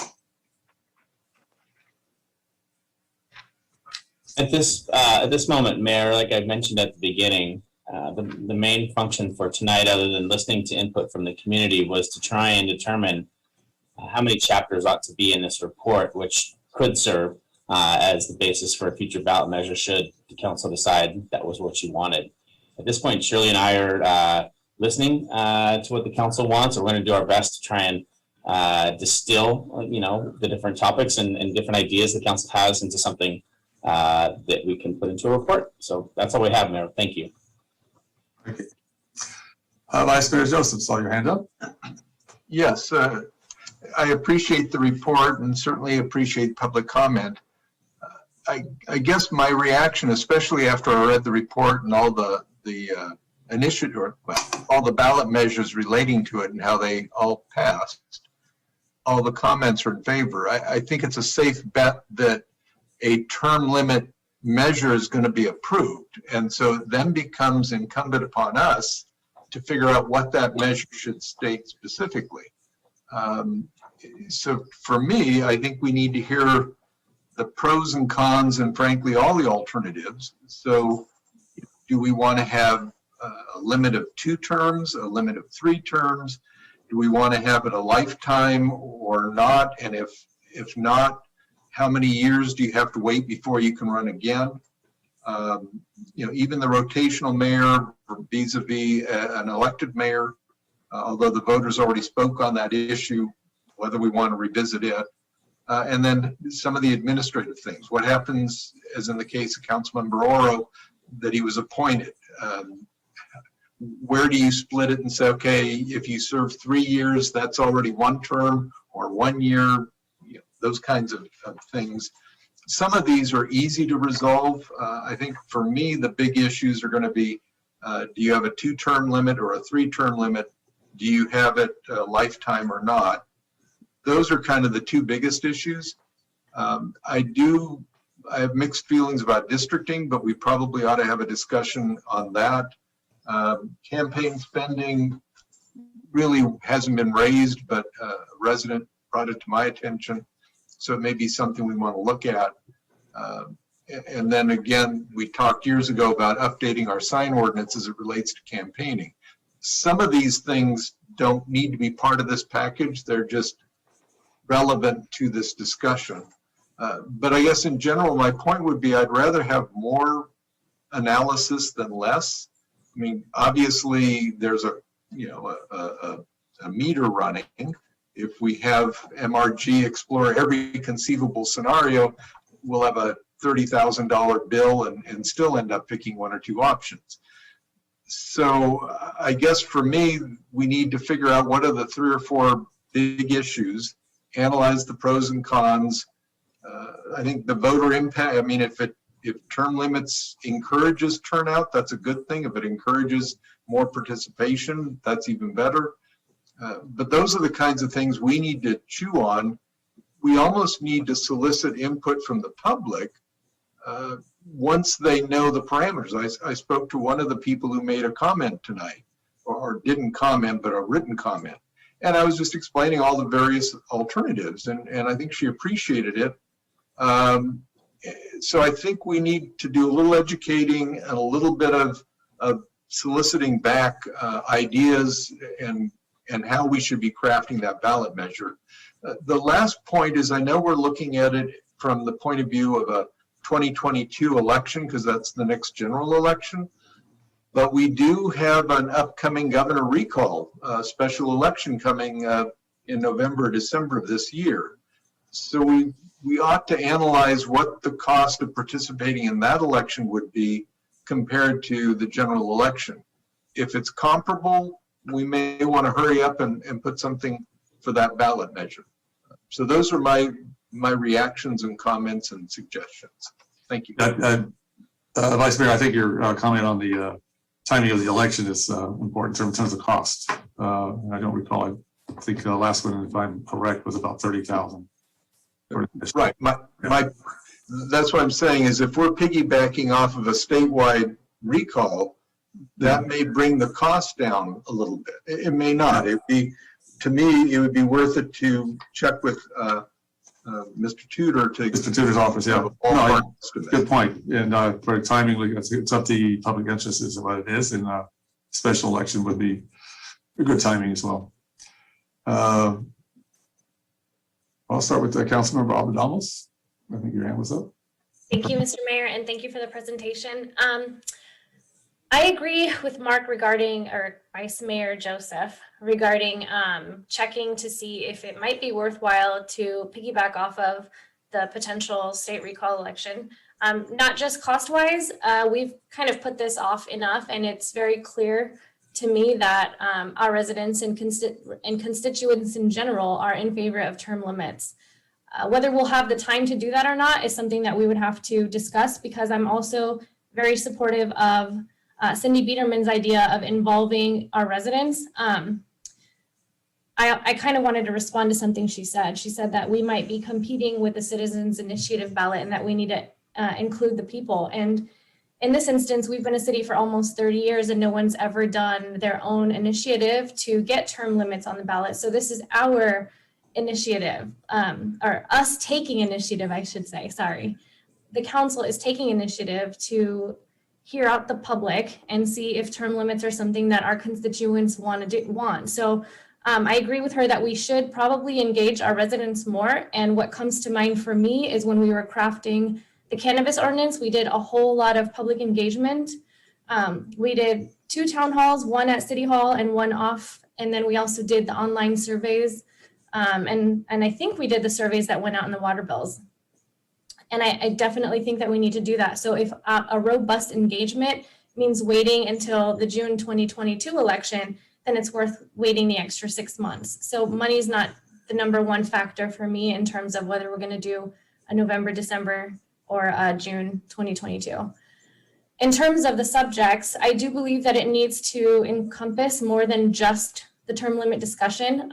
[SPEAKER 5] At this moment, Mayor, like I mentioned at the beginning, the main function for tonight, other than listening to input from the community, was to try and determine how many chapters ought to be in this report, which could serve as the basis for a future ballot measure should the council decide that was what you wanted. At this point, Shirley and I are listening to what the council wants. We're going to do our best to try and distill, you know, the different topics and different ideas the council has into something that we can put into a report. So that's all we have, Mayor. Thank you.
[SPEAKER 1] Okay. Vice Mayor Joseph, saw your hand up.
[SPEAKER 10] Yes, I appreciate the report and certainly appreciate public comment. I guess my reaction, especially after I read the report and all the initiative, or well, all the ballot measures relating to it and how they all passed, all the comments are in favor. I think it's a safe bet that a term limit measure is going to be approved. And so it then becomes incumbent upon us to figure out what that measure should state specifically. So for me, I think we need to hear the pros and cons and frankly, all the alternatives. So do we want to have a limit of 2 terms, a limit of 3 terms? Do we want to have it a lifetime or not? And if not, how many years do you have to wait before you can run again? You know, even the rotational mayor vis-a-vis an elected mayor, although the voters already spoke on that issue, whether we want to revisit it. And then some of the administrative things. What happens, as in the case of Councilmember Oro, that he was appointed? Where do you split it and say, okay, if you serve 3 years, that's already 1 term, or 1 year, you know, those kinds of things. Some of these are easy to resolve. I think for me, the big issues are going to be, do you have a 2-term limit or a 3-term limit? Do you have it lifetime or not? Those are kind of the 2 biggest issues. I have mixed feelings about districting, but we probably ought to have a discussion on that. Campaign spending really hasn't been raised, but a resident brought it to my attention. So it may be something we want to look at. And then again, we talked years ago about updating our sign ordinance as it relates to campaigning. Some of these things don't need to be part of this package. They're just relevant to this discussion. But I guess in general, my point would be I'd rather have more analysis than less. I mean, obviously there's a meter running. If we have MRG explore every conceivable scenario, we'll have a $30,000 bill and still end up picking 1 or 2 options. So I guess for me, we need to figure out what are the 3 or 4 big issues, analyze the pros and cons. I think the voter impact, I mean, if term limits encourages turnout, that's a good thing. If it encourages more participation, that's even better. But those are the kinds of things we need to chew on. We almost need to solicit input from the public once they know the parameters. I spoke to one of the people who made a comment tonight, or didn't comment, but a written comment. And I was just explaining all the various alternatives, and I think she appreciated it. So I think we need to do a little educating and a little bit of soliciting back ideas and how we should be crafting that ballot measure. The last point is, I know we're looking at it from the point of view of a 2022 election, because that's the next general election. But we do have an upcoming governor recall, special election coming in November, December of this year. So we ought to analyze what the cost of participating in that election would be compared to the general election. If it's comparable, we may want to hurry up and put something for that ballot measure. So those are my reactions and comments and suggestions. Thank you.
[SPEAKER 1] Vice Mayor, I think your comment on the timing of the election is important in terms of cost. I don't recall, I think the last one, if I'm correct, was about 30,000.
[SPEAKER 10] Right. That's what I'm saying is, if we're piggybacking off of a statewide recall, that may bring the cost down a little bit. It may not. To me, it would be worth it to check with Mr. Tudor to
[SPEAKER 1] Mr. Tudor's office. Yeah, no, good point. And for timing, it's up to the public interest is what it is, and special election would be a good timing as well. I'll start with Councilmember Abadamas. I think your hand was up.
[SPEAKER 17] Thank you, Mr. Mayor, and thank you for the presentation. I agree with Mark regarding, or Vice Mayor Joseph, regarding checking to see if it might be worthwhile to piggyback off of the potential state recall election. Not just cost-wise, we've kind of put this off enough, and it's very clear to me that our residents and constituents in general are in favor of term limits. Whether we'll have the time to do that or not is something that we would have to discuss, because I'm also very supportive of Cindy Biederman's idea of involving our residents. I kind of wanted to respond to something she said. She said that we might be competing with the Citizens Initiative ballot and that we need to include the people. And in this instance, we've been a city for almost 30 years and no one's ever done their own initiative to get term limits on the ballot. So this is our initiative, or us taking initiative, I should say, sorry. The council is taking initiative to hear out the public and see if term limits are something that our constituents want. So I agree with her that we should probably engage our residents more. And what comes to mind for me is when we were crafting the cannabis ordinance, we did a whole lot of public engagement. We did 2 town halls, one at City Hall and one off. And then we also did the online surveys. And I think we did the surveys that went out in the water bills. And I definitely think that we need to do that. So if a robust engagement means waiting until the June 2022 election, then it's worth waiting the extra 6 months. So money is not the #1 factor for me in terms of whether we're going to do a November, December, or June 2022. In terms of the subjects, I do believe that it needs to encompass more than just the term limit discussion.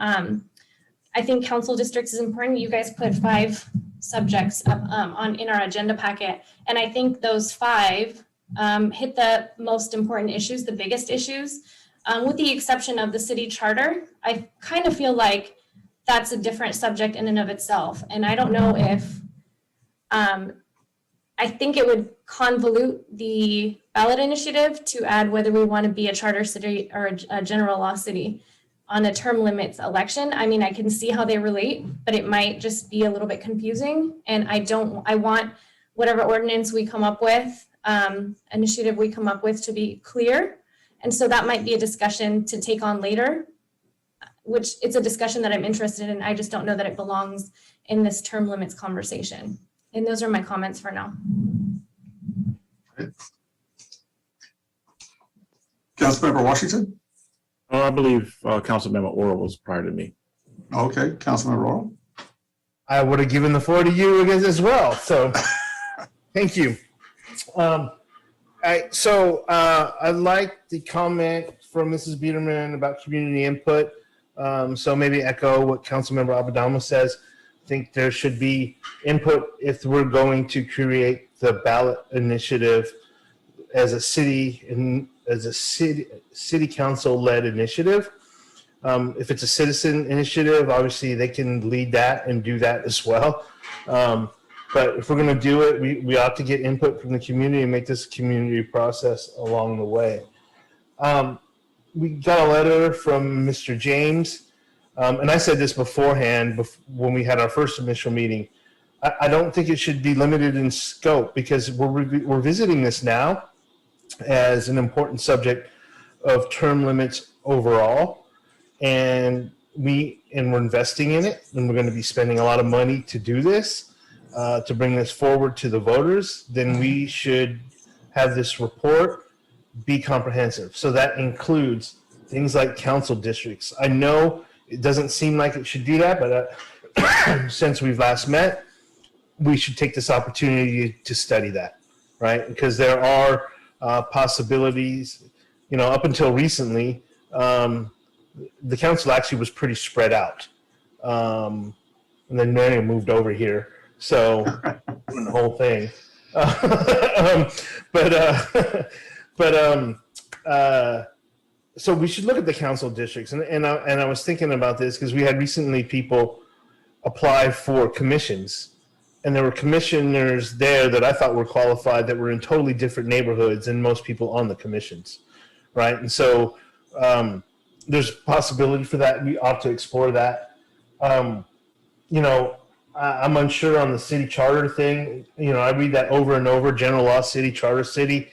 [SPEAKER 17] I think council districts is important. You guys put 5 subjects in our agenda packet, and I think those 5 hit the most important issues, the biggest issues. With the exception of the city charter, I kind of feel like that's a different subject in and of itself. And I don't know if, I think it would convolute the ballot initiative to add whether we want to be a charter city or a general law city on a term limits election. I mean, I can see how they relate, but it might just be a little bit confusing. And I want whatever ordinance we come up with, initiative we come up with to be clear. And so that might be a discussion to take on later, which it's a discussion that I'm interested in. I just don't know that it belongs in this term limits conversation. And those are my comments for now.
[SPEAKER 1] Councilmember Washington?
[SPEAKER 11] I believe Councilmember Oral was prior to me.
[SPEAKER 1] Okay, Councilmember Oral.
[SPEAKER 16] I would have given the floor to you as well. So thank you. I like the comment from Mrs. Biederman about community input. So maybe echo what Councilmember Abadama says. I think there should be input if we're going to create the ballot initiative as a city council led initiative. If it's a citizen initiative, obviously they can lead that and do that as well. But if we're going to do it, we ought to get input from the community and make this a community process along the way. We got a letter from Mr. James, and I said this beforehand when we had our first initial meeting. I don't think it should be limited in scope because we're visiting this now as an important subject of term limits overall, and we're investing in it, and we're going to be spending a lot of money to do this, to bring this forward to the voters. Then we should have this report be comprehensive. So that includes things like council districts. I know it doesn't seem like it should do that, but since we've last met, we should take this opportunity to study that, right? Because there are possibilities, up until recently, the council actually was pretty spread out. And then Marion moved over here, so the whole thing. So we should look at the council districts, and I was thinking about this because we had recently people apply for commissions, and there were commissioners there that I thought were qualified that were in totally different neighborhoods than most people on the commissions, right? And so there's possibility for that. We ought to explore that. I'm unsure on the city charter thing. I read that over and over, general law, city, charter, city.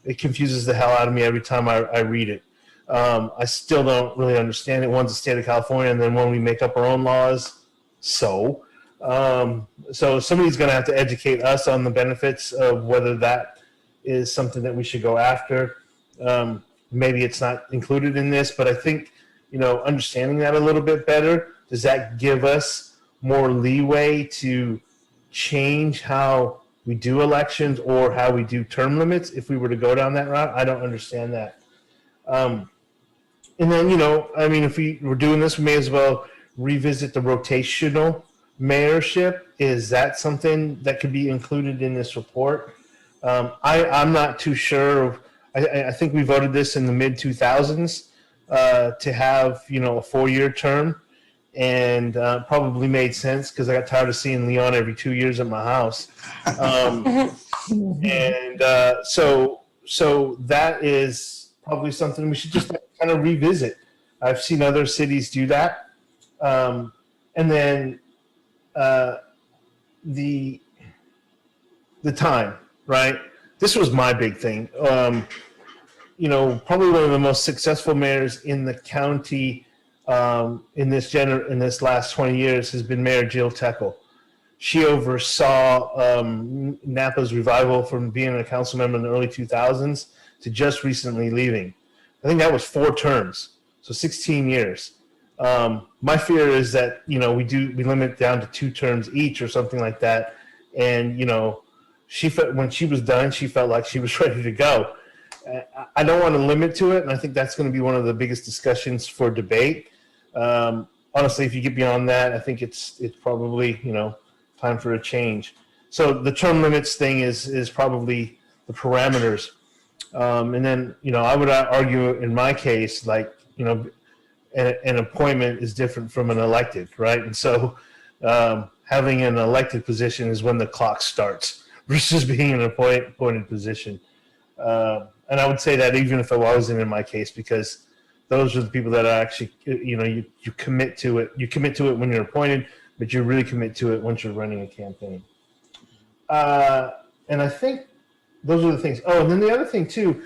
[SPEAKER 16] It confuses the hell out of me every time I read it. I still don't really understand it. One's the state of California, and then when we make up our own laws, so somebody's going to have to educate us on the benefits of whether that is something that we should go after. Maybe it's not included in this, but I think, understanding that a little bit better, does that give us more leeway to change how we do elections or how we do term limits if we were to go down that route? I don't understand that. And then, if we were doing this, we may as well revisit the rotational mayorship. Is that something that could be included in this report? I'm not too sure. I think we voted this in the mid 2000s to have, a 4-year term, and probably made sense because I got tired of seeing Leon every 2 years at my house. So that is probably something we should just kind of revisit. I've seen other cities do that. And then the time, right? This was my big thing. Probably one of the most successful mayors in the county in this last 20 years has been Mayor Jill Teckle. She oversaw Napa's revival from being a council member in the early 2000s to just recently leaving. I think that was 4 terms, so 16 years. My fear is that we limit down to 2 terms each or something like that, and she felt when she was done, she felt like she was ready to go. I don't want to limit to it, and I think that's going to be one of the biggest discussions for debate. Honestly, if you get beyond that, I think it's probably time for a change. So the term limits thing is probably the parameters, and then I would argue in my case, like an appointment is different from an elected, right? And so having an elected position is when the clock starts versus being an appointed position. And I would say that even if I wasn't in my case, because those are the people that are actually, you commit to it. You commit to it when you're appointed, but you really commit to it once you're running a campaign. And I think those are the things. Oh, and then the other thing too,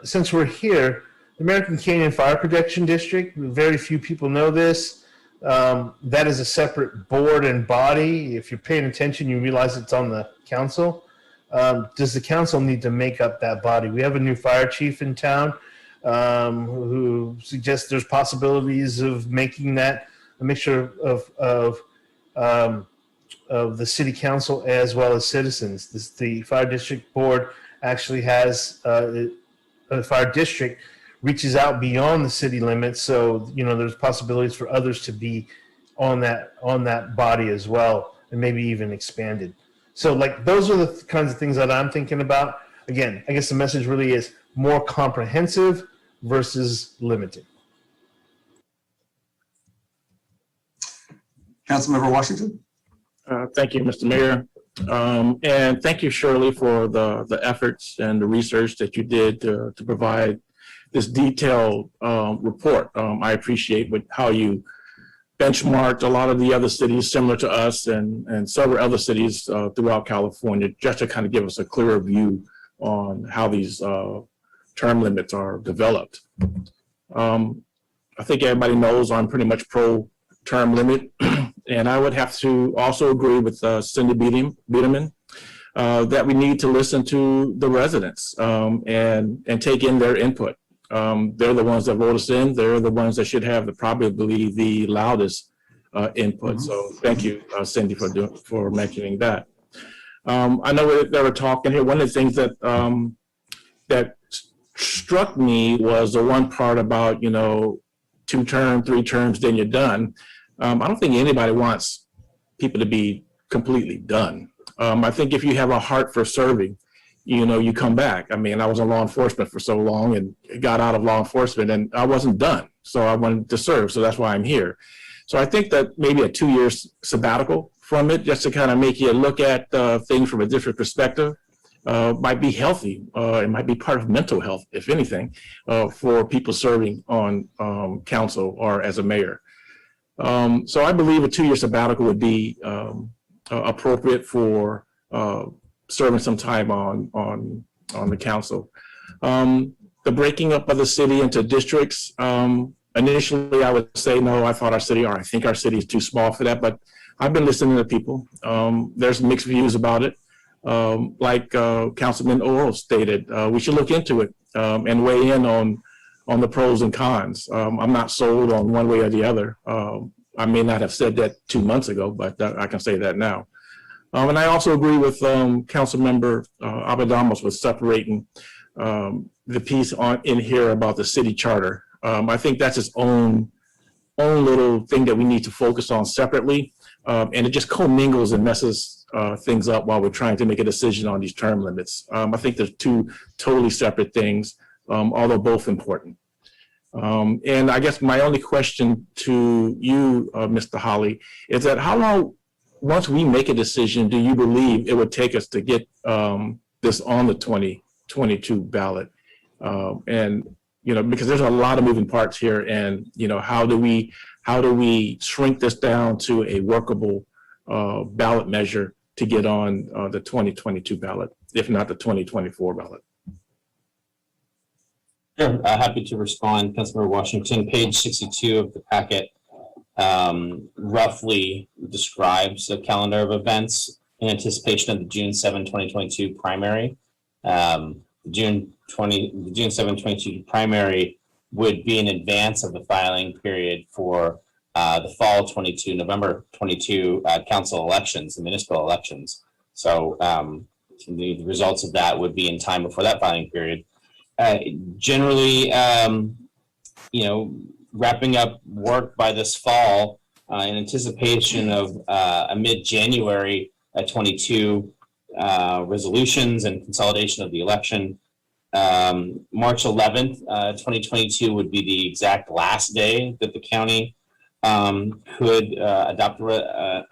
[SPEAKER 16] since we're here, the American Canyon Fire Protection District, very few people know this. That is a separate board and body. If you're paying attention, you realize it's on the council. Does the council need to make up that body? We have a new fire chief in town who suggests there's possibilities of making that a mixture of the city council as well as citizens. The fire district board actually has a fire district reaches out beyond the city limits, so there's possibilities for others to be on that body as well, and maybe even expanded. So those are the kinds of things that I'm thinking about. Again, I guess the message really is more comprehensive versus limited.
[SPEAKER 1] Councilmember Washington?
[SPEAKER 11] Thank you, Mr. Mayor. And thank you, Shirley, for the efforts and the research that you did to provide this detailed report. I appreciate how you benchmarked a lot of the other cities similar to us and several other cities throughout California, just to kind of give us a clearer view on how these term limits are developed. I think everybody knows I'm pretty much pro term limit. And I would have to also agree with Cindy Biederman that we need to listen to the residents and take in their input. They're the ones that vote us in. They're the ones that should have probably the loudest input. So thank you, Cindy, for mentioning that. I know they were talking here. One of the things that that struck me was the one part about 2 terms, 3 terms, then you're done. I don't think anybody wants people to be completely done. I think if you have a heart for serving, you come back. I mean, I was in law enforcement for so long and got out of law enforcement and I wasn't done. So I wanted to serve. So that's why I'm here. So I think that maybe a 2-year sabbatical from it, just to kind of make you look at things from a different perspective, might be healthy. It might be part of mental health, if anything, for people serving on council or as a mayor. So I believe a 2-year sabbatical would be appropriate for serving some time on the council. The breaking up of the city into districts, initially I would say no, I think our city is too small for that, but I've been listening to people. There's mixed views about it. Like Councilman Oral stated, we should look into it and weigh in on the pros and cons. I'm not sold on one way or the other. I may not have said that 2 months ago, but I can say that now. And I also agree with Councilmember Abadamos with separating the piece in here about the city charter. I think that's its own little thing that we need to focus on separately. And it just commingles and messes things up while we're trying to make a decision on these term limits. I think there's 2 totally separate things, although both important. And I guess my only question to you, Mr. Holly, is that how long, once we make a decision, do you believe it would take us to get this on the 2022 ballot? And, because there's a lot of moving parts here and, how do we shrink this down to a workable ballot measure to get on the 2022 ballot, if not the 2024 ballot?
[SPEAKER 5] Sure, happy to respond, Councilmember Washington. Page 62 of the packet roughly describes a calendar of events in anticipation of the June 7, 2022 primary. The June 7, 2022 primary would be in advance of the filing period for the fall 22, November 22 council elections, the municipal elections. So the results of that would be in time before that filing period. Generally, wrapping up work by this fall in anticipation of a mid-January 22 resolutions and consolidation of the election. March 11th, 2022 would be the exact last day that the county could adopt a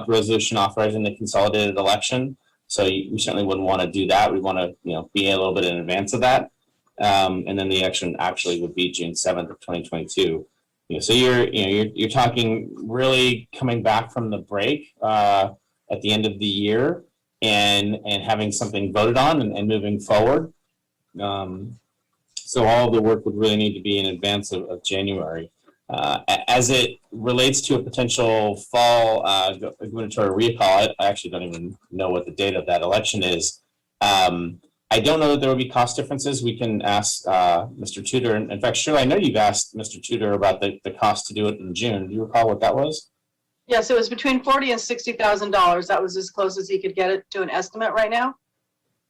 [SPEAKER 5] resolution authorizing the consolidated election. So we certainly wouldn't want to do that. We want to, be a little bit in advance of that. And then the election actually would be June 7th of 2022. So you're talking really coming back from the break at the end of the year and having something voted on and moving forward. So all of the work would really need to be in advance of January. As it relates to a potential fall gubernatorial recall, I actually don't even know what the date of that election is. I don't know that there would be cost differences. We can ask Mr. Tudor. In fact, Shirley, I know you've asked Mr. Tudor about the cost to do it in June. Do you recall what that was?
[SPEAKER 20] Yes, it was between $40,000 and $60,000. That was as close as he could get it to an estimate right now.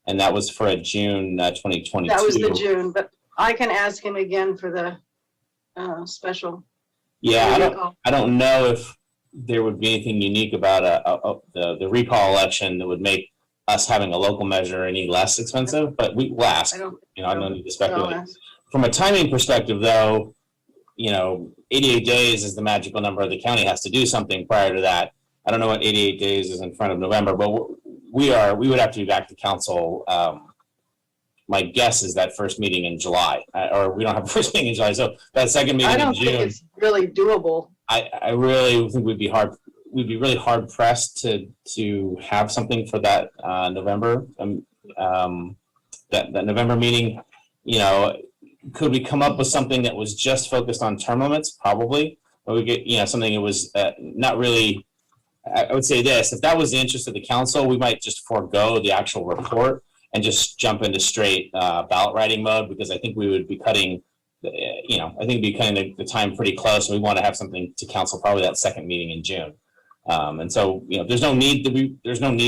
[SPEAKER 5] And that was for a June 2022.
[SPEAKER 20] That was the June, but I can ask him again for the special.
[SPEAKER 5] Yeah, I don't know if there would be anything unique about the recall election that would make us having a local measure any less expensive, but we'll ask. I don't need to speculate. From a timing perspective, though, 88 days is the magical number. The county has to do something prior to that. I don't know what 88 days is in front of November, but we would have to be back to council. My guess is that first meeting in July, or we don't have a first meeting in July. So that second meeting
[SPEAKER 20] I
[SPEAKER 5] in
[SPEAKER 20] don't think
[SPEAKER 5] June,
[SPEAKER 20] it's really doable.
[SPEAKER 5] I really think we'd be really hard pressed to have something for that November, that November meeting. You know, could we come up with something that was just focused on term limits? Probably, but we get, you know, something that was not really. I would say this: if that was the interest of the council, we might just forego the actual report and just jump into straight ballot writing mode, because I think we would be cutting, you know, I think we'd be cutting the time pretty close. We want to have something to council probably that second meeting in June. And so, you know, there's no need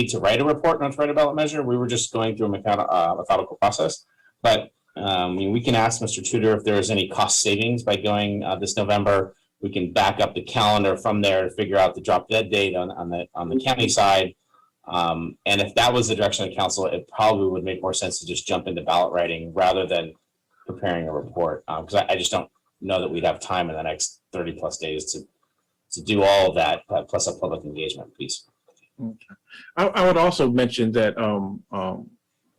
[SPEAKER 5] to write a report, not to write a ballot measure. We were just going through a methodical process. But we can ask Mr. Tudor if there is any cost savings by going this November. We can back up the calendar from there to figure out the drop dead date on the county side. And if that was the direction of the council, it probably would make more sense to just jump into ballot writing rather than preparing a report. Because I just don't know that we'd have time in the next 30 plus days to do all of that, plus a public engagement piece.
[SPEAKER 11] Okay. I would also mention that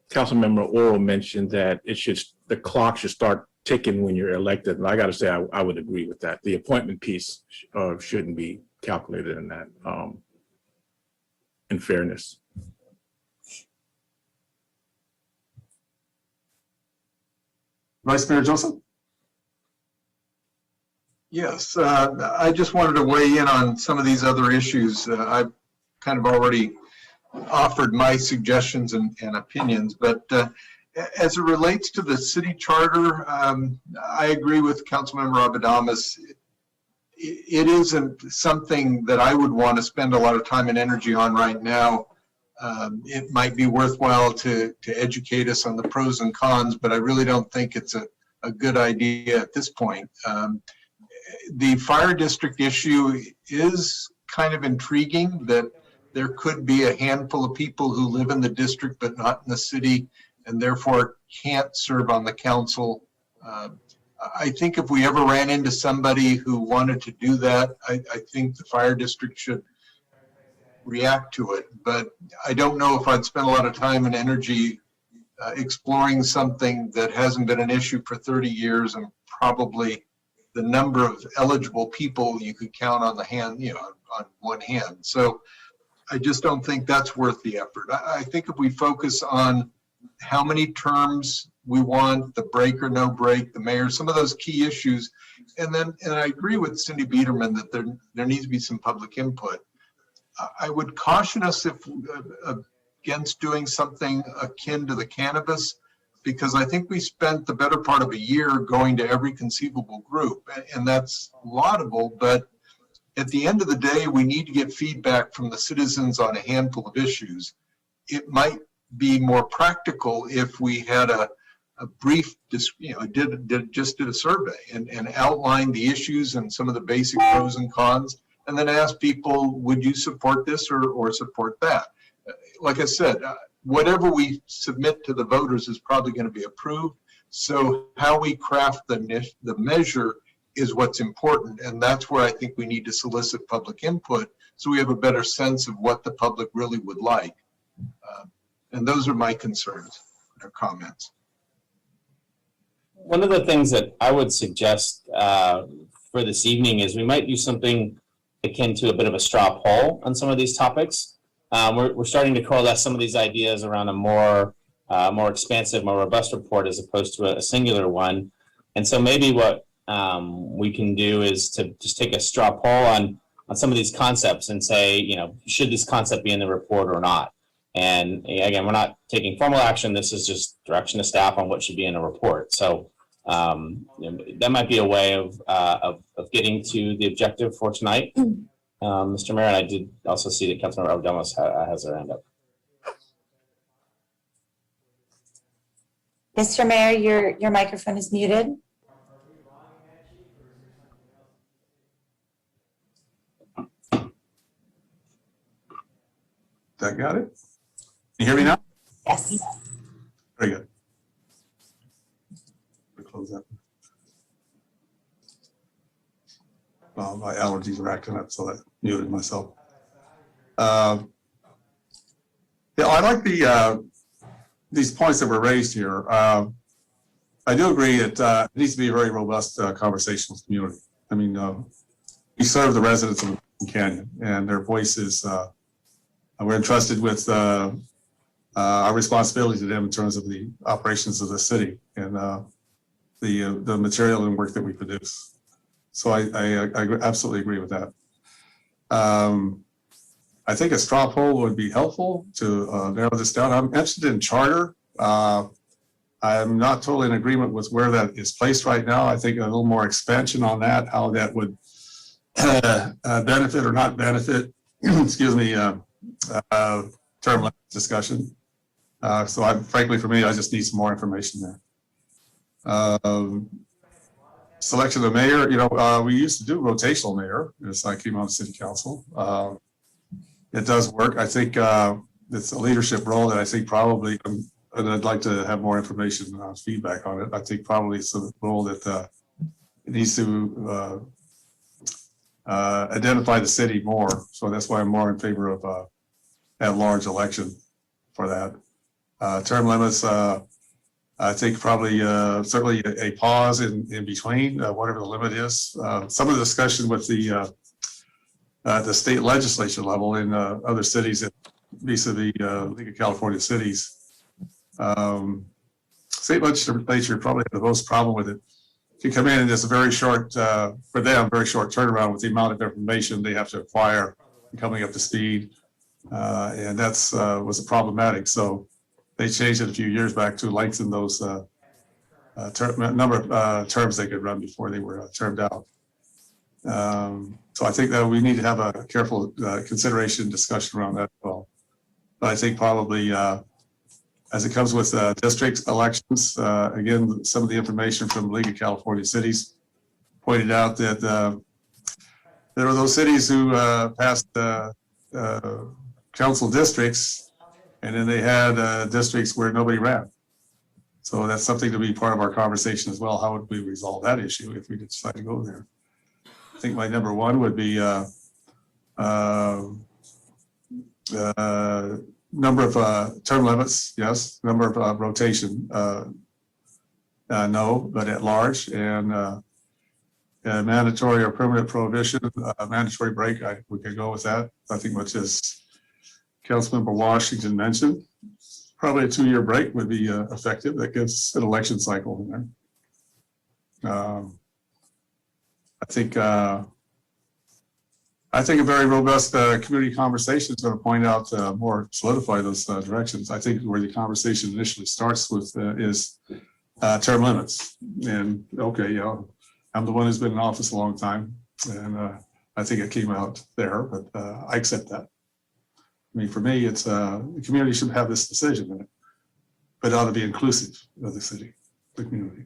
[SPEAKER 11] Councilmember Oral mentioned that the clock should start ticking when you're elected. And I got to say, I would agree with that. The appointment piece shouldn't be calculated in that, in fairness.
[SPEAKER 1] Vice Mayor Joseph?
[SPEAKER 10] Yes, I just wanted to weigh in on some of these other issues. I've kind of already offered my suggestions and opinions, but as it relates to the city charter, I agree with Councilmember Abadamas. It isn't something that I would want to spend a lot of time and energy on right now. It might be worthwhile to educate us on the pros and cons, but I really don't think it's a good idea at this point. The fire district issue is kind of intriguing, that there could be a handful of people who live in the district but not in the city, and therefore can't serve on the council. I think if we ever ran into somebody who wanted to do that, I think the fire district should react to it. But I don't know if I'd spend a lot of time and energy exploring something that hasn't been an issue for 30 years, and probably the number of eligible people you could count on the hand, on one hand. So I just don't think that's worth the effort. I think if we focus on how many terms we want, the break or no break, the mayor, some of those key issues. And I agree with Cindy Biederman that there needs to be some public input. I would caution us against doing something akin to the cannabis, because I think we spent the better part of a year going to every conceivable group, and that's laudable, but at the end of the day, we need to get feedback from the citizens on a handful of issues. It might be more practical if we had a brief, just did a survey and outlined the issues and some of the basic pros and cons, and then ask people, would you support this or support that? Like I said, whatever we submit to the voters is probably going to be approved. So how we craft the measure is what's important. And that's where I think we need to solicit public input so we have a better sense of what the public really would like. And those are my concerns or comments.
[SPEAKER 5] One of the things that I would suggest for this evening is we might do something akin to a bit of a straw poll on some of these topics. We're starting to coalesce some of these ideas around a more expansive, more robust report as opposed to a singular one. And so maybe what we can do is to just take a straw poll on some of these concepts and say, should this concept be in the report or not? And again, we're not taking formal action. This is just direction to staff on what should be in a report. So that might be a way of getting to the objective for tonight. Mr. Mayor, and I did also see that Councilmember Abadamas has her hand up.
[SPEAKER 3] Mr. Mayor, your microphone is muted.
[SPEAKER 1] That got it? Can you hear me now?
[SPEAKER 3] Yes.
[SPEAKER 1] Very good. Close that. my allergies are acting up, so I muted myself. Yeah, I like these points that were raised here. I do agree that it needs to be a very robust conversation with the community. I mean, we serve the residents of Canyon, and their voices, we're entrusted with our responsibility to them in terms of the operations of the city and the material and work that we produce. So I absolutely agree with that. I think a straw poll would be helpful to narrow this down. I'm interested in charter. I'm not totally in agreement with where that is placed right now. I think a little more expansion on that, how that would benefit or not benefit, excuse me, term limit discussion. So frankly, for me, I just need some more information there. Selection of mayor, we used to do rotational mayor as I came on city council. It does work. I think it's a leadership role that I think probably, and I'd like to have more information, feedback on it. I think probably it's a role that it needs to identify the city more. So that's why I'm more in favor of at-large election for that. Term limits, I think probably certainly a pause in between, whatever the limit is. Some of the discussion with the state legislature level in other cities vis-a-vis League of California Cities. State legislature probably have the most problem with it. If you come in and it's a very short, for them, very short turnaround with the amount of information they have to acquire and coming up to speed. And that's was problematic. So they changed it a few years back to lengthen those number of terms they could run before they were termed out. So I think that we need to have a careful consideration discussion around that as well. But I think probably as it comes with district elections, again, some of the information from League of California Cities pointed out that there are those cities who passed council districts, and then they had districts where nobody ran. So that's something to be part of our conversation as well. How would we resolve that issue if we decide to go there? I think my number one would be number of term limits, yes. Number of rotation, no, but at large. And mandatory or permanent prohibition, mandatory break, we could go with that. I think much as Councilmember Washington mentioned, probably a 2-year break would be effective. That gives an election cycle in there. I think a very robust community conversation is going to point out more solidify those directions. I think where the conversation initially starts with is term limits. And okay, I'm the one who's been in office a long time, and I think it came out there, but I accept that. I mean, for me, it's the community should have this decision in it, but it ought to be inclusive of the city, the community.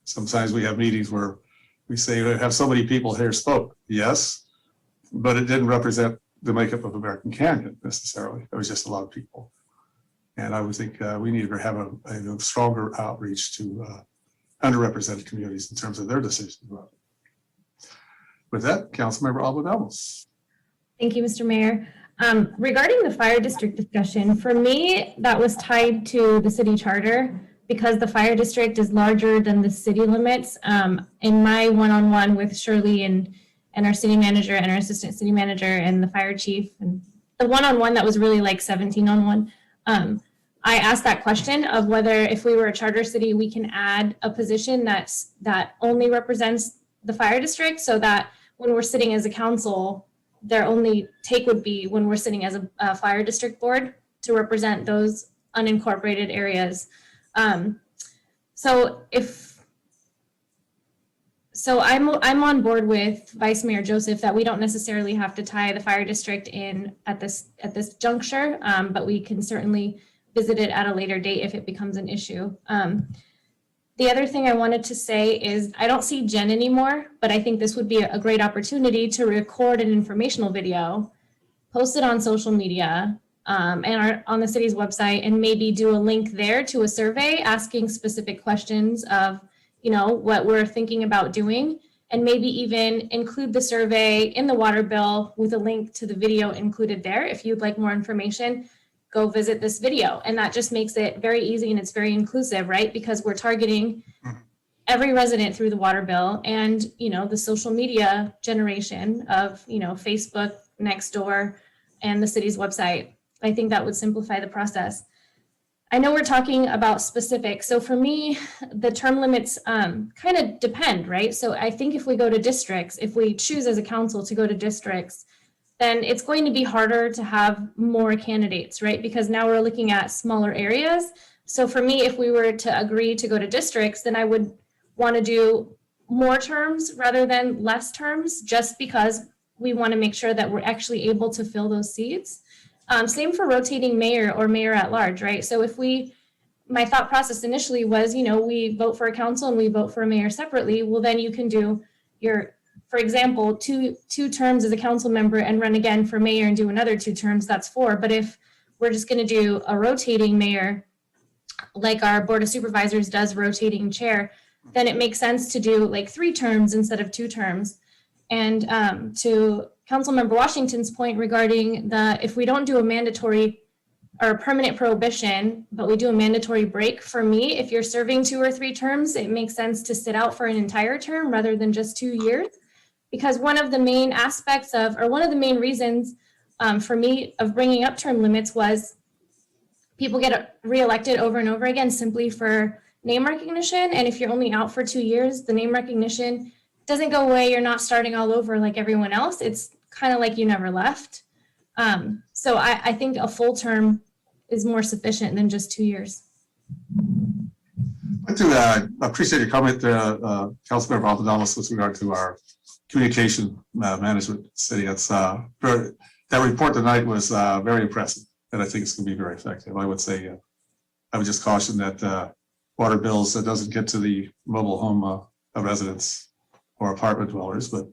[SPEAKER 1] Sometimes we have meetings where we say we have so many people here spoke, yes, but it didn't represent the makeup of American Canyon necessarily. It was just a lot of people. And I would think we need to have a stronger outreach to underrepresented communities in terms of their decisions about it. With that, Councilmember Alba-Damos.
[SPEAKER 17] Thank you, Mr. Mayor. Regarding the fire district discussion, for me, that was tied to the city charter because the fire district is larger than the city limits. In my one-on-one with Shirley and our city manager and our assistant city manager and the fire chief, and the one-on-one that was really like 17-on-1, I asked that question of whether if we were a charter city, we can add a position that only represents the fire district, so that when we're sitting as a council, their only take would be when we're sitting as a fire district board to represent those unincorporated areas. So I'm on board with Vice Mayor Joseph that we don't necessarily have to tie the fire district in at this juncture, but we can certainly visit it at a later date if it becomes an issue. The other thing I wanted to say is I don't see Jen anymore, but I think this would be a great opportunity to record an informational video, post it on social media, and on the city's website, and maybe do a link there to a survey asking specific questions of what we're thinking about doing, and maybe even include the survey in the water bill with a link to the video included there. If you'd like more information, go visit this video. And that just makes it very easy and it's very inclusive, right? Because we're targeting every resident through the water bill and, the social media generation of, Facebook, Nextdoor, and the city's website. I think that would simplify the process. I know we're talking about specifics. So for me, the term limits kind of depend, right? So I think if we go to districts, if we choose as a council to go to districts, then it's going to be harder to have more candidates, right? Because now we're looking at smaller areas. So for me, if we were to agree to go to districts, then I would want to do more terms rather than less terms, just because we want to make sure that we're actually able to fill those seats. Same for rotating mayor or mayor at large, right? So if my thought process initially was, we vote for a council and we vote for a mayor separately, well, then you can do for example, two terms as a council member and run again for mayor and do another 2 terms, that's 4. But if we're just going to do a rotating mayor, like our board of supervisors does rotating chair, then it makes sense to do like 3 terms instead of 2 terms. And to Councilmember Washington's point regarding if we don't do a mandatory or a permanent prohibition, but we do a mandatory break, for me, if you're serving 2 or 3 terms, it makes sense to sit out for an entire term rather than just 2 years. Because one of the main aspects one of the main reasons for me of bringing up term limits was people get reelected over and over again simply for name recognition. And if you're only out for 2 years, the name recognition doesn't go away. You're not starting all over like everyone else. It's kind of like you never left. So I think a full term is more sufficient than just 2 years.
[SPEAKER 1] I do appreciate your comment, Councilmember Alvarez, with regard to our communication management city. It's that report tonight was very impressive, and I think it's going to be very effective. I would say I would just caution that water bills that doesn't get to the mobile home residents or apartment dwellers, but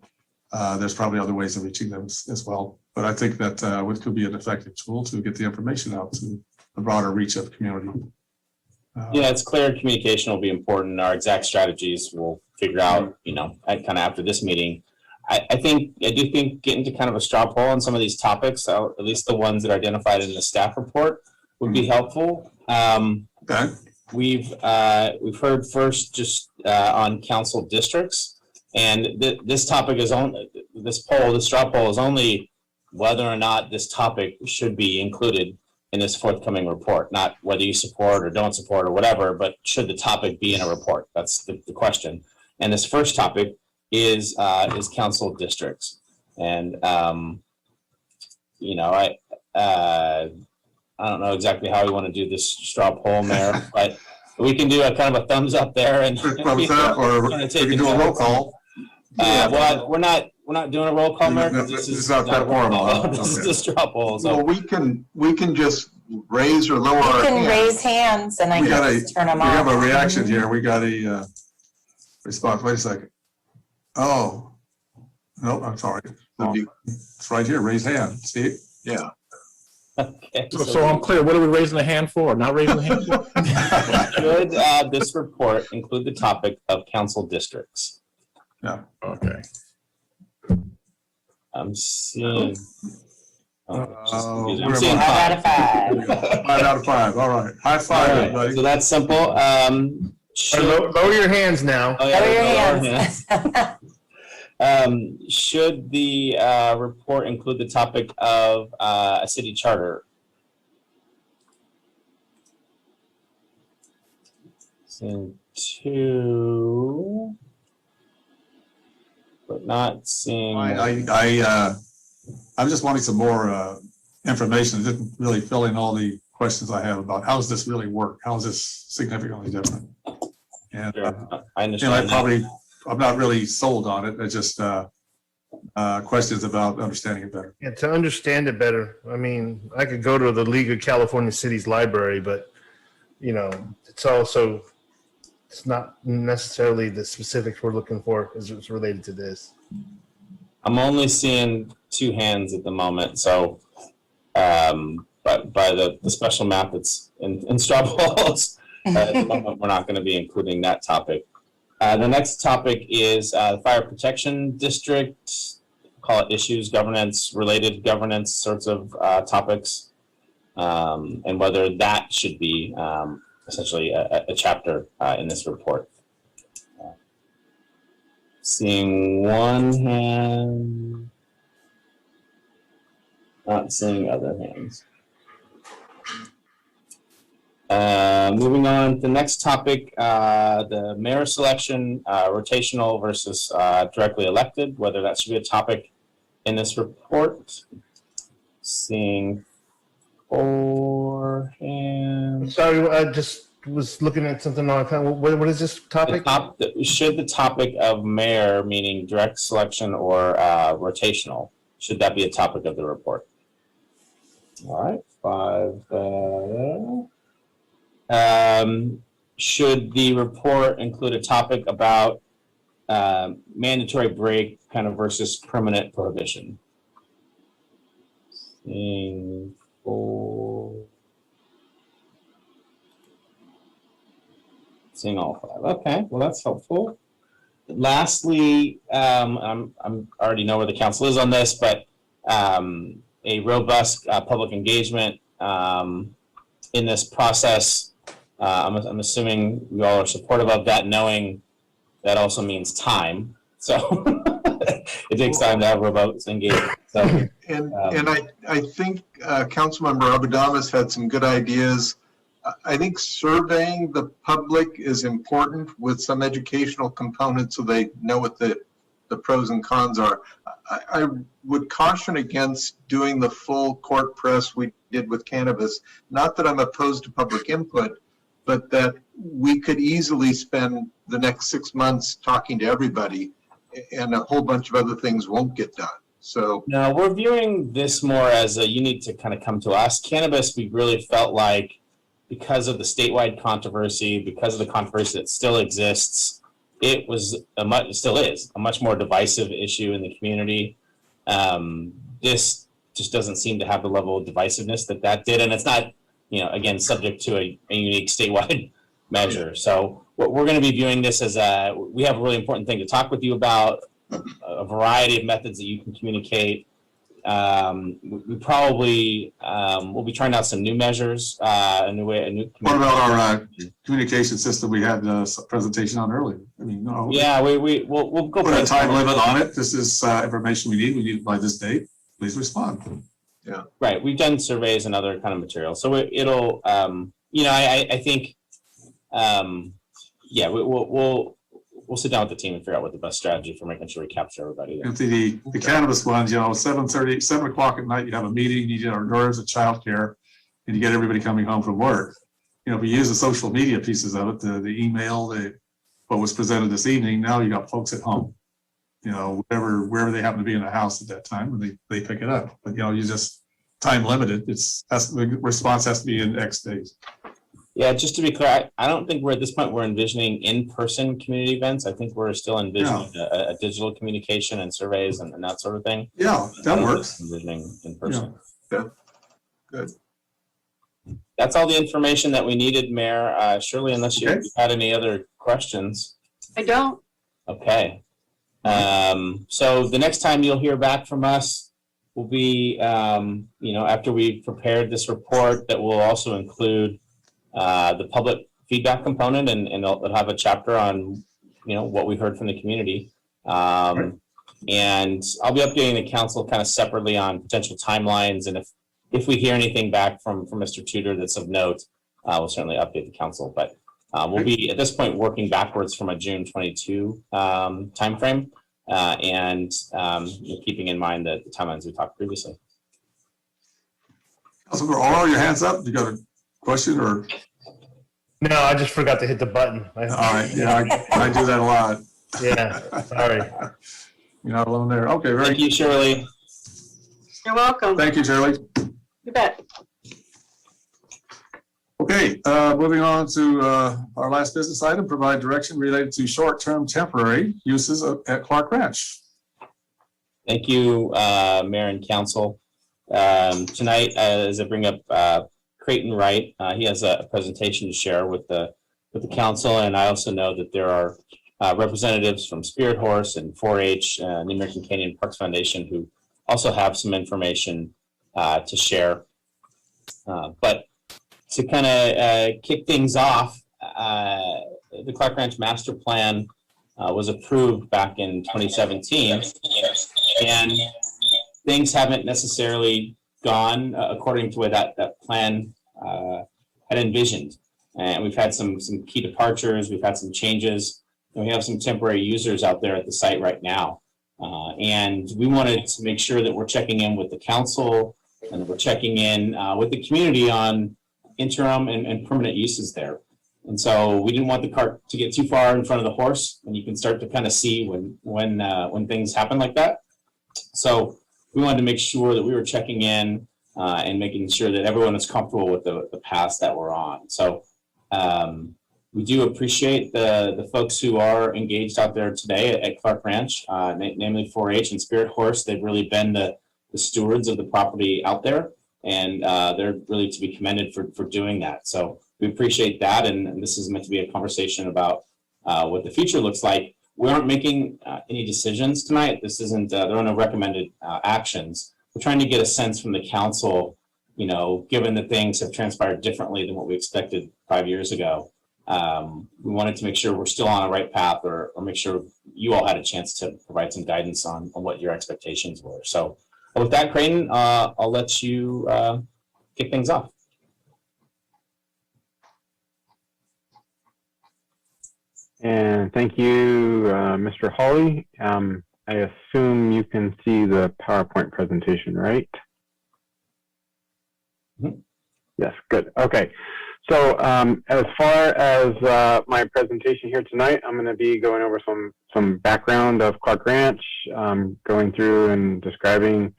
[SPEAKER 1] there's probably other ways of reaching them as well. But I think that it could be an effective tool to get the information out to a broader reach of the community.
[SPEAKER 5] Yeah, it's clear communication will be important. Our exact strategies we'll figure out, kind of after this meeting. I do think getting to kind of a straw poll on some of these topics, at least the ones that are identified in the staff report, would be helpful.
[SPEAKER 1] Okay.
[SPEAKER 5] We've heard first just on council districts, and this topic is this straw poll is only whether or not this topic should be included in this forthcoming report, not whether you support or don't support or whatever, but should the topic be in a report? That's the question. And this first topic is council districts. And, I don't know exactly how we want to do this straw poll, Mayor, but we can do a kind of a thumbs up there and
[SPEAKER 1] thumbs up, or we can do a roll call.
[SPEAKER 5] Well, we're not doing a roll call, Mayor.
[SPEAKER 1] This is not that formal.
[SPEAKER 5] This is a straw poll. So
[SPEAKER 10] Well, we can just raise or lower our
[SPEAKER 3] You can
[SPEAKER 10] hands.
[SPEAKER 3] raise hands and I
[SPEAKER 1] We got
[SPEAKER 3] can
[SPEAKER 1] a,
[SPEAKER 3] just turn them
[SPEAKER 1] we have a
[SPEAKER 3] off.
[SPEAKER 1] reaction here. We got a response. Wait a second. Oh, no, I'm sorry. It's right here. Raise hand. See?
[SPEAKER 10] Yeah.
[SPEAKER 5] Okay.
[SPEAKER 11] So I'm clear. What are we raising the hand for? Not raising the hand for?
[SPEAKER 5] Should this report include the topic of council districts?
[SPEAKER 1] Yeah.
[SPEAKER 11] Okay.
[SPEAKER 5] I'm seeing.
[SPEAKER 1] we're
[SPEAKER 5] I'm seeing
[SPEAKER 1] about
[SPEAKER 5] 5.
[SPEAKER 1] 5 out of 5. All right. High five,
[SPEAKER 5] All right,
[SPEAKER 1] everybody.
[SPEAKER 5] so that's simple.
[SPEAKER 16] Lower your hands now.
[SPEAKER 5] Oh, yeah,
[SPEAKER 3] Lower your
[SPEAKER 5] lower hands. Should the report include the topic of a city charter? Seeing 2, but not seeing.
[SPEAKER 1] I'm just wanting some more information. It didn't really fill in all the questions I have about how does this really work? How is this significantly different? And,
[SPEAKER 5] I understand.
[SPEAKER 1] I'm not really sold on it. It's just questions about understanding it better.
[SPEAKER 16] Yeah, to understand it better, I mean, I could go to the League of California Cities library, but, it's not necessarily the specifics we're looking for as it's related to this.
[SPEAKER 5] I'm only seeing 2 hands at the moment, so but by the special map that's in straw polls, at the moment we're not going to be including that topic. The next topic is the Fire Protection District, call it issues, governance, related governance sorts of topics, and whether that should be essentially a chapter in this report. Seeing one hand, not seeing other hands. Moving on to the next topic, the mayor selection, rotational versus directly elected, whether that should be a topic in this report. Seeing 4 hands.
[SPEAKER 16] Sorry, I just was looking at something on, what is this topic?
[SPEAKER 5] Should the topic of mayor, meaning direct selection or rotational, should that be a topic of the report? All right, 5. Should the report include a topic about mandatory break kind of versus permanent prohibition? Seeing 4. Seeing all 5. Okay, well that's helpful. Lastly, I'm already know where the council is on this, but a robust public engagement in this process. I'm assuming you all are supportive of that, knowing that also means time. So it takes time to have robust engagement. So,
[SPEAKER 10] and I think Councilmember Abadamas had some good ideas. I think surveying the public is important with some educational components so they know what the pros and cons are. I would caution against doing the full court press we did with cannabis. Not that I'm opposed to public input, but that we could easily spend the next 6 months talking to everybody and a whole bunch of other things won't get done. So
[SPEAKER 5] no, we're viewing this more as you need to kind of come to us. Cannabis, we really felt like, because of the statewide controversy, because of the controversy that still exists, it was still is a much more divisive issue in the community. This just doesn't seem to have the level of divisiveness that did, and it's not, again, subject to a unique statewide measure. So what we're going to be viewing this as we have a really important thing to talk with you about, a variety of methods that you can communicate. We probably will be trying out some new measures, a new way.
[SPEAKER 1] What about our communication system we had a presentation on earlier? I mean, no.
[SPEAKER 5] Yeah, we'll go
[SPEAKER 1] put a time limit on it. This is information we need it by this date. Please respond. Yeah.
[SPEAKER 5] Right. We've done surveys and other kind of material, so it'll. I think. Yeah, we'll sit down with the team and figure out what the best strategy for making sure we capture everybody.
[SPEAKER 1] And the cannabis ones, 7:30, 7 o'clock at night, you have a meeting, you get hors d'oeuvres at childcare, and you get everybody coming home from work. If we use the social media pieces of it, the email, what was presented this evening, now you got folks at home. Wherever they happen to be in the house at that time, and they pick it up. But you just time limited. The response has to be in X days.
[SPEAKER 5] Yeah, just to be clear, I don't think we're at this point we're envisioning in-person community events. I think we're still envisioning a digital communication and surveys and that sort of thing.
[SPEAKER 1] Yeah, that works.
[SPEAKER 5] Envisioning in person.
[SPEAKER 10] Yeah. Good.
[SPEAKER 5] That's all the information that we needed, Mayor. Shirley, unless you had any other questions.
[SPEAKER 20] I don't.
[SPEAKER 5] Okay. So the next time you'll hear back from us will be, after we've prepared this report that will also include the public feedback component, and it'll have a chapter on, what we heard from the community. And I'll be updating the council kind of separately on potential timelines. And if we hear anything back from Mr. Tudor that's of note, we'll certainly update the council. But we'll be at this point working backwards from a June 22 timeframe, and keeping in mind the timelines we talked previously.
[SPEAKER 1] Councilor, all your hands up. You got a question or?
[SPEAKER 16] No, I just forgot to hit the button.
[SPEAKER 1] All right. Yeah, I do that a lot.
[SPEAKER 16] Yeah. Sorry.
[SPEAKER 1] You're not alone there. Okay.
[SPEAKER 5] Thank you, Shirley.
[SPEAKER 20] You're welcome.
[SPEAKER 1] Thank you, Shirley.
[SPEAKER 20] You bet.
[SPEAKER 1] Okay. Moving on to our last business item, provide direction related to short-term temporary uses at Clark Ranch.
[SPEAKER 5] Thank you, Mayor and Council. Tonight, as I bring up Creighton Wright, he has a presentation to share with the council, and I also know that there are representatives from Spirit Horse and 4-H and the American Canyon Parks Foundation, who also have some information to share. But to kind of kick things off, the Clark Ranch Master Plan was approved back in 2017, and things haven't necessarily gone according to what that plan had envisioned. And we've had some key departures, we've had some changes, and we have some temporary users out there at the site right now. And we wanted to make sure that we're checking in with the council and that we're checking in with the community on interim and permanent uses there. And so we didn't want the cart to get too far in front of the horse, and you can start to kind of see when things happen like that. So we wanted to make sure that we were checking in and making sure that everyone is comfortable with the paths that we're on. So we do appreciate the folks who are engaged out there today at Clark Ranch, namely 4-H and Spirit Horse. They've really been the stewards of the property out there, and they're really to be commended for doing that. So we appreciate that, and this is meant to be a conversation about what the future looks like. We aren't making any decisions tonight. This isn't, there are no recommended actions. We're trying to get a sense from the council, given that things have transpired differently than what we expected 5 years ago. We wanted to make sure we're still on the right path, or make sure you all had a chance to provide some guidance on what your expectations were. So with that, Creighton, I'll let you kick things off.
[SPEAKER 8] And thank you, Mr. Hawley. I assume you can see the PowerPoint presentation, right?
[SPEAKER 5] Mm-hmm.
[SPEAKER 8] Yes, good. Okay. So as far as my presentation here tonight, I'm going to be going over some background of Clark Ranch, going through and describing,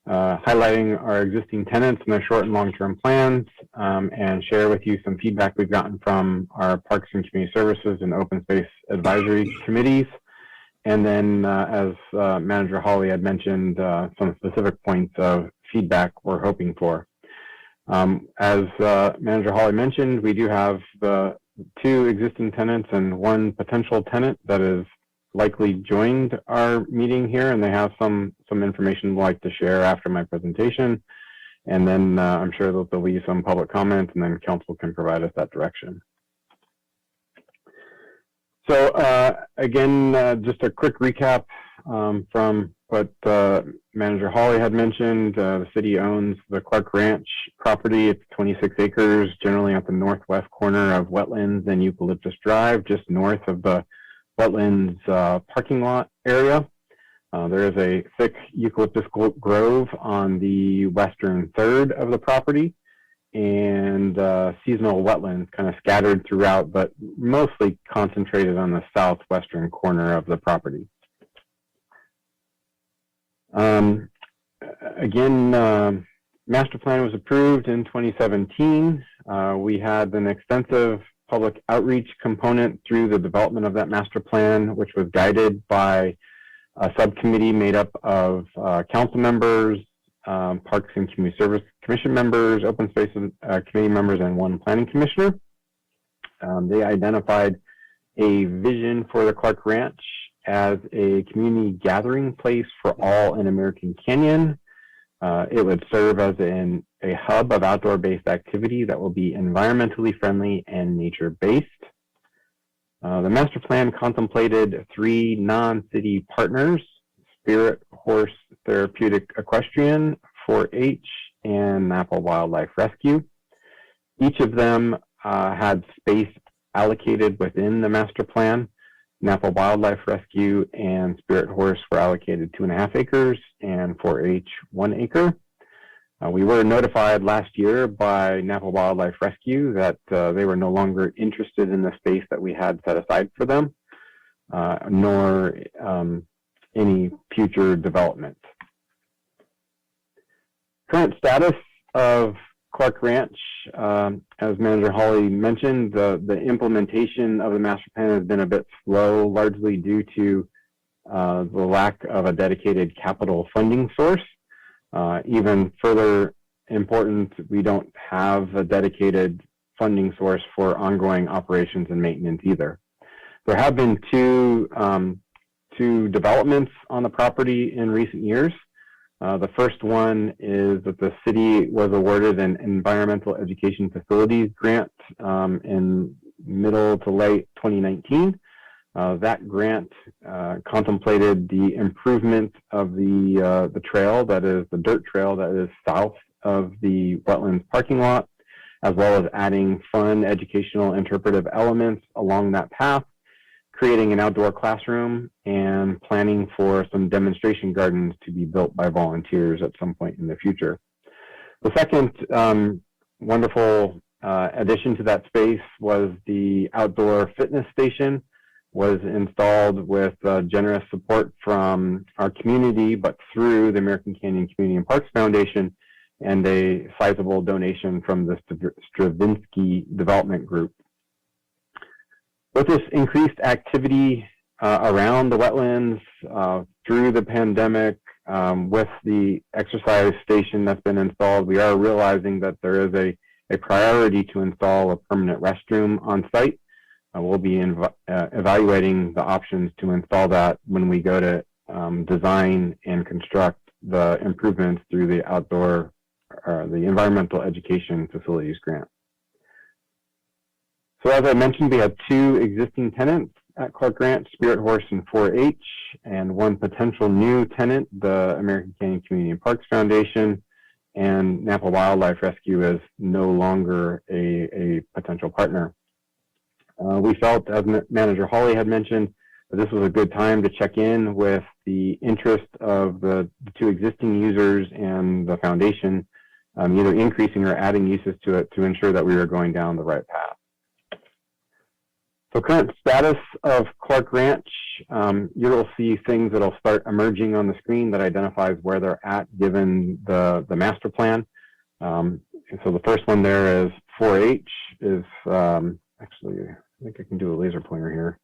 [SPEAKER 8] highlighting our existing tenants and their short and long-term plans, and share with you some feedback we've gotten from our Parks and Community Services and Open Space Advisory Committees. And then, as Manager Hawley had mentioned, some specific points of feedback we're hoping for. As Manager Hawley mentioned, we do have the 2 existing tenants and 1 potential tenant that is likely joined our meeting here, and they have some information they'd like to share after my presentation. And then I'm sure they'll leave some public comments, and then council can provide us that direction. So again, just a quick recap from what Manager Hawley had mentioned. The city owns the Clark Ranch property. It's 26 acres, generally at the northwest corner of Wetlands and Eucalyptus Drive, just north of the Wetlands parking lot area. There is a thick eucalyptus grove on the western third of the property, and seasonal wetlands kind of scattered throughout, but mostly concentrated on the southwestern corner of the property. Again, master plan was approved in 2017. We had an extensive public outreach component through the development of that master plan, which was guided by a subcommittee made up of council members, Parks and Community Service Commission members, Open Space Committee members, and 1 planning commissioner. They identified a vision for the Clark Ranch as a community gathering place for all in American Canyon. It would serve as a hub of outdoor-based activity that will be environmentally friendly and nature-based. The master plan contemplated 3 non-city partners: Spirit Horse Therapeutic Equestrian, 4-H, and Napa Wildlife Rescue. Each of them had space allocated within the master plan. Napa Wildlife Rescue and Spirit Horse were allocated 2.5 acres, and 4-H 1 acre. We were notified last year by Napa Wildlife Rescue that they were no longer interested in the space that we had set aside for them, nor any future development. Current status of Clark Ranch, as Manager Hawley mentioned, the implementation of the master plan has been a bit slow, largely due to the lack of a dedicated capital funding source. Even further important, we don't have a dedicated funding source for ongoing operations and maintenance either. There have been two developments on the property in recent years. The first one is that the city was awarded an environmental education facilities grant in middle to late 2019. That grant contemplated the improvement of the trail, that is the dirt trail that is south of the wetlands parking lot, as well as adding fun, educational, interpretive elements along that path, creating an outdoor classroom, and planning for some demonstration gardens to be built by volunteers at some point in the future. The second wonderful addition to that space was the outdoor fitness station, was installed with generous support from our community, but through the American Canyon Community and Parks Foundation, and a sizable donation from the Stravinsky Development Group. With this increased activity around the wetlands through the pandemic, with the exercise station that's been installed, we are realizing that there is a priority to install a permanent restroom on site. We'll be evaluating the options to install that when we go to design and construct the improvements through the outdoor, the environmental education facilities grant. So as I mentioned, we have two existing tenants at Clark Ranch, Spirit Horse and 4-H, and one potential new tenant, the American Canyon Community and Parks Foundation, and Napa Wildlife Rescue is no longer a potential partner. We felt, as Manager Hawley had mentioned, that this was a good time to check in with the interest of the two existing users and the foundation, either increasing or adding uses to it to ensure that we were going down the right path. So current status of Clark Ranch, you will see things that will start emerging on the screen that identifies where they're at given the master plan. So the first one there is 4-H is, actually, I think I can do a laser pointer here.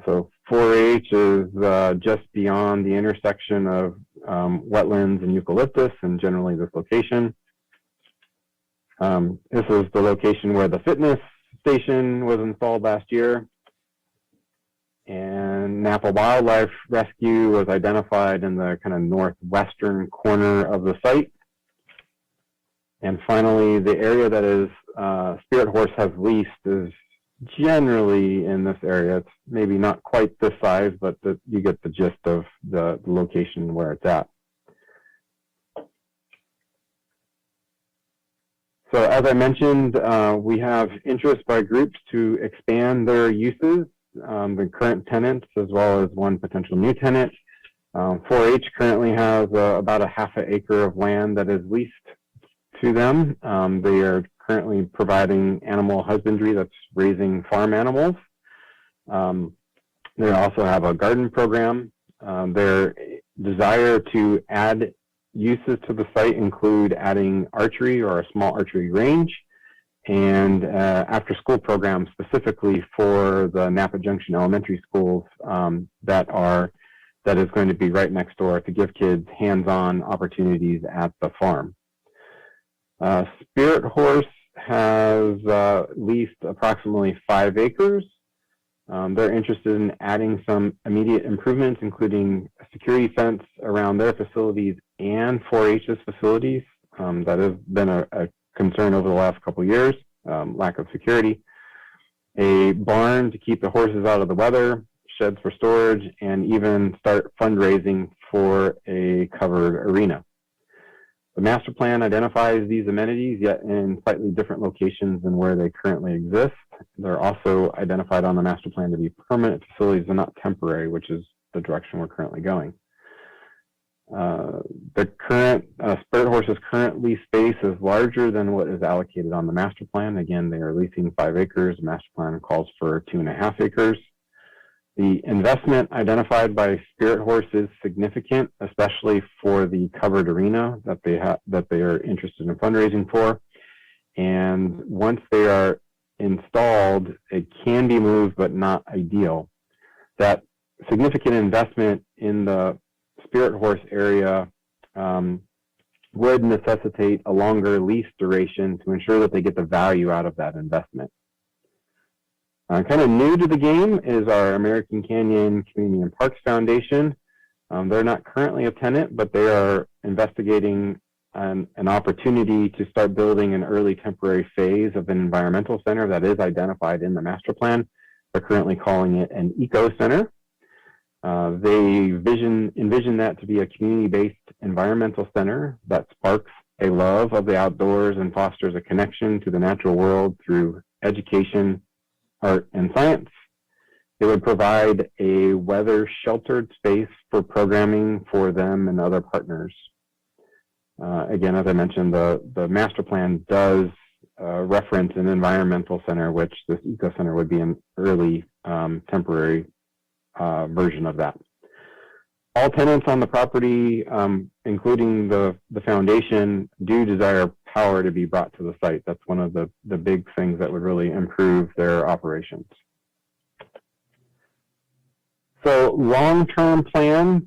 [SPEAKER 8] So 4-H is just beyond the intersection of wetlands and eucalyptus, and generally this location. This is the location where the fitness station was installed last year. And Napa Wildlife Rescue was identified in the kind of northwestern corner of the site. And finally, the area that is Spirit Horse has leased is generally in this area. It's maybe not quite this size, but you get the gist of the location where it's at. So as I mentioned, we have interest by groups to expand their uses, the current tenants as well as one potential new tenant. 4-H currently has about a half an acre of land that is leased to them. They are currently providing animal husbandry that's raising farm animals. They also have a garden program. Their desire to add uses to the site include adding archery or a small archery range, and after school programs specifically for the Napa Junction Elementary schools that is going to be right next door to give kids hands-on opportunities at the farm. Spirit Horse has leased approximately 5 acres. They're interested in adding some immediate improvements, including a security fence around their facilities and 4-H's facilities. That has been a concern over the last couple of years, lack of security. A barn to keep the horses out of the weather, sheds for storage, and even start fundraising for a covered arena. The master plan identifies these amenities, yet in slightly different locations than where they currently exist. They're also identified on the master plan to be permanent facilities and not temporary, which is the direction we're currently going. The current Spirit Horse's current lease space is larger than what is allocated on the master plan. Again, they are leasing 5 acres. The master plan calls for 2.5 acres. The investment identified by Spirit Horse is significant, especially for the covered arena that they are interested in fundraising for. And once they are installed, it can be moved, but not ideal. That significant investment in the Spirit Horse area would necessitate a longer lease duration to ensure that they get the value out of that investment. Kind of new to the game is our American Canyon Community and Parks Foundation. They're not currently a tenant, but they are investigating an opportunity to start building an early temporary phase of an environmental center that is identified in the master plan. They're currently calling it an eco center. They envision that to be a community-based environmental center that sparks a love of the outdoors and fosters a connection to the natural world through education, art, and science. It would provide a weather-sheltered space for programming for them and other partners. Again, as I mentioned, the master plan does reference an environmental center, which this eco center would be an early temporary version of that. All tenants on the property, including the foundation, do desire power to be brought to the site. That's one of the big things that would really improve their operations. So long-term plans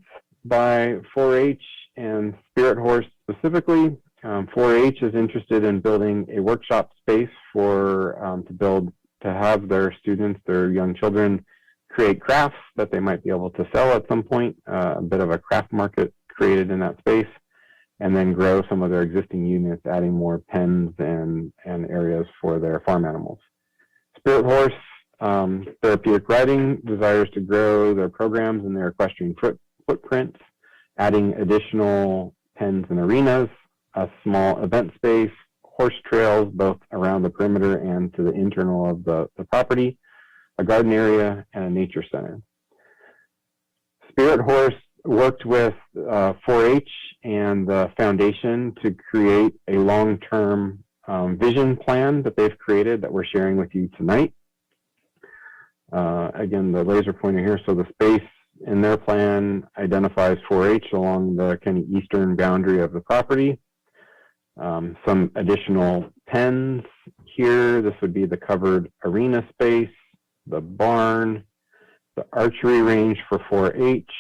[SPEAKER 8] by 4-H and Spirit Horse specifically. 4-H is interested in building a workshop space for to have their students, their young children, create crafts that they might be able to sell at some point, a bit of a craft market created in that space, and then grow some of their existing units, adding more pens and areas for their farm animals. Spirit Horse, therapeutic riding, desires to grow their programs and their equestrian footprint, adding additional pens and arenas, a small event space, horse trails both around the perimeter and to the internal of the property, a garden area, and a nature center. Spirit Horse worked with 4-H and the foundation to create a long-term vision plan that they've created that we're sharing with you tonight. Again, the laser pointer here, so the space in their plan identifies 4-H along the kind of eastern boundary of the property. Some additional pens here. This would be the covered arena space, the barn, the archery range for 4-H,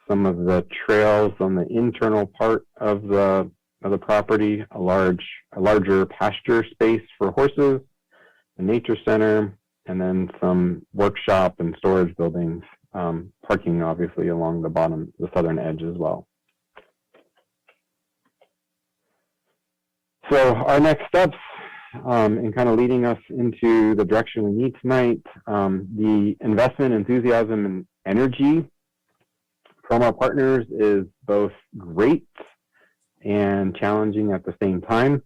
[SPEAKER 8] some of the trails on the internal part of the property, a larger pasture space for horses, a nature center, and then some workshop and storage buildings, parking obviously along the southern edge as well. So our next steps, in kind of leading us into the direction we need tonight, the investment, enthusiasm, and energy from our partners is both great and challenging at the same time.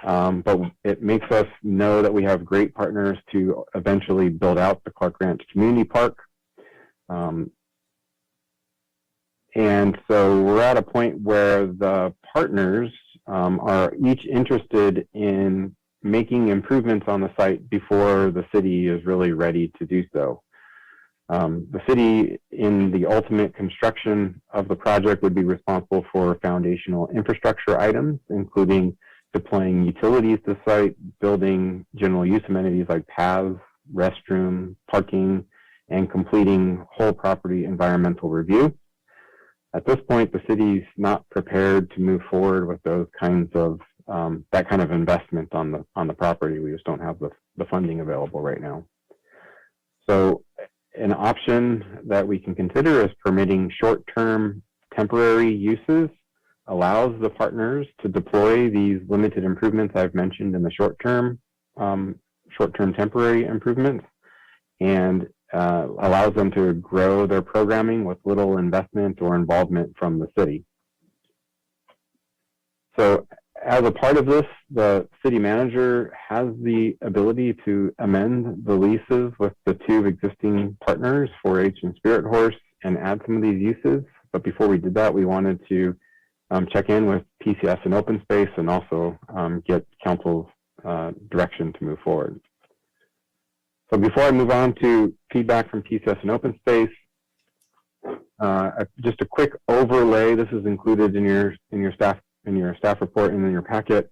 [SPEAKER 8] But it makes us know that we have great partners to eventually build out the Clark Ranch Community Park. And so we're at a point where the partners are each interested in making improvements on the site before the city is really ready to do so. The city, in the ultimate construction of the project, would be responsible for foundational infrastructure items, including deploying utilities to the site, building general use amenities like paths, restroom, parking, and completing whole property environmental review. At this point, the city's not prepared to move forward with those kinds of that kind of investment on the property. We just don't have the funding available right now. So an option that we can consider is permitting short-term temporary uses, allows the partners to deploy these limited improvements I've mentioned in the short-term temporary improvements, and allows them to grow their programming with little investment or involvement from the city. So as a part of this, the city manager has the ability to amend the leases with the two existing partners, 4-H and Spirit Horse, and add some of these uses. But before we did that, we wanted to check in with PCS and Open Space and also get council's direction to move forward. So before I move on to feedback from PCS and Open Space, just a quick overlay. This is included in your staff report and in your packet.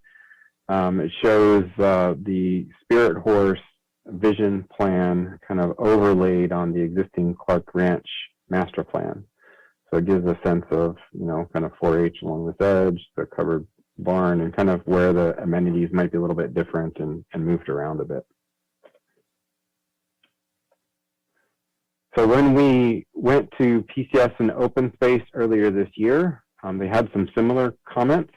[SPEAKER 8] It shows the Spirit Horse vision plan kind of overlaid on the existing Clark Ranch master plan. So it gives a sense of, kind of 4-H along this edge, the covered barn, and kind of where the amenities might be a little bit different and moved around a bit. So when we went to PCS and Open Space earlier this year, they had some similar comments.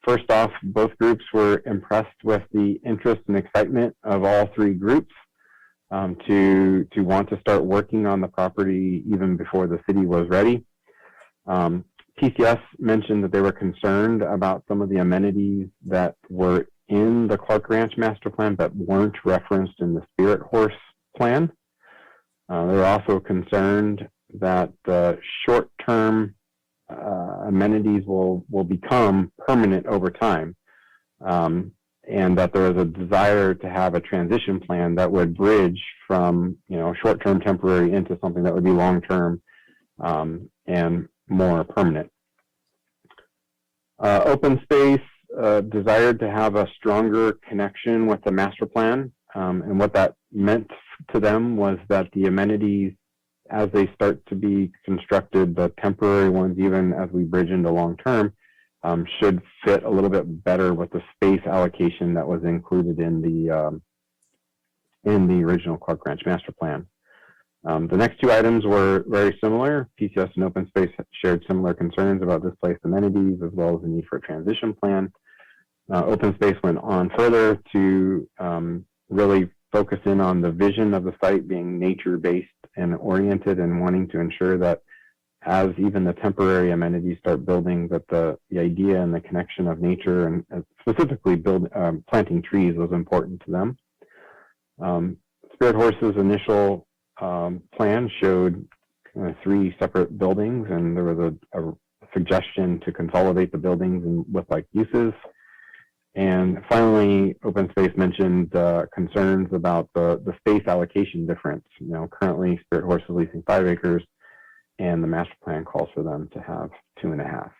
[SPEAKER 8] First off, both groups were impressed with the interest and excitement of all three groups to want to start working on the property even before the city was ready. PCS mentioned that they were concerned about some of the amenities that were in the Clark Ranch Master Plan but weren't referenced in the Spirit Horse Plan. They were also concerned that the short-term amenities will become permanent over time, and that there is a desire to have a transition plan that would bridge from short-term temporary into something that would be long-term and more permanent. Open Space desired to have a stronger connection with the master plan, and what that meant to them was that the amenities, as they start to be constructed, the temporary ones, even as we bridge into long-term, should fit a little bit better with the space allocation that was included in the original Clark Ranch Master Plan. The next two items were very similar. PCS and Open Space shared similar concerns about displaced amenities as well as the need for a transition plan. Open Space went on further to really focus in on the vision of the site being nature-based and oriented, and wanting to ensure that as even the temporary amenities start building, that the idea and the connection of nature and specifically planting trees was important to them. Spirit Horse's initial plan showed three separate buildings, and there was a suggestion to consolidate the buildings and with like uses. And finally, Open Space mentioned concerns about the space allocation difference. Currently Spirit Horse is leasing 5 acres, and the master plan calls for them to have 2.5.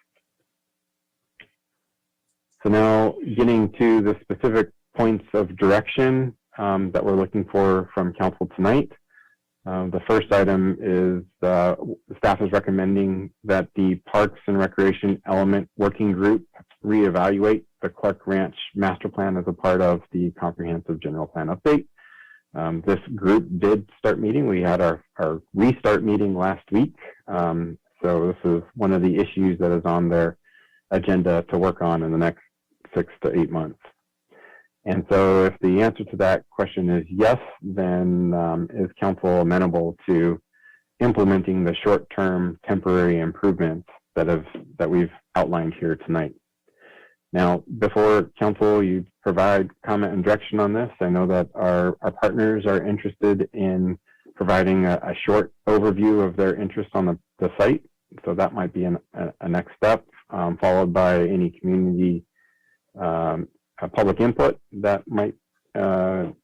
[SPEAKER 8] So now getting to the specific points of direction that we're looking for from council tonight. The first item is staff is recommending that the Parks and Recreation Element Working Group reevaluate the Clark Ranch Master Plan as a part of the Comprehensive General Plan Update. This group did start meeting. We had our restart meeting last week. So this is one of the issues that is on their agenda to work on in the next 6 to 8 months. And so if the answer to that question is yes, then is council amenable to implementing the short-term temporary improvements that we've outlined here tonight? Now, before council, you provide comment and direction on this, I know that our partners are interested in providing a short overview of their interest on the site. So that might be a next step, followed by any community public input that might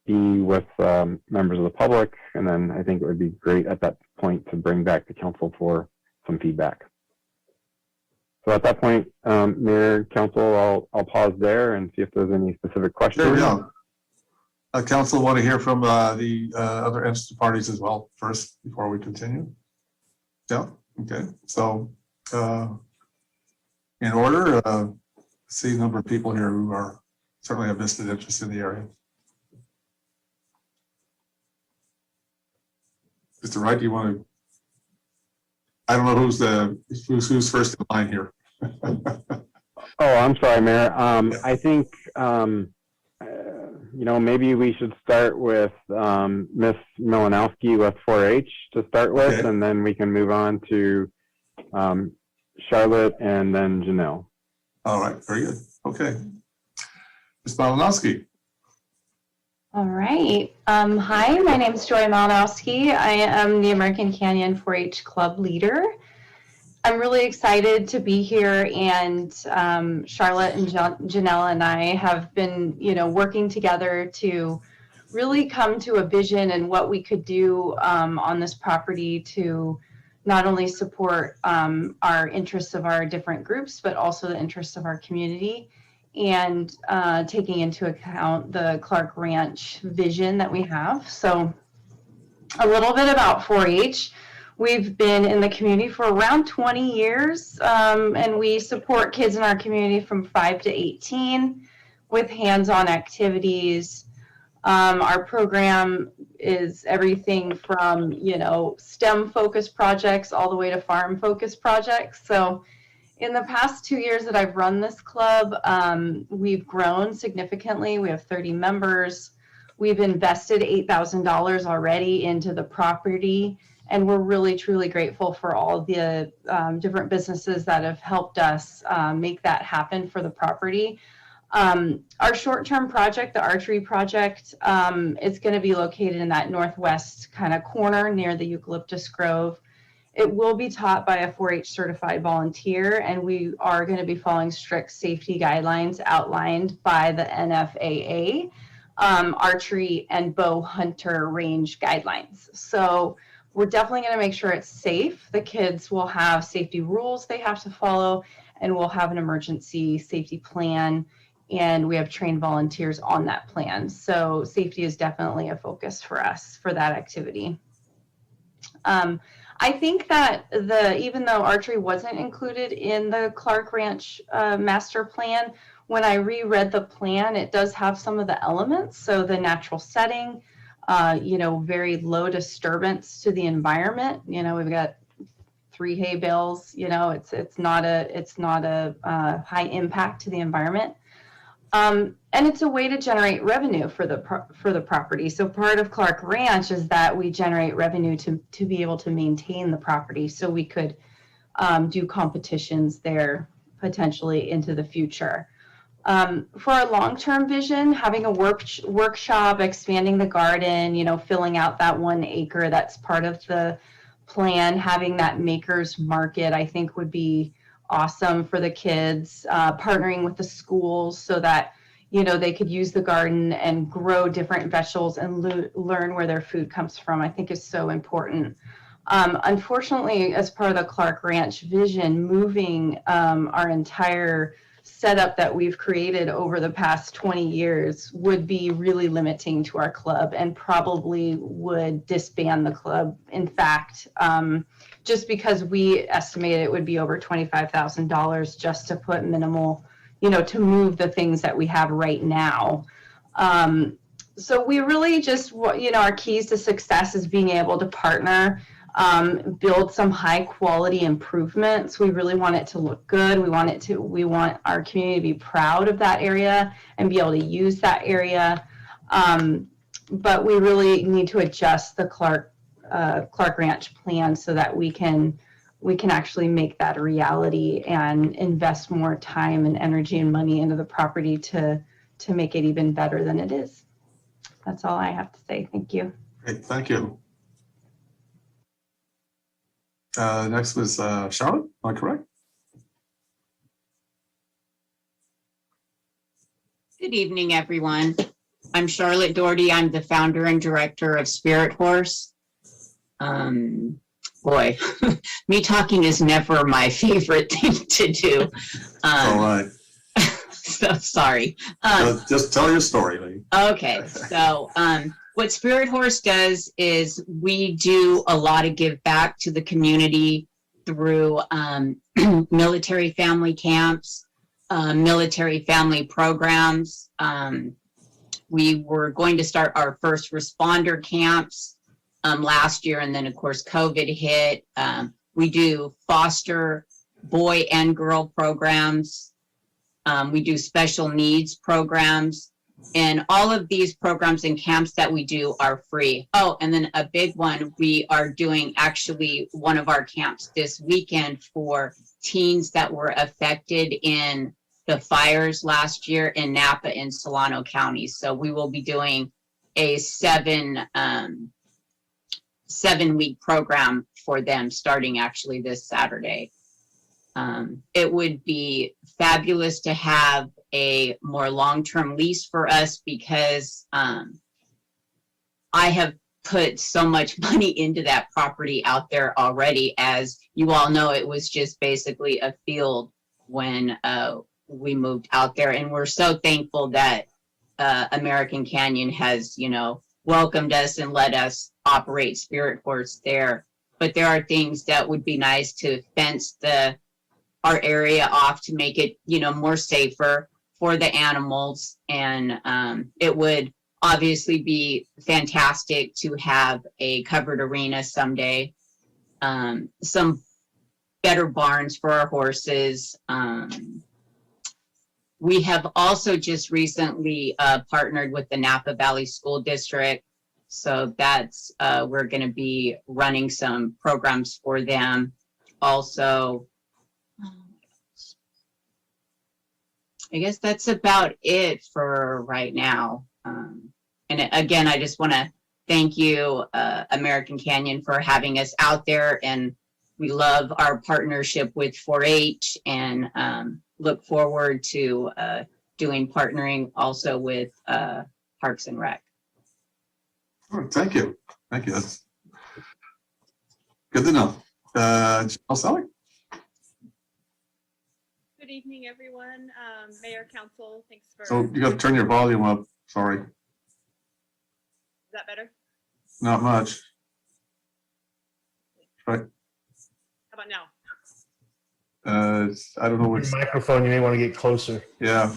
[SPEAKER 8] be with members of the public. And then I think it would be great at that point to bring back to council for some feedback. So at that point, Mayor, Council, I'll pause there and see if there's any specific questions.
[SPEAKER 1] There we go. Council want to hear from the other interested parties as well first before we continue? Yeah, okay. So in order, see a number of people here who are certainly have vested interest in the area. Mr. Wright, do you want to? I don't know who's first in line here.
[SPEAKER 8] Oh, I'm sorry, Mayor. I think maybe we should start with Miss Milanowski with 4-H to start with, okay. And then we can move on to Charlotte and then Janelle.
[SPEAKER 1] All right, very good. Okay. Ms. Malinowski.
[SPEAKER 6] All right. Hi, my name is Joy Malinowski. I am the American Canyon 4-H Club leader. I'm really excited to be here, and Charlotte and Janelle and I have been, working together to really come to a vision and what we could do on this property to not only support our interests of our different groups, but also the interests of our community, and taking into account the Clark Ranch vision that we have. So a little bit about 4-H. We've been in the community for around 20 years, and we support kids in our community from 5 to 18 with hands-on activities, Our program is everything from, STEM focused projects all the way to farm focused projects. So in the past 2 years that I've run this club, we've grown significantly. We have 30 members. We've invested $8,000 already into the property, and we're really, truly grateful for all the different businesses that have helped us make that happen for the property. Our short-term project, the archery project, is going to be located in that northwest kind of corner near the eucalyptus grove. It will be taught by a 4-H certified volunteer, and we are going to be following strict safety guidelines outlined by the NFAA, archery and bow hunter range guidelines. So we're definitely going to make sure it's safe. The kids will have safety rules they have to follow, and we'll have an emergency safety plan, and we have trained volunteers on that plan. So safety is definitely a focus for us for that activity. I think that even though archery wasn't included in the Clark Ranch master plan, when I reread the plan, it does have some of the elements. So the natural setting, very low disturbance to the environment. We've got 3 hay bales. It's not a high impact to the environment. And it's a way to generate revenue for the property. So part of Clark Ranch is that we generate revenue to be able to maintain the property, so we could do competitions there potentially into the future. For our long-term vision, having a workshop, expanding the garden, filling out that 1 acre that's part of the plan, having that maker's market, I think would be awesome for the kids, partnering with the schools so that they could use the garden and grow different vegetables and learn where their food comes from, I think is so important. Unfortunately, as part of the Clark Ranch vision, moving our entire setup that we've created over the past 20 years would be really limiting to our club and probably would disband the club. In fact, just because we estimate it would be over $25,000 just to put minimal, to move the things that we have right now. So we really just, our keys to success is being able to partner, build some high quality improvements. We really want it to look good. We want our community to be proud of that area and be able to use that area. But we really need to adjust the Clark Ranch plan so that we can actually make that a reality and invest more time and energy and money into the property to make it even better than it is. That's all I have to say. Thank you.
[SPEAKER 1] Great, thank you. Next was Charlotte, am I correct?
[SPEAKER 7] Good evening, everyone. I'm Charlotte Doherty. I'm the founder and director of Spirit Horse. Boy, me talking is never my favorite thing to do.
[SPEAKER 1] All right.
[SPEAKER 7] So sorry.
[SPEAKER 1] Just tell your story, Lee.
[SPEAKER 7] Okay, so what Spirit Horse does is we do a lot of give back to the community through military family camps, military family programs. We were going to start our first responder camps last year, and then of course COVID hit. We do foster boy and girl programs. We do special needs programs, and all of these programs and camps that we do are free. Oh, and then a big one, we are doing actually one of our camps this weekend for teens that were affected in the fires last year in Napa and Solano counties. So we will be doing a 7-week program for them starting actually this Saturday. It would be fabulous to have a more long-term lease for us because I have put so much money into that property out there already. As you all know, it was just basically a field when we moved out there, and we're so thankful that American Canyon has, welcomed us and let us operate Spirit Horse there. But there are things that would be nice to fence our area off to make it, more safer for the animals. And it would obviously be fantastic to have a covered arena someday. Some better barns for our horses. We have also just recently partnered with the Napa Valley School District. So that's, we're going to be running some programs for them. Also, I guess that's about it for right now. And again, I just want to thank you, American Canyon, for having us out there. And we love our partnership with 4-H and look forward to doing partnering also with Parks and Rec.
[SPEAKER 1] Thank you. Thank you. That's good to know. Janelle Selig?
[SPEAKER 9] Good evening, everyone. Mayor, Council, thanks for.
[SPEAKER 1] So you got to turn your volume up. Sorry.
[SPEAKER 9] Is that better?
[SPEAKER 1] Not much. Right.
[SPEAKER 9] How about now?
[SPEAKER 1] I don't know which.
[SPEAKER 16] Your microphone, you may want to get closer.
[SPEAKER 1] Yeah.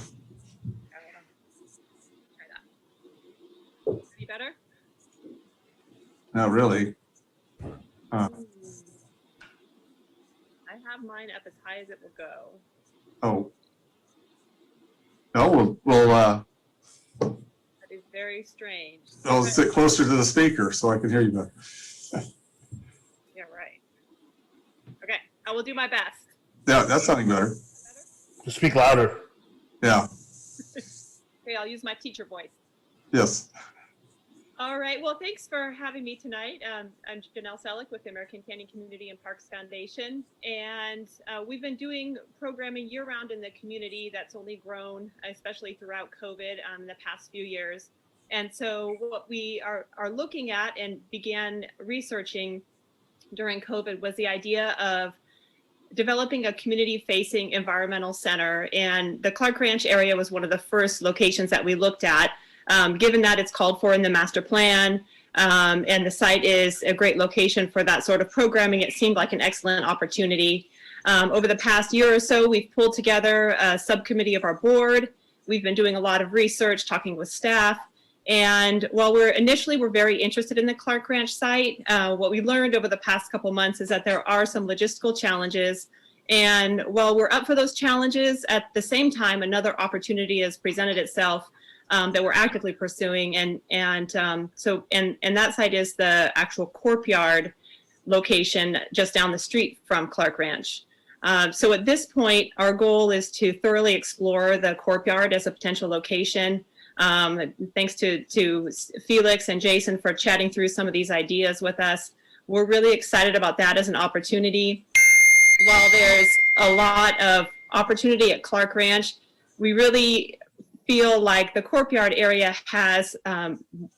[SPEAKER 9] Any better?
[SPEAKER 1] Not really.
[SPEAKER 9] I have mine up as high as it will go.
[SPEAKER 1] Oh. No, we'll
[SPEAKER 9] That is very strange.
[SPEAKER 1] I'll sit closer to the speaker so I can hear you better.
[SPEAKER 9] Yeah, right. Okay, I will do my best.
[SPEAKER 1] Yeah, that's sounding better.
[SPEAKER 16] Just speak louder.
[SPEAKER 1] Yeah.
[SPEAKER 9] Okay, I'll use my teacher voice.
[SPEAKER 1] Yes.
[SPEAKER 9] All right, well, thanks for having me tonight. I'm Janelle Selig with the American Canyon Community and Parks Foundation, and we've been doing programming year-round in the community that's only grown, especially throughout COVID in the past few years. And so what we are looking at and began researching during COVID was the idea of developing a community-facing environmental center, and the Clark Ranch area was one of the first locations that we looked at. Given that it's called for in the master plan, and the site is a great location for that sort of programming, it seemed like an excellent opportunity. Over the past year or so, we've pulled together a subcommittee of our board. We've been doing a lot of research, talking with staff. And while we're very interested in the Clark Ranch site, what we learned over the past couple months is that there are some logistical challenges. And while we're up for those challenges, at the same time, another opportunity has presented itself that we're actively pursuing, and that site is the actual Courtyard location just down the street from Clark Ranch. So at this point, our goal is to thoroughly explore the Courtyard as a potential location. Thanks to Felix and Jason for chatting through some of these ideas with us. We're really excited about that as an opportunity. While there's a lot of opportunity at Clark Ranch, we really feel like the Courtyard area has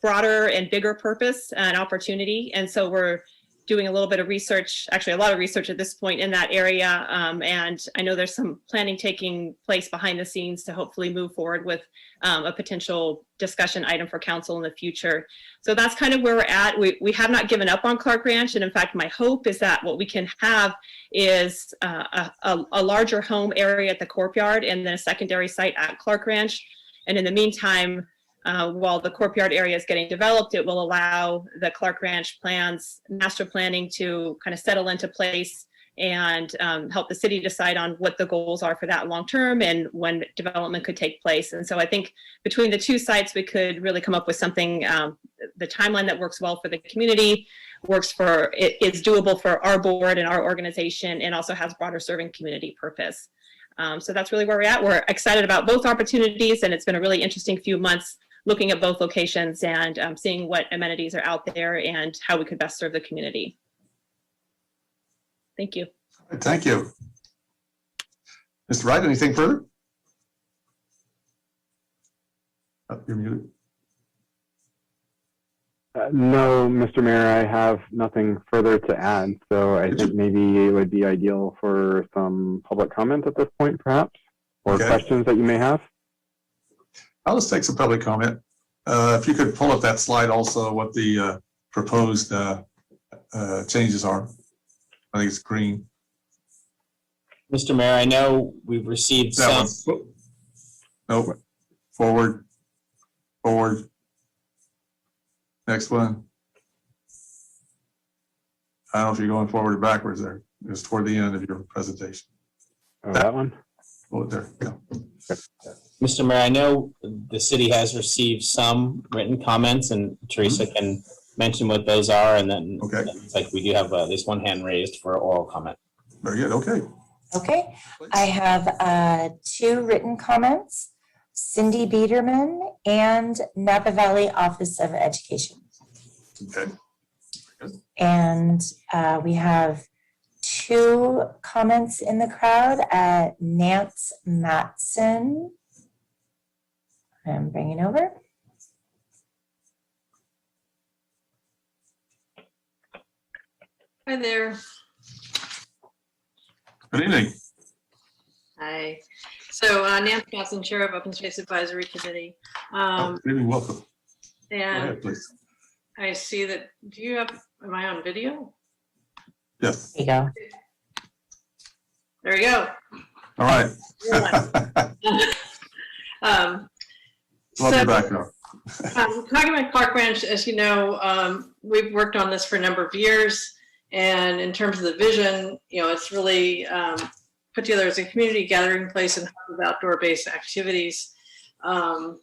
[SPEAKER 9] broader and bigger purpose and opportunity. And so we're doing a little bit of research, actually a lot of research at this point in that area. And I know there's some planning taking place behind the scenes to hopefully move forward with a potential discussion item for council in the future. So that's kind of where we're at. We have not given up on Clark Ranch. And in fact, my hope is that what we can have is a larger home area at the Courtyard and then a secondary site at Clark Ranch. And in the meantime, while the Courtyard area is getting developed, it will allow the Clark Ranch plans, master planning to kind of settle into place and help the city decide on what the goals are for that long term and when development could take place. And so I think between the two sites, we could really come up with something, the timeline that works well for the community, is doable for our board and our organization, and also has broader serving community purpose. So that's really where we're at. We're excited about both opportunities, and it's been a really interesting few months looking at both locations and seeing what amenities are out there and how we could best serve the community. Thank you.
[SPEAKER 1] Thank you. Mr. Wright, anything further? You're muted.
[SPEAKER 8] No, Mr. Mayor, I have nothing further to add. So I think maybe it would be ideal for some public comment at this point, perhaps, or questions that you may have.
[SPEAKER 1] I'll just take some public comment. If you could pull up that slide also, what the proposed changes are. I think it's green.
[SPEAKER 5] Mr. Mayor, I know we've received some.
[SPEAKER 1] No, forward. Next one. I don't know if you're going forward or backwards there. It's toward the end of your presentation.
[SPEAKER 8] Oh, that one?
[SPEAKER 1] Oh, there, yeah.
[SPEAKER 5] Mr. Mayor, I know the city has received some written comments, and Teresa can mention what those are, and then it's like we do have at least one hand raised for oral comment.
[SPEAKER 1] Very good, okay.
[SPEAKER 3] Okay, I have 2 written comments, Cindy Biederman and Napa Valley Office of Education.
[SPEAKER 1] Okay.
[SPEAKER 3] And we have 2 comments in the crowd at Nance Matson. I'm bringing over.
[SPEAKER 12] Hi there.
[SPEAKER 1] Good evening.
[SPEAKER 12] Hi. So Nancy Matson, Chair of Open Space Advisory Committee.
[SPEAKER 1] Good evening, welcome. Go
[SPEAKER 12] And
[SPEAKER 1] ahead, please.
[SPEAKER 12] I see that, am I on video?
[SPEAKER 1] Yes.
[SPEAKER 3] There you go.
[SPEAKER 12] There we go.
[SPEAKER 1] All right. Love your background.
[SPEAKER 12] Talking about Clark Ranch, as you know, we've worked on this for a number of years. And in terms of the vision, it's really put together as a community gathering place and hub of outdoor-based activities. And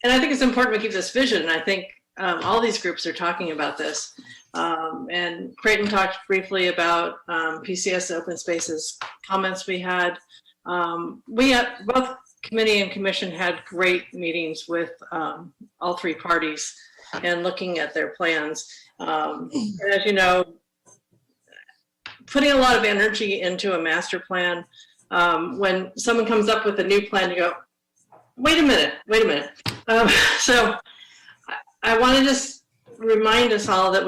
[SPEAKER 12] I think it's important we keep this vision. I think all these groups are talking about this. And Creighton talked briefly about PCS Open Spaces comments we had. Both committee and commission had great meetings with all 3 parties and looking at their plans. And as you know, putting a lot of energy into a master plan, when someone comes up with a new plan, you go, wait a minute. So I want to just remind us all that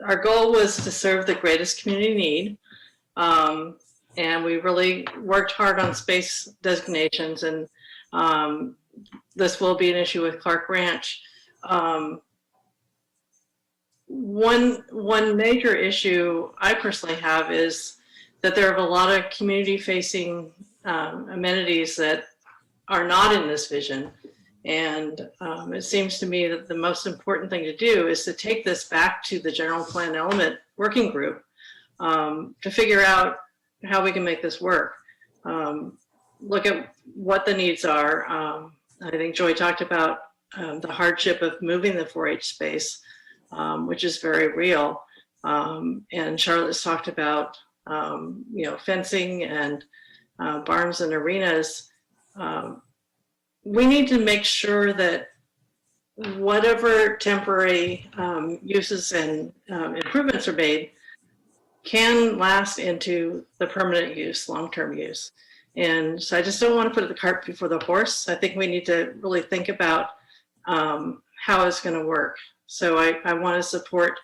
[SPEAKER 12] our goal was to serve the greatest community need. And we really worked hard on space designations, and this will be an issue with Clark Ranch. One major issue I personally have is that there are a lot of community-facing amenities that are not in this vision. And it seems to me that the most important thing to do is to take this back to the general plan element working group to figure out how we can make this work. Look at what the needs are. I think Joy talked about the hardship of moving the 4-H space, which is very real. And Charlotte's talked about, fencing and barns and arenas. We need to make sure that whatever temporary uses and improvements are made can last into the permanent use, long-term use. And so I just don't want to put the cart before the horse. I think we need to really think about how it's going to work. So I want to support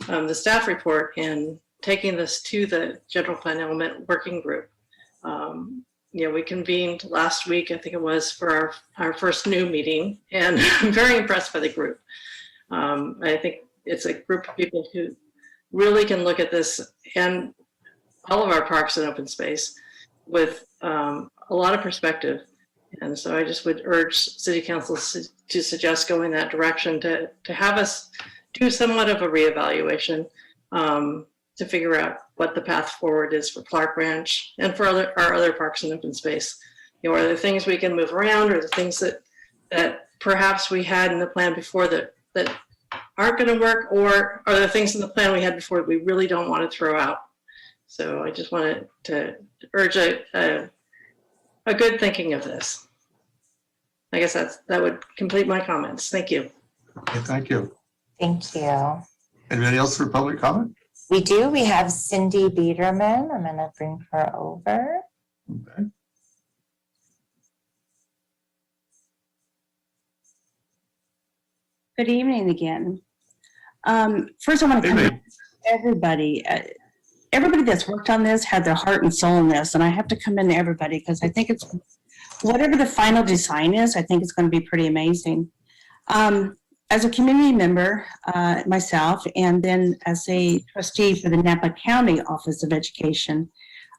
[SPEAKER 12] the staff report in taking this to the general plan element working group. We convened last week, I think it was, for our first new meeting, and I'm very impressed by the group. I think it's a group of people who really can look at this and all of our parks and open space with a lot of perspective. And so I just would urge City Council to suggest going that direction, to have us do somewhat of a reevaluation to figure out what the path forward is for Clark Ranch and for our other parks and open space. Are there things we can move around, or the things that perhaps we had in the plan before that aren't going to work, or are there things in the plan we had before that we really don't want to throw out? So I just wanted to urge a good thinking of this. I guess that would complete my comments. Thank you.
[SPEAKER 1] Okay, thank you.
[SPEAKER 3] Thank you.
[SPEAKER 1] Anybody else for public comment?
[SPEAKER 3] We do. We have Cindy Biederman. I'm going to bring her over.
[SPEAKER 1] Okay.
[SPEAKER 4] Good evening again. First, I want to commend everybody. Everybody that's worked on this had their heart and soul in this, and I have to commend everybody because I think it's, whatever the final design is, I think it's going to be pretty amazing. As a community member, myself, and then as a trustee for the Napa County Office of Education,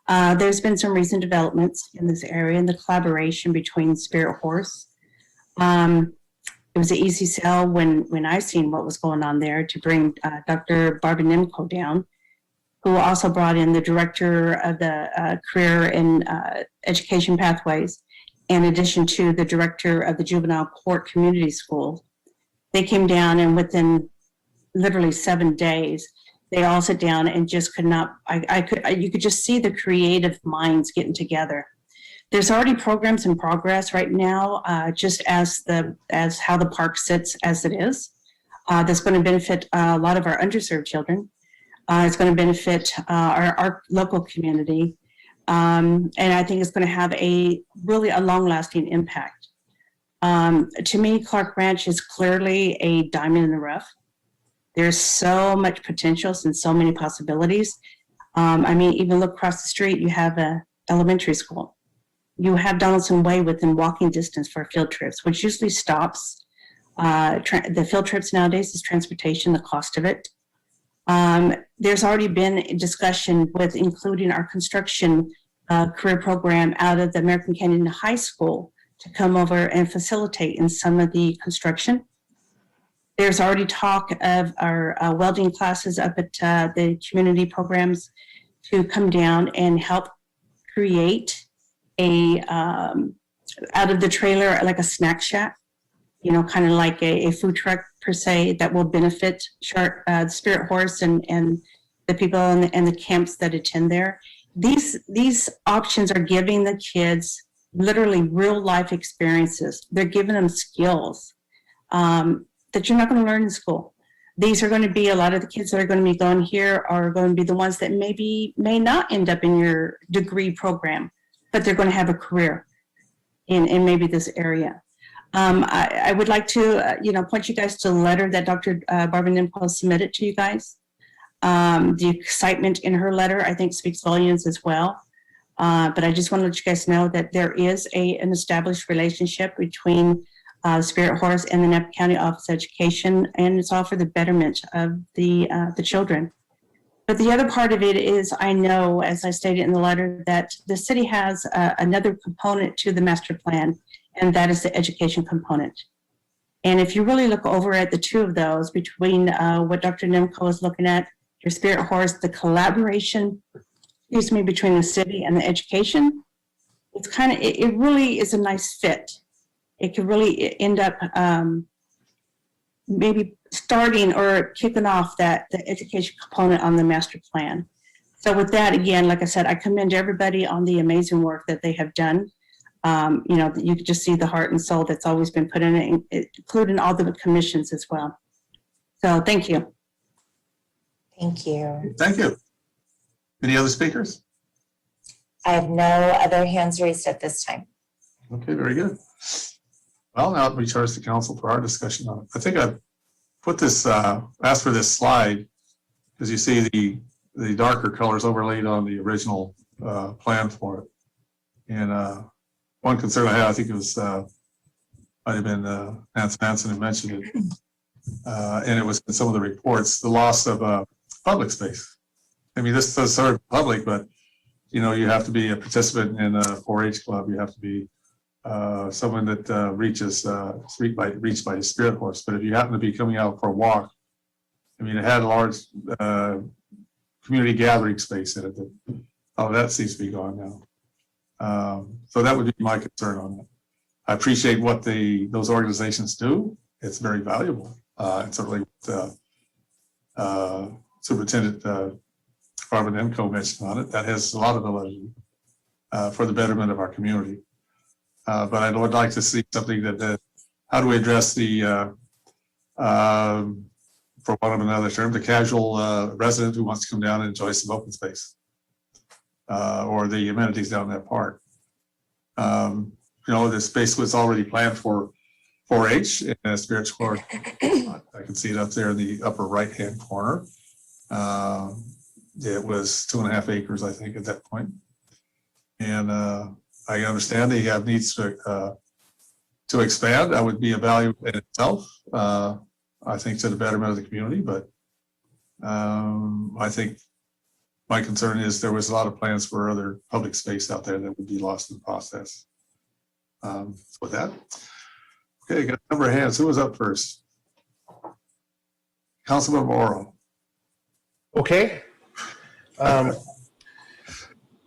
[SPEAKER 4] there's been some recent developments in this area in the collaboration between Spirit Horse, It was an easy sell when I seen what was going on there to bring Dr. Barbara Nimco down, who also brought in the director of the career and education pathways, in addition to the director of the juvenile court community school. They came down, and within literally 7 days, they all sat down and just could not, you could just see the creative minds getting together. There's already programs in progress right now, just as how the park sits as it is. That's going to benefit a lot of our underserved children. It's going to benefit our local community. And I think it's going to have a long-lasting impact. To me, Clark Ranch is clearly a diamond in the rough. There's so much potential and so many possibilities. I mean, even look across the street, you have an elementary school. You have Donaldson Way within walking distance for field trips, which usually stops. The field trips nowadays is transportation, the cost of it. There's already been a discussion with including our construction career program out of the American Canyon High School to come over and facilitate in some of the construction. There's already talk of our welding classes up at the community programs to come down and help create out of the trailer, like a snack shack, kind of like a food truck per se, that will benefit the Spirit Horse and the people and the camps that attend there. These options are giving the kids literally real life experiences. They're giving them skills that you're not going to learn in school. These are going to be, a lot of the kids that are going to be going here are going to be the ones that may not end up in your degree program, but they're going to have a career in maybe this area. I would like to, point you guys to the letter that Dr. Barbara Nimco submitted to you guys. The excitement in her letter, I think, speaks volumes as well. But I just want to let you guys know that there is an established relationship between Spirit Horse and the Napa County Office of Education, and it's all for the betterment of the children. But the other part of it is, I know, as I stated in the letter, that the city has another component to the master plan, and that is the education component. And if you really look over at the two of those, between what Dr. Nimco is looking at, your Spirit Horse, the collaboration, between the city and the education, it's it really is a nice fit. It could really end up maybe starting or kicking off the education component on the master plan. So with that, again, like I said, I commend everybody on the amazing work that they have done. You can just see the heart and soul that's always been put in it, including all the commissions as well. So thank you.
[SPEAKER 3] Thank you.
[SPEAKER 1] Thank you. Any other speakers?
[SPEAKER 3] I have no other hands raised at this time.
[SPEAKER 1] Okay, very good. Well, now we charge the council for our discussion on it. I think I put this, asked for this slide, because you see the darker colors overlaid on the original plan for it. And one concern I had, I think it was, might have been Nancy Manson who mentioned it, and it was in some of the reports, the loss of public space. I mean, this does serve public, but you have to be a participant in a 4-H club. You have to be someone that reached by the Spirit Horse. But if you happen to be coming out for a walk, I mean, it had a large community gathering space in it. That seems to be gone now. So that would be my concern on it. I appreciate what those organizations do. It's very valuable. And certainly Superintendent Barbara Nimco mentioned on it. That has a lot of validity for the betterment of our community. But I would like to see something that how do we address the, for one of another term, the casual resident who wants to come down and enjoy some open space or the amenities down that park. The space was already planned for 4-H and Spirit Horse. I can see it up there in the upper right-hand corner. It was 2.5 acres, I think, at that point. And I understand they have needs to expand. That would be a value in itself, I think, to the betterment of the community. But I think my concern is there was a lot of plans for other public space out there that would be lost in the process. With that, Okay, got a number of hands. Who was up first? Councilmember Oro.
[SPEAKER 16] Okay.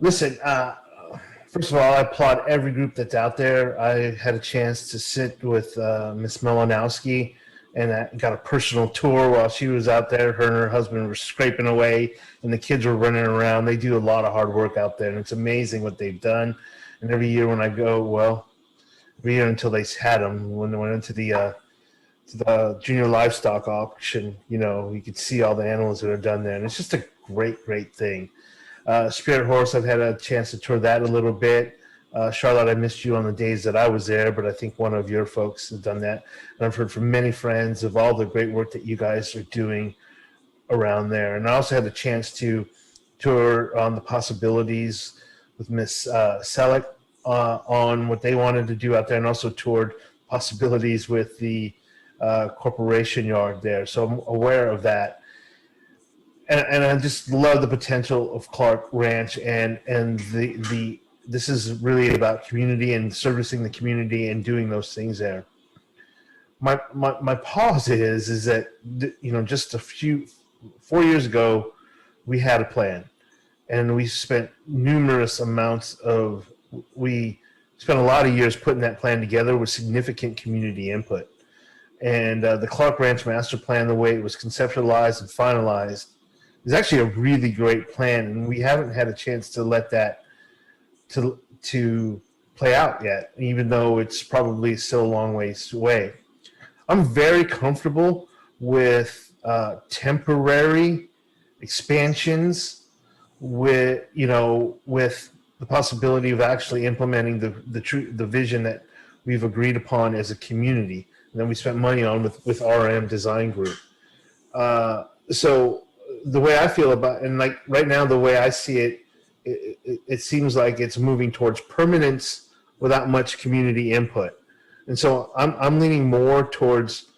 [SPEAKER 16] Listen, first of all, I applaud every group that's out there. I had a chance to sit with Ms. Melanowski, and I got a personal tour while she was out there. Her and her husband were scraping away, and the kids were running around. They do a lot of hard work out there, and it's amazing what they've done. And every year when I go, well, every year until they had them, when they went into the junior livestock auction, you know, you could see all the animals that are done there, and it's just a great, great thing. Spirit Horse, I've had a chance to tour that a little bit. Charlotte, I missed you on the days that I was there, but I think one of your folks has done that. And I've heard from many friends of all the great work that you guys are doing around there. And I also had the chance to tour on the possibilities with Miss Selleck on what they wanted to do out there, and also toured possibilities with the corporation yard there. So I'm aware of that. And I just love the potential of Clark Ranch, and this is really about community and servicing the community and doing those things there. My pause is that, you know, just 4 years ago, we had a plan, and we spent we spent a lot of years putting that plan together with significant community input. And the Clark Ranch Master Plan, the way it was conceptualized and finalized, is actually a really great plan, and we haven't had a chance to let that to play out yet, even though it's probably still a long ways away. I'm very comfortable with temporary expansions, with the possibility of actually implementing the vision that we've agreed upon as a community, and that we spent money on with RM Design Group. So the way I feel about, and like right now, the way I see it, it seems like it's moving towards permanence without much community input. And so I'm leaning more towards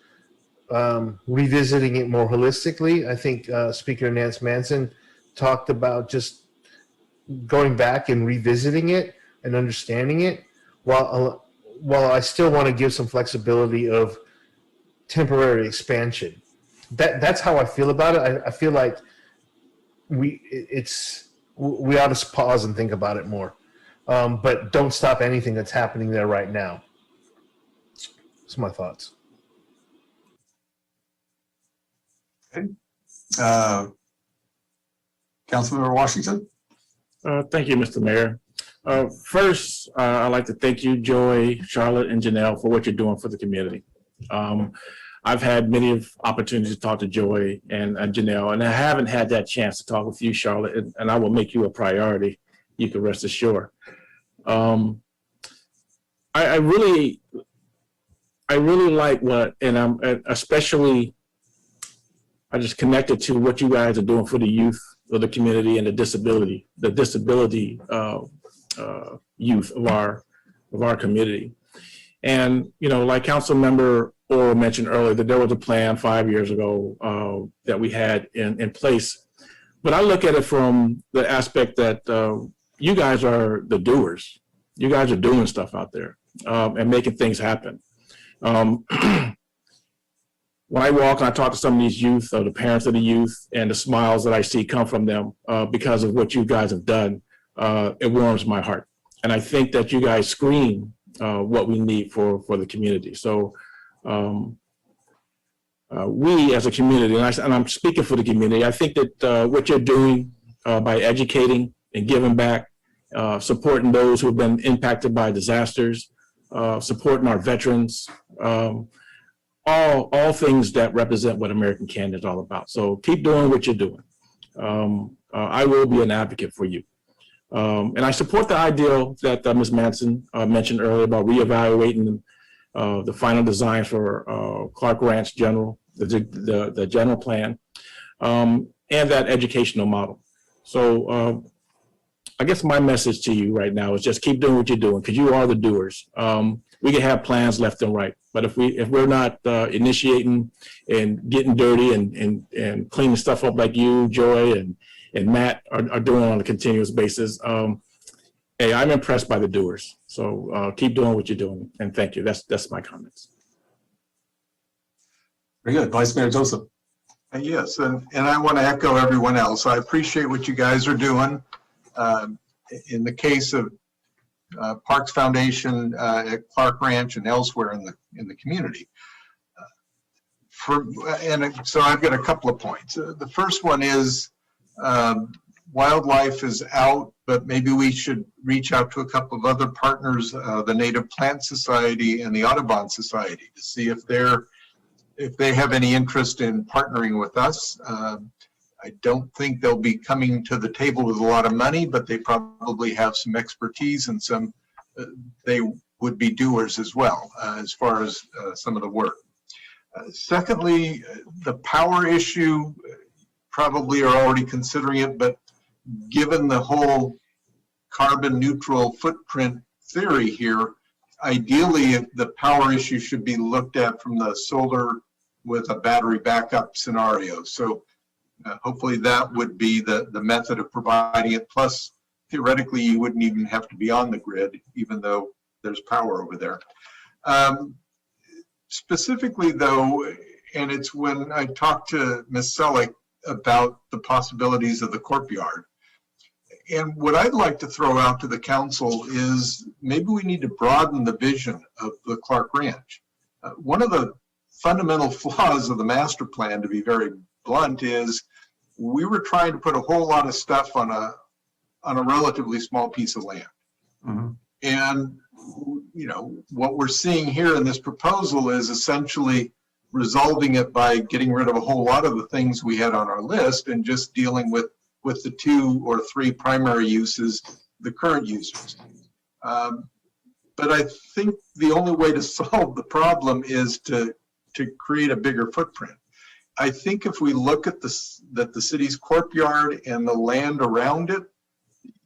[SPEAKER 16] revisiting it more holistically. I think Speaker Nance Manson talked about just going back and revisiting it and understanding it, while I still want to give some flexibility of temporary expansion. That's how I feel about it. I feel like we ought to pause and think about it more, but don't stop anything that's happening there right now. That's my thoughts.
[SPEAKER 1] Okay. Councilmember Washington.
[SPEAKER 11] Thank you, Mr. Mayor. First, I'd like to thank you, Joy, Charlotte, and Janelle for what you're doing for the community. I've had many opportunities to talk to Joy and Janelle, and I haven't had that chance to talk with you, Charlotte, and I will make you a priority. You can rest assured. I really like I just connected to what you guys are doing for the youth of the community and the disability youth of our community. And, you know, like Councilmember Oro mentioned earlier, that there was a plan 5 years ago that we had in place. But I look at it from the aspect that you guys are the doers. You guys are doing stuff out there and making things happen. When I walk and I talk to some of these youth, or the parents of the youth, and the smiles that I see come from them because of what you guys have done, it warms my heart. And I think that you guys scream what we need for the community. So we as a community, and I'm speaking for the community, I think that what you're doing by educating and giving back, supporting those who have been impacted by disasters, supporting our veterans, all things that represent what American Canyon is all about. So keep doing what you're doing. I will be an advocate for you. And I support the ideal that Ms. Manson mentioned earlier about reevaluating the final design for Clark Ranch General, the general plan, and that educational model. So I guess my message to you right now is just keep doing what you're doing, because you are the doers. We can have plans left and right, but if we're not initiating and getting dirty and cleaning stuff up like you, Joy, and Matt are doing on a continuous basis, hey, I'm impressed by the doers. So keep doing what you're doing, and thank you. That's my comments.
[SPEAKER 1] Very good. Vice Mayor Joseph.
[SPEAKER 10] Yes, and I want to echo everyone else. I appreciate what you guys are doing. In the case of Parks Foundation at Clark Ranch and elsewhere in the community. So I've got a couple of points. The first one is wildlife is out, but maybe we should reach out to a couple of other partners, the Native Plant Society and the Audubon Society, to see if they have any interest in partnering with us. I don't think they'll be coming to the table with a lot of money, but they probably have some expertise and they would be doers as well, as far as some of the work. Secondly, the power issue, probably are already considering it, but given the whole carbon neutral footprint theory here, ideally the power issue should be looked at from the solar with a battery backup scenario. So hopefully that would be the method of providing it. Plus, theoretically, you wouldn't even have to be on the grid, even though there's power over there. Specifically though, and it's when I talked to Ms. Selleck about the possibilities of the courtyard. And what I'd like to throw out to the council is maybe we need to broaden the vision of the Clark Ranch. One of the fundamental flaws of the master plan, to be very blunt, is we were trying to put a whole lot of stuff on a relatively small piece of land.
[SPEAKER 1] Mm-hmm.
[SPEAKER 10] And you know, what we're seeing here in this proposal is essentially resolving it by getting rid of a whole lot of the things we had on our list and just dealing with the 2 or 3 primary uses, the current users. But I think the only way to solve the problem is to create a bigger footprint. I think if we look at the city's courtyard and the land around it,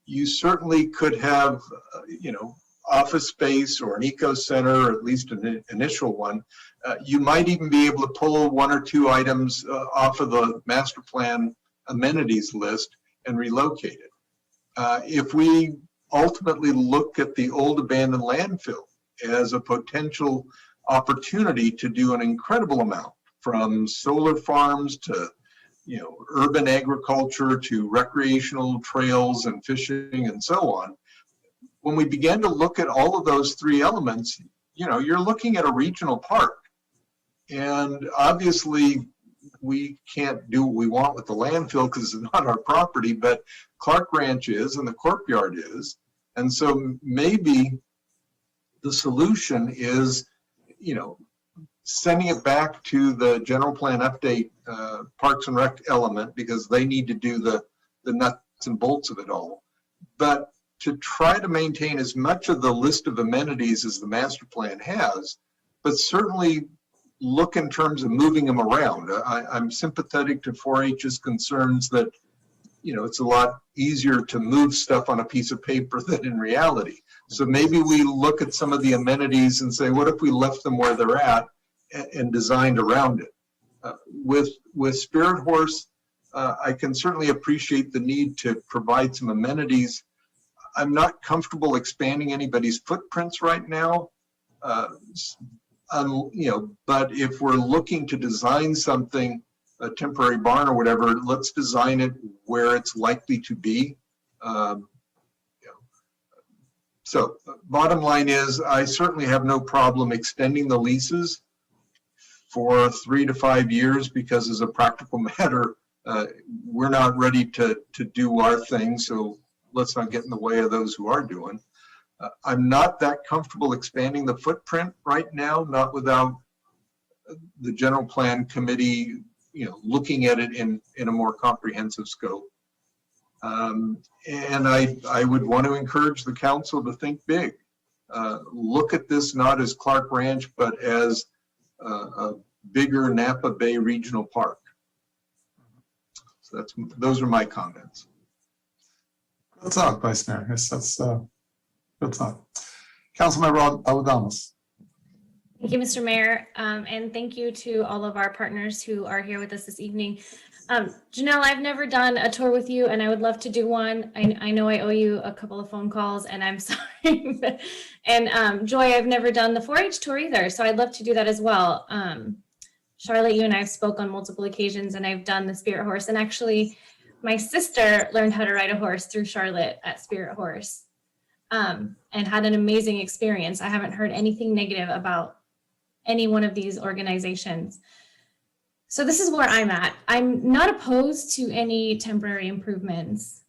[SPEAKER 10] you certainly could have, you know, office space or an eco center, or at least an initial one. You might even be able to pull 1 or 2 items off of the master plan amenities list and relocate it. If we ultimately look at the old abandoned landfill as a potential opportunity to do an incredible amount, from solar farms to, you know, urban agriculture to recreational trails and fishing and so on. When we began to look at all of those 3 elements, you know, you're looking at a regional park. And obviously we can't do what we want with the landfill because it's not our property, but Clark Ranch is and the courtyard is. And so maybe the solution is, you know, sending it back to the general plan update Parks and Rec element, because they need to do the nuts and bolts of it all. But to try to maintain as much of the list of amenities as the master plan has, but certainly look in terms of moving them around. I'm sympathetic to 4-H's concerns that, you know, it's a lot easier to move stuff on a piece of paper than in reality. So maybe we look at some of the amenities and say, what if we left them where they're at and designed around it? With Spirit Horse, I can certainly appreciate the need to provide some amenities. I'm not comfortable expanding anybody's footprints right now. You know, but if we're looking to design something, a temporary barn or whatever, let's design it where it's likely to be. You know. So bottom line is, I certainly have no problem extending the leases for 3 to 5 years, because as a practical matter, we're not ready to do our thing. So let's not get in the way of those who are doing. I'm not that comfortable expanding the footprint right now, not without the general plan committee, you know, looking at it in a more comprehensive scope. And I would want to encourage the council to think big. Look at this not as Clark Ranch, but as a bigger Napa Bay Regional Park. So those are my comments.
[SPEAKER 1] Good talk, Vice Mayor. Yes, that's good talk. Councilmember Aladamas.
[SPEAKER 15] Thank you, Mr. Mayor, and thank you to all of our partners who are here with us this evening. Janelle, I've never done a tour with you, and I would love to do one. I know I owe you a couple of phone calls, and I'm sorry. And Joy, I've never done the 4-H tour either, so I'd love to do that as well. Charlotte, you and I have spoke on multiple occasions, and I've done the Spirit Horse. And actually, my sister learned how to ride a horse through Charlotte at Spirit Horse, and had an amazing experience. I haven't heard anything negative about any one of these organizations. So this is where I'm at. I'm not opposed to any temporary improvements.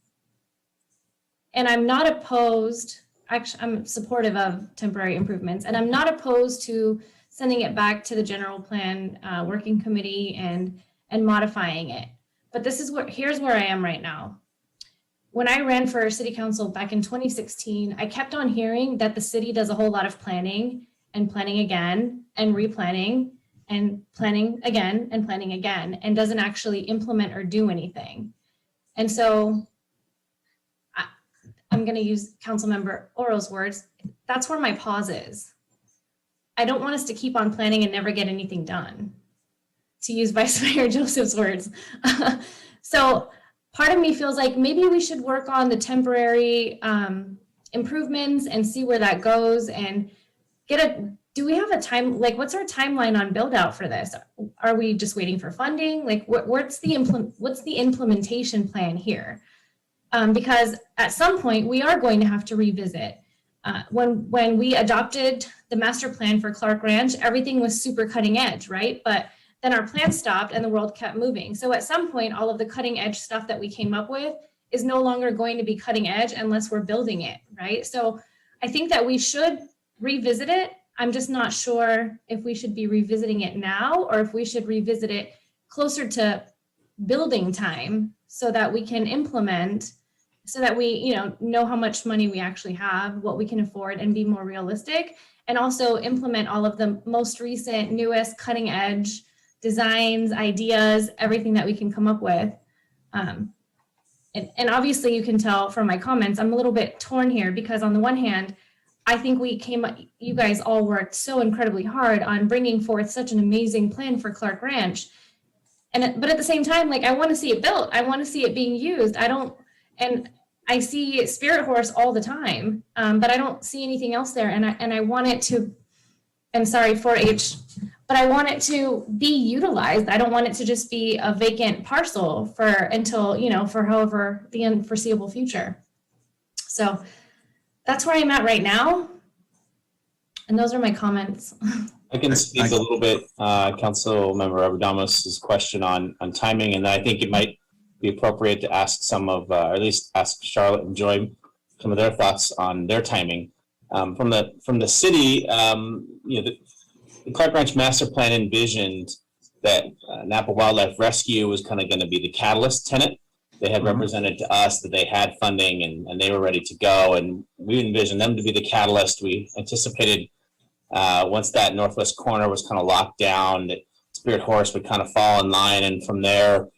[SPEAKER 15] And I'm not opposed, actually, I'm supportive of temporary improvements, and I'm not opposed to sending it back to the general plan working committee and modifying it. But this is here's where I am right now. When I ran for city council back in 2016, I kept on hearing that the city does a whole lot of planning and planning again and replanning and planning again and planning again, and doesn't actually implement or do anything. And so I'm going to use Councilmember Oral's words. That's where my pause is. I don't want us to keep on planning and never get anything done, to use Vice Mayor Joseph's words. So part of me feels like maybe we should work on the improvements and see where that goes, and do we have a time, like what's our timeline on build out for this? Are we just waiting for funding? Like what's the implementation plan here? Because at some point we are going to have to revisit. When we adopted the master plan for Clark Ranch, everything was super cutting edge, right? But then our plan stopped and the world kept moving. So at some point, all of the cutting edge stuff that we came up with is no longer going to be cutting edge unless we're building it, right? So I think that we should revisit it. I'm just not sure if we should be revisiting it now or if we should revisit it closer to building time so that we can implement, so that we know how much money we actually have, what we can afford, and be more realistic, and also implement all of the most recent, newest, cutting edge designs, ideas, everything that we can come up with. And obviously you can tell from my comments, I'm a little bit torn here because on the one hand, I think you guys all worked so incredibly hard on bringing forth such an amazing plan for Clark Ranch. But at the same time, like I want to see it built. I want to see it being used. And I see Spirit Horse all the time, but I don't see anything else there. And I want it to, and sorry, 4-H, but I want it to be utilized. I don't want it to just be a vacant parcel for however the unforeseeable future. So that's where I'm at right now. And those are my comments.
[SPEAKER 5] I can speak a little bit, Councilmember Abradamas's question on timing, and I think it might be appropriate to ask or at least ask Charlotte and Joy some of their thoughts on their timing. From the city, the Clark Ranch Master Plan envisioned that Napa Wildlife Rescue was kind of going to be the catalyst tenant. They had represented to us that they had funding and they were ready to go, and we envisioned them to be the catalyst. We anticipated once that northwest corner was kind of locked down, that Spirit Horse would kind of fall in line, and from there,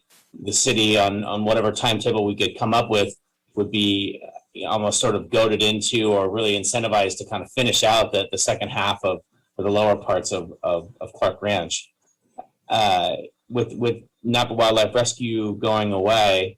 [SPEAKER 5] the city on whatever timetable we could come up with would be almost sort of goaded into or really incentivized to kind of finish out the second half of the lower parts of Clark Ranch. With Napa Wildlife Rescue going away,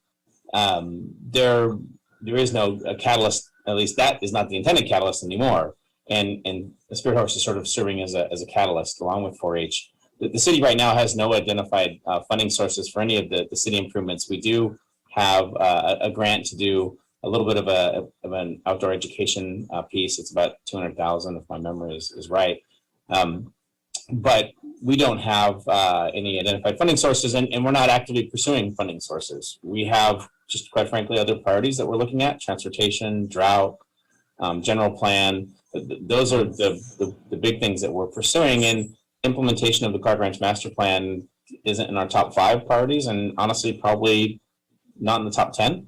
[SPEAKER 5] there is no catalyst, at least that is not the intended catalyst anymore. And the Spirit Horse is sort of serving as a catalyst along with 4-H. The city right now has no identified funding sources for any of the city improvements. We do have a grant to do a little bit of an outdoor education piece. It's about $200,000 if my memory is right. But we don't have any identified funding sources, and we're not actively pursuing funding sources. We have just quite frankly other priorities that we're looking at: transportation, drought, general plan. Those are the big things that we're pursuing, and implementation of the Clark Ranch Master Plan isn't in our top 5 priorities, and honestly probably not in the top 10.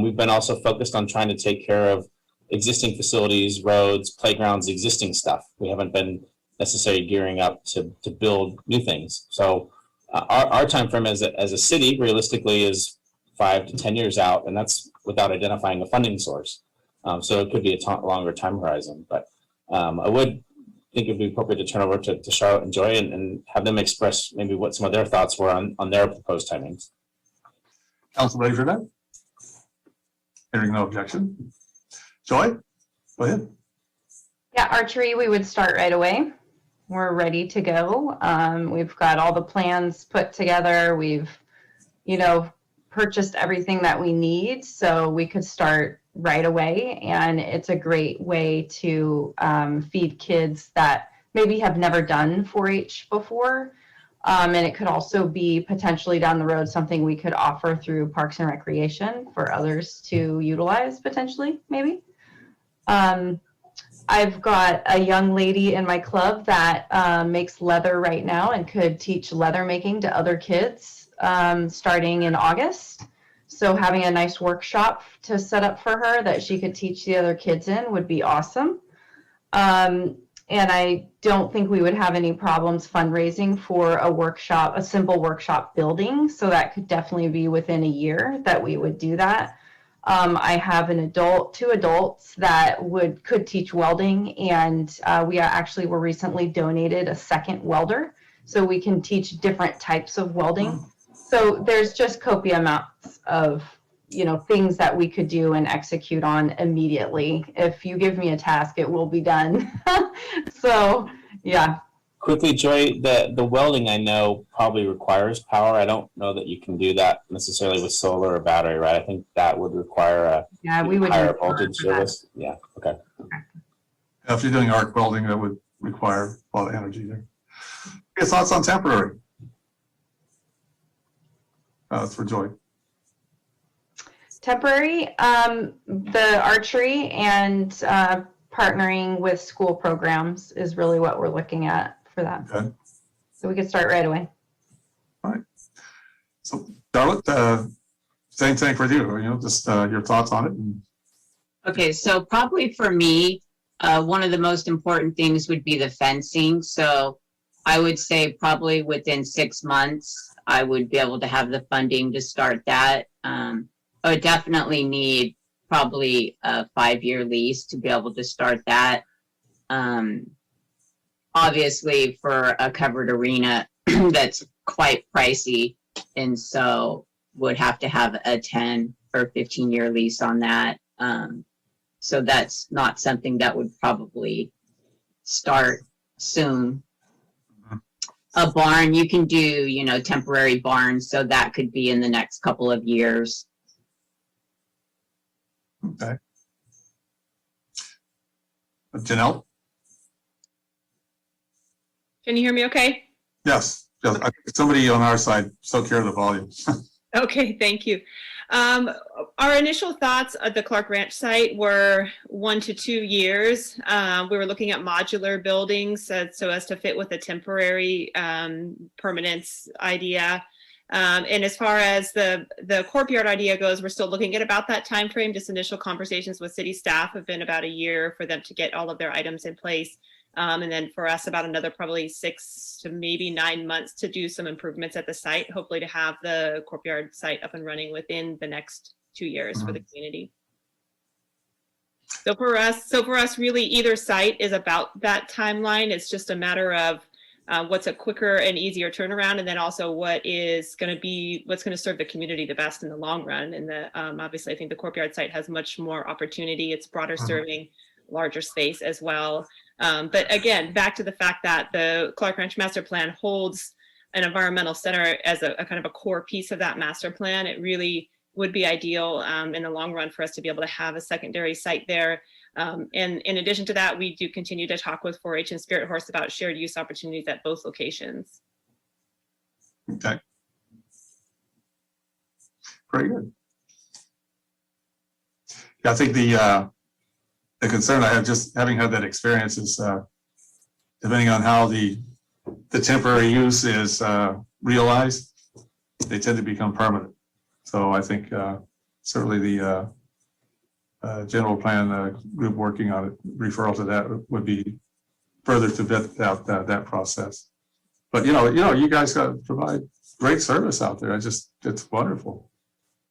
[SPEAKER 5] We've been also focused on trying to take care of existing facilities, roads, playgrounds, existing stuff. We haven't been necessarily gearing up to build new things. So our time frame as a city realistically is 5 to 10 years out, and that's without identifying a funding source. So it could be a longer time horizon, but I would think it'd be appropriate to turn over to Charlotte and Joy and have them express maybe what some of their thoughts were on their proposed timings.
[SPEAKER 1] Council ready for that? Hearing no objection. Joy, go ahead.
[SPEAKER 6] Yeah, archery, we would start right away. we're ready to go. We've got all the plans put together. We've, purchased everything that we need so we could start right away. And it's a great way to feed kids that maybe have never done 4-H before. And it could also be potentially down the road something we could offer through Parks and Recreation for others to utilize potentially, maybe. I've got a young lady in my club that makes leather right now and could teach leather making to other kids starting in August. So having a nice workshop to set up for her that she could teach the other kids in would be awesome. And I don't think we would have any problems fundraising for a workshop, a simple workshop building. So that could definitely be within a year that we would do that. I have two adults that could teach welding, and we actually were recently donated a second welder, so we can teach different types of welding. So there's just copious amounts of things that we could do and execute on immediately. If you give me a task, it will be done. So yeah.
[SPEAKER 5] Quickly, Joy, the welding I know probably requires power. I don't know that you can do that necessarily with solar or battery, right? I think that would require
[SPEAKER 6] we would
[SPEAKER 5] higher
[SPEAKER 6] need
[SPEAKER 5] voltage
[SPEAKER 6] for that.
[SPEAKER 5] service. Yeah, okay.
[SPEAKER 1] If you're doing arc welding, that would require a lot of energy there. Okay, thoughts on temporary? For Joy.
[SPEAKER 6] Temporary, the archery and partnering with school programs is really what we're looking at for that.
[SPEAKER 1] Okay.
[SPEAKER 6] So we could start right away.
[SPEAKER 1] All right. So Charlotte, same thing for you, just your thoughts on it.
[SPEAKER 7] Okay, so probably for me, one of the most important things would be the fencing. So I would say probably within 6 months, I would be able to have the funding to start that. I would definitely need probably a 5-year lease to be able to start that. Obviously, for a covered arena, that's quite pricey, and so would have to have a 10 or 15-year lease on that. So that's not something that would probably start soon. A barn, you can do, temporary barns, so that could be in the next couple of years.
[SPEAKER 1] Okay. Janelle?
[SPEAKER 9] Can you hear me okay?
[SPEAKER 1] Yes. Yes. Somebody on our side still care of the volume.
[SPEAKER 9] Okay, thank you. Our initial thoughts at the Clark Ranch site were 1 to 2 years. We were looking at modular buildings so as to fit with a temporary permanence idea. And as far as the courtyard idea goes, we're still looking at about that time frame. Just initial conversations with city staff have been about a year for them to get all of their items in place. And then for us, about another probably 6 to maybe 9 months to do some improvements at the site, hopefully to have the courtyard site up and running within the next 2 years for the community. So for us, really either site is about that timeline. It's just a matter of what's a quicker and easier turnaround, and then also what's going to serve the community the best in the long run. And obviously, I think the courtyard site has much more opportunity. It's broader serving, larger space as well. But again, back to the fact that the Clark Ranch Master Plan holds an environmental center as a kind of a core piece of that master plan. It really would be ideal in the long run for us to be able to have a secondary site there. And in addition to that, we do continue to talk with 4-H and Spirit Horse about shared use opportunities at both locations.
[SPEAKER 1] Okay. Very good. Yeah, I think the concern I have, just having had that experience, is depending on how the temporary use is realized, they tend to become permanent. So I think certainly the general plan group working on it, referral to that would be further to vet out that process. But you guys got to provide great service out there. It's wonderful.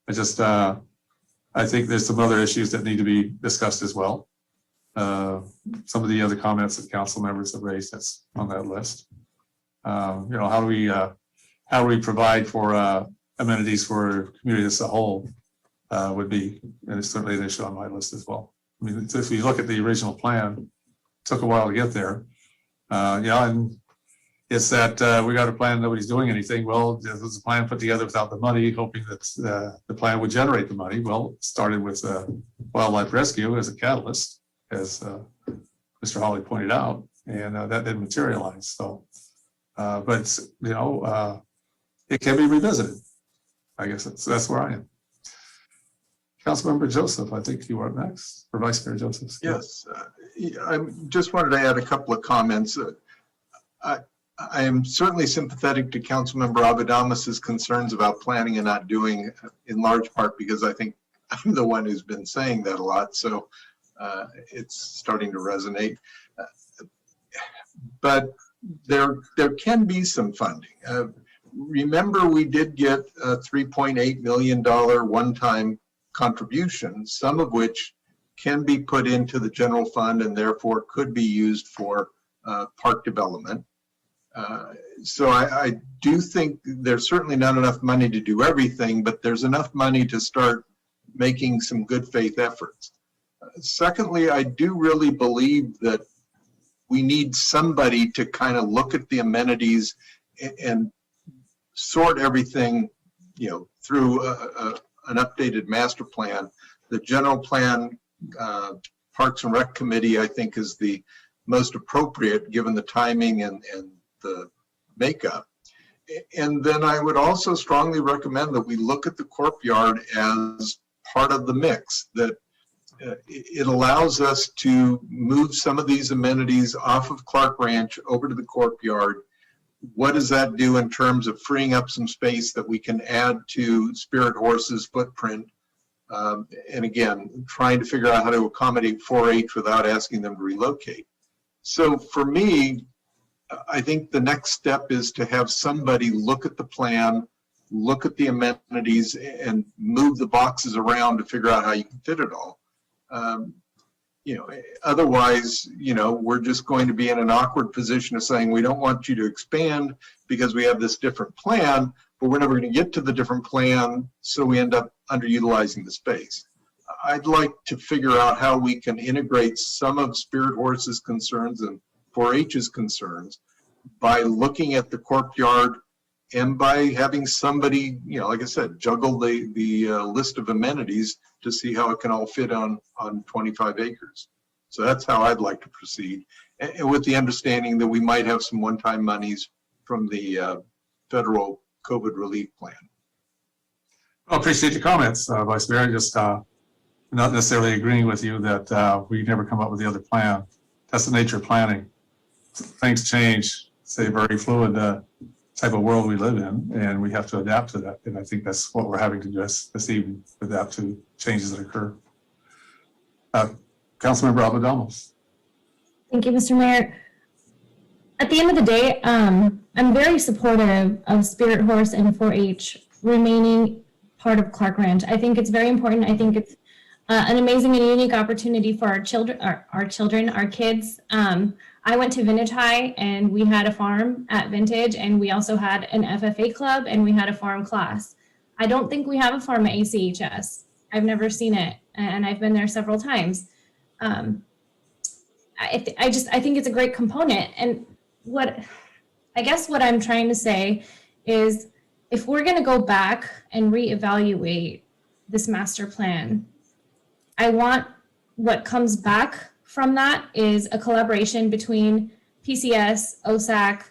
[SPEAKER 1] I think there's some other issues that need to be discussed as well. Some of the other comments that council members have raised, that's on that list. How do we provide for amenities for community as a whole would be, and it's certainly an issue on my list as well. I mean, if you look at the original plan, it took a while to get there. And it's that we got a plan, nobody's doing anything. Well, there was a plan put together without the money, hoping that the plan would generate the money. Well, it started with wildlife rescue as a catalyst, as Mr. Hawley pointed out, and that didn't materialize. So, but it can be revisited. I guess that's where I am. Councilmember Joseph, I think you are next, or Vice Mayor Joseph.
[SPEAKER 10] Yes, I just wanted to add a couple of comments. I am certainly sympathetic to Councilmember Abadamas's concerns about planning and not doing, in large part because I think I'm the one who's been saying that a lot, so it's starting to resonate. But there can be some funding. Remember, we did get a $3.8 million one-time contribution, some of which can be put into the general fund and therefore could be used for park development. So I do think there's certainly not enough money to do everything, but there's enough money to start making some good faith efforts. Secondly, I do really believe that we need somebody to kind of look at the amenities and sort everything, through an updated master plan. The general plan, Parks and Rec Committee, I think, is the most appropriate given the timing and the makeup. And then I would also strongly recommend that we look at the courtyard as part of the mix, that it allows us to move some of these amenities off of Clark Ranch over to the courtyard. What does that do in terms of freeing up some space that we can add to Spirit Horse's footprint? And again, trying to figure out how to accommodate 4-H without asking them to relocate. So for me, I think the next step is to have somebody look at the plan, look at the amenities, and move the boxes around to figure out how you can fit it all. Otherwise, we're just going to be in an awkward position of saying, we don't want you to expand because we have this different plan, but we're never going to get to the different plan, so we end up underutilizing the space. I'd like to figure out how we can integrate some of Spirit Horse's concerns and 4-H's concerns by looking at the courtyard and by having somebody, like I said, juggle the list of amenities to see how it can all fit on 25 acres. So that's how I'd like to proceed, and with the understanding that we might have some one-time monies from the federal COVID relief plan.
[SPEAKER 1] I appreciate your comments, Vice Mayor. Just not necessarily agreeing with you that we never come up with the other plan. That's the nature of planning. Things change. It's a very fluid type of world we live in, and we have to adapt to that. And I think that's what we're having to do this evening, adapt to changes that occur. Councilmember Abadamas.
[SPEAKER 15] Thank you, Mr. Mayor. At the end of the day, I'm very supportive of Spirit Horse and 4-H remaining part of Clark Ranch. I think it's very important. I think it's an amazing and unique opportunity for our children, our kids. I went to Vintage High and we had a farm at Vintage, and we also had an FFA club, and we had a farm class. I don't think we have a farm at ACHS. I've never seen it, and I've been there several times. I think it's a great component. And what I'm trying to say is, if we're going to go back and reevaluate this master plan, I want what comes back from that is a collaboration between PCS, OSAC,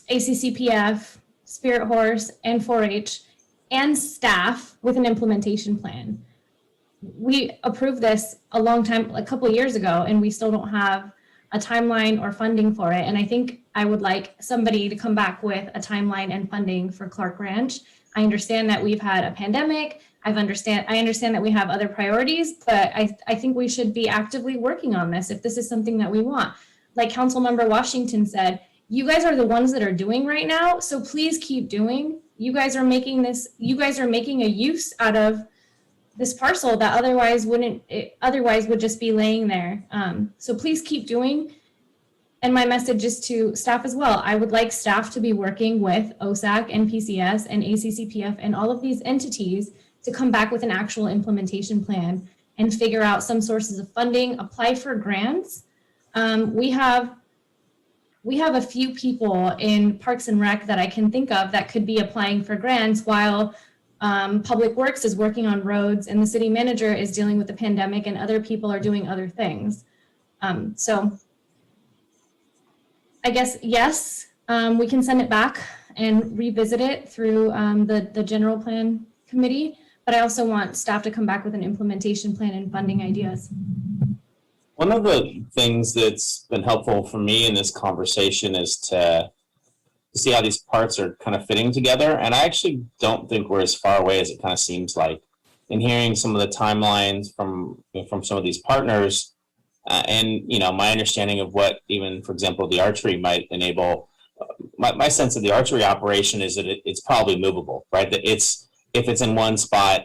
[SPEAKER 15] ACCPF, Spirit Horse, and 4-H, and staff with an implementation plan. We approved this a couple of years ago, and we still don't have a timeline or funding for it. And I think I would like somebody to come back with a timeline and funding for Clark Ranch. I understand that we've had a pandemic. I understand that we have other priorities, but I think we should be actively working on this if this is something that we want. Like Councilmember Washington said, you guys are the ones that are doing right now, so please keep doing. You guys are making a use out of this parcel that otherwise would just be laying there. So please keep doing. And my message is to staff as well. I would like staff to be working with OSAC and PCS and ACCPF and all of these entities to come back with an actual implementation plan and figure out some sources of funding, apply for grants. We have we have a few people in Parks and Rec that I can think of that could be applying for grants while Public Works is working on roads and the city manager is dealing with the pandemic and other people are doing other things. So I guess, yes, we can send it back and revisit it through the general plan committee, but I also want staff to come back with an implementation plan and funding ideas.
[SPEAKER 5] One of the things that's been helpful for me in this conversation is to see how these parts are kind of fitting together. And I actually don't think we're as far away as it kind of seems like. In hearing some of the timelines from some of these partners, and my understanding of what even, for example, the archery might enable. My sense of the archery operation is that it's probably movable, right? That if it's in one spot,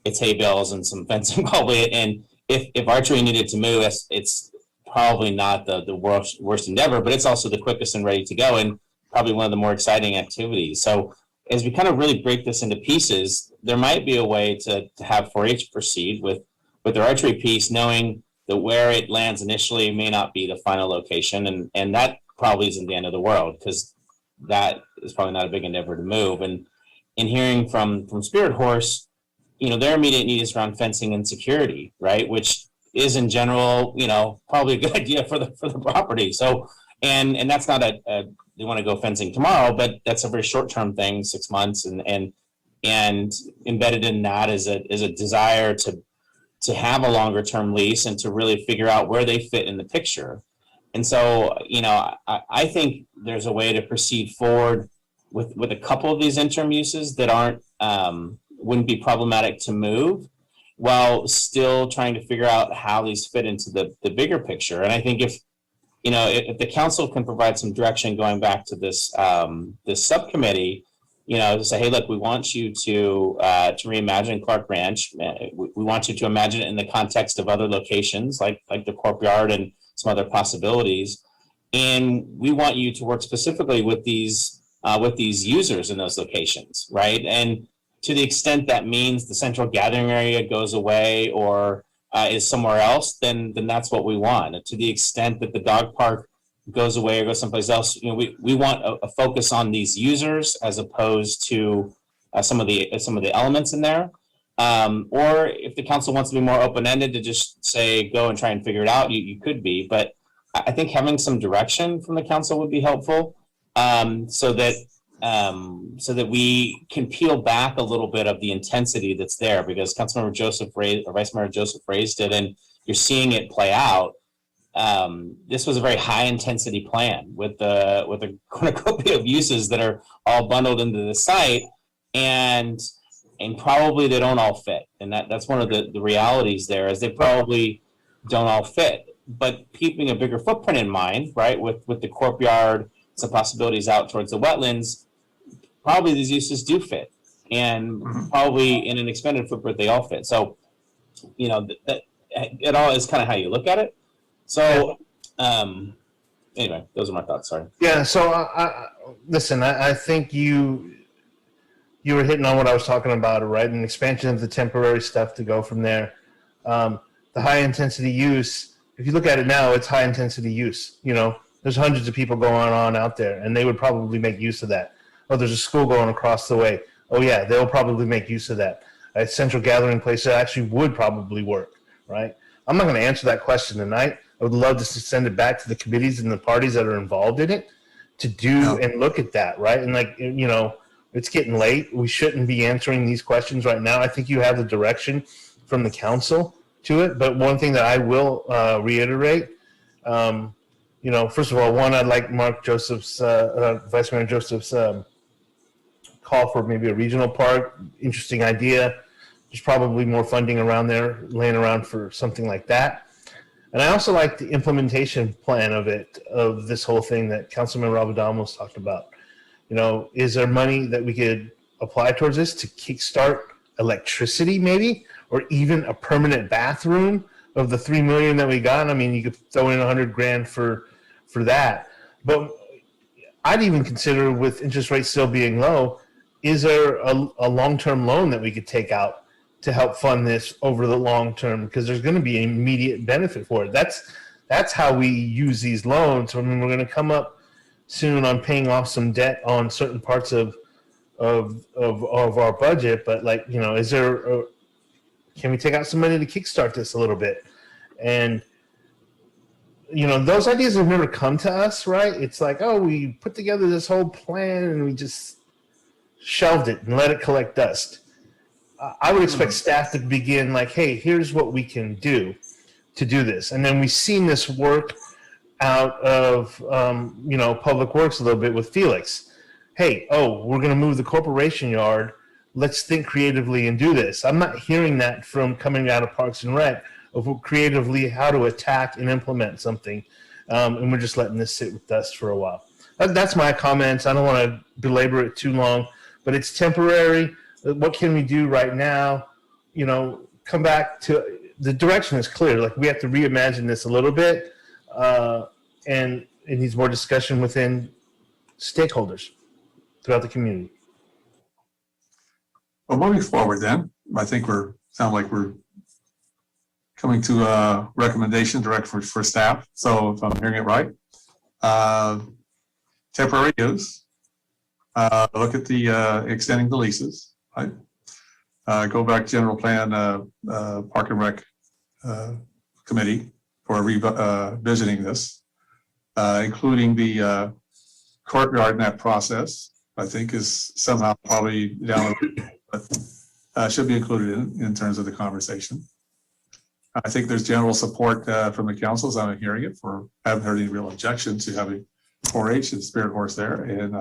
[SPEAKER 5] it's hay bales and some fencing probably, and if archery needed to move, it's probably not the worst endeavor, but it's also the quickest and ready to go, and probably one of the more exciting activities. So as we kind of really break this into pieces, there might be a way to have 4-H proceed with their archery piece, knowing that where it lands initially may not be the final location, and that probably isn't the end of the world, because that is probably not a big endeavor to move. And in hearing from Spirit Horse, their immediate need is around fencing and security, right? Which is in general, probably a good idea for the property. So, and that's not they want to go fencing tomorrow, but that's a very short-term thing, 6 months, and embedded in that is a desire to have a longer-term lease and to really figure out where they fit in the picture. And so, I think there's a way to proceed forward with a couple of these interim uses that wouldn't be problematic to move, while still trying to figure out how these fit into the bigger picture. And I think if the council can provide some direction going back to this subcommittee, to say, hey, look, we want you to reimagine Clark Ranch. We want you to imagine it in the context of other locations like the courtyard and some other possibilities. And we want you to work specifically with these users in those locations, right? And to the extent that means the central gathering area goes away or is somewhere else, then that's what we want. And to the extent that the dog park goes away or goes someplace else, we want a focus on these users as opposed to some of the elements in there. Or if the council wants to be more open-ended to just say, go and try and figure it out, you could be. But I think having some direction from the council would be helpful, so that we can peel back a little bit of the intensity that's there, because Councilmember Joseph raised, or Vice Mayor Joseph raised it, and you're seeing it play out. This was a very high intensity plan with a cornucopia of uses that are all bundled into the site, and probably they don't all fit. And that's one of the realities there, is they probably don't all fit. But keeping a bigger footprint in mind, right, with the courtyard, some possibilities out towards the wetlands, probably these uses do fit, and probably in an expanded footprint they all fit. So, that it all is kind of how you look at it. So, anyway, those are my thoughts. Sorry.
[SPEAKER 16] Yeah. So, listen, I think you were hitting on what I was talking about, right? An expansion of the temporary stuff to go from there. The high intensity use, if you look at it now, it's high intensity use. There's hundreds of people going on out there, and they would probably make use of that. Oh, there's a school going across the way. Oh yeah, they'll probably make use of that. A central gathering place that actually would probably work, right? I'm not going to answer that question tonight. I would love to send it back to the committees and the parties that are involved in it to do and look at that, right? And it's getting late. We shouldn't be answering these questions right now. I think you have the direction from the council to it. But one thing that I will reiterate, first of all, I'd like Mark Joseph's, Vice Mayor Joseph's call for maybe a regional park. Interesting idea. There's probably more funding around there, laying around for something like that. And I also like the implementation plan of this whole thing that Councilman Rabadamos talked about. Is there money that we could apply towards this to kickstart electricity maybe, or even a permanent bathroom of the $3 million that we got? I mean, you could throw in $100,000 for that. But I'd even consider, with interest rates still being low, is there a long-term loan that we could take out to help fund this over the long term? Because there's going to be an immediate benefit for it. That's how we use these loans. I mean, we're going to come up soon on paying off some debt on certain parts of our budget, but like, you know, can we take out some money to kickstart this a little bit? And you know, those ideas have never come to us, right? It's like, oh, we put together this whole plan and we just shelved it and let it collect dust. I would expect staff to begin like, hey, here's what we can do to do this. And then we've seen this work out of, you know, Public Works a little bit with Felix. Hey, oh, we're going to move the corporation yard. Let's think creatively and do this. I'm not hearing that from coming out of Parks and Rec of creatively how to attack and implement something. And we're just letting this sit with dust for a while. That's my comments. I don't want to belabor it too long, but it's temporary. What can we do right now? You know, come back to the direction is clear. Like we have to reimagine this a little bit, and it needs more discussion within stakeholders throughout the community.
[SPEAKER 1] Well, moving forward then, I think sound like we're coming to a recommendation direct for staff. So if I'm hearing it right, temporary use, look at the extending the leases, right? Go back to general plan, Park and Rec committee for revisiting this, including the courtyard in that process. I think is somehow probably down the road, but should be included in terms of the conversation. I think there's general support from the councils. I'm hearing it I haven't heard any real objection to having 4-H and Spirit Horse there and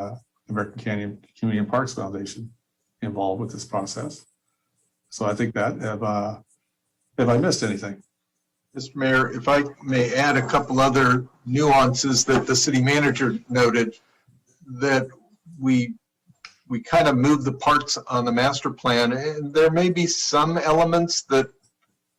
[SPEAKER 1] American Canyon Community and Parks Foundation involved with this process. So I think that have I missed anything?
[SPEAKER 10] Mr. Mayor, if I may add a couple other nuances that the city manager noted, that we kind of moved the parts on the master plan, and there may be some elements that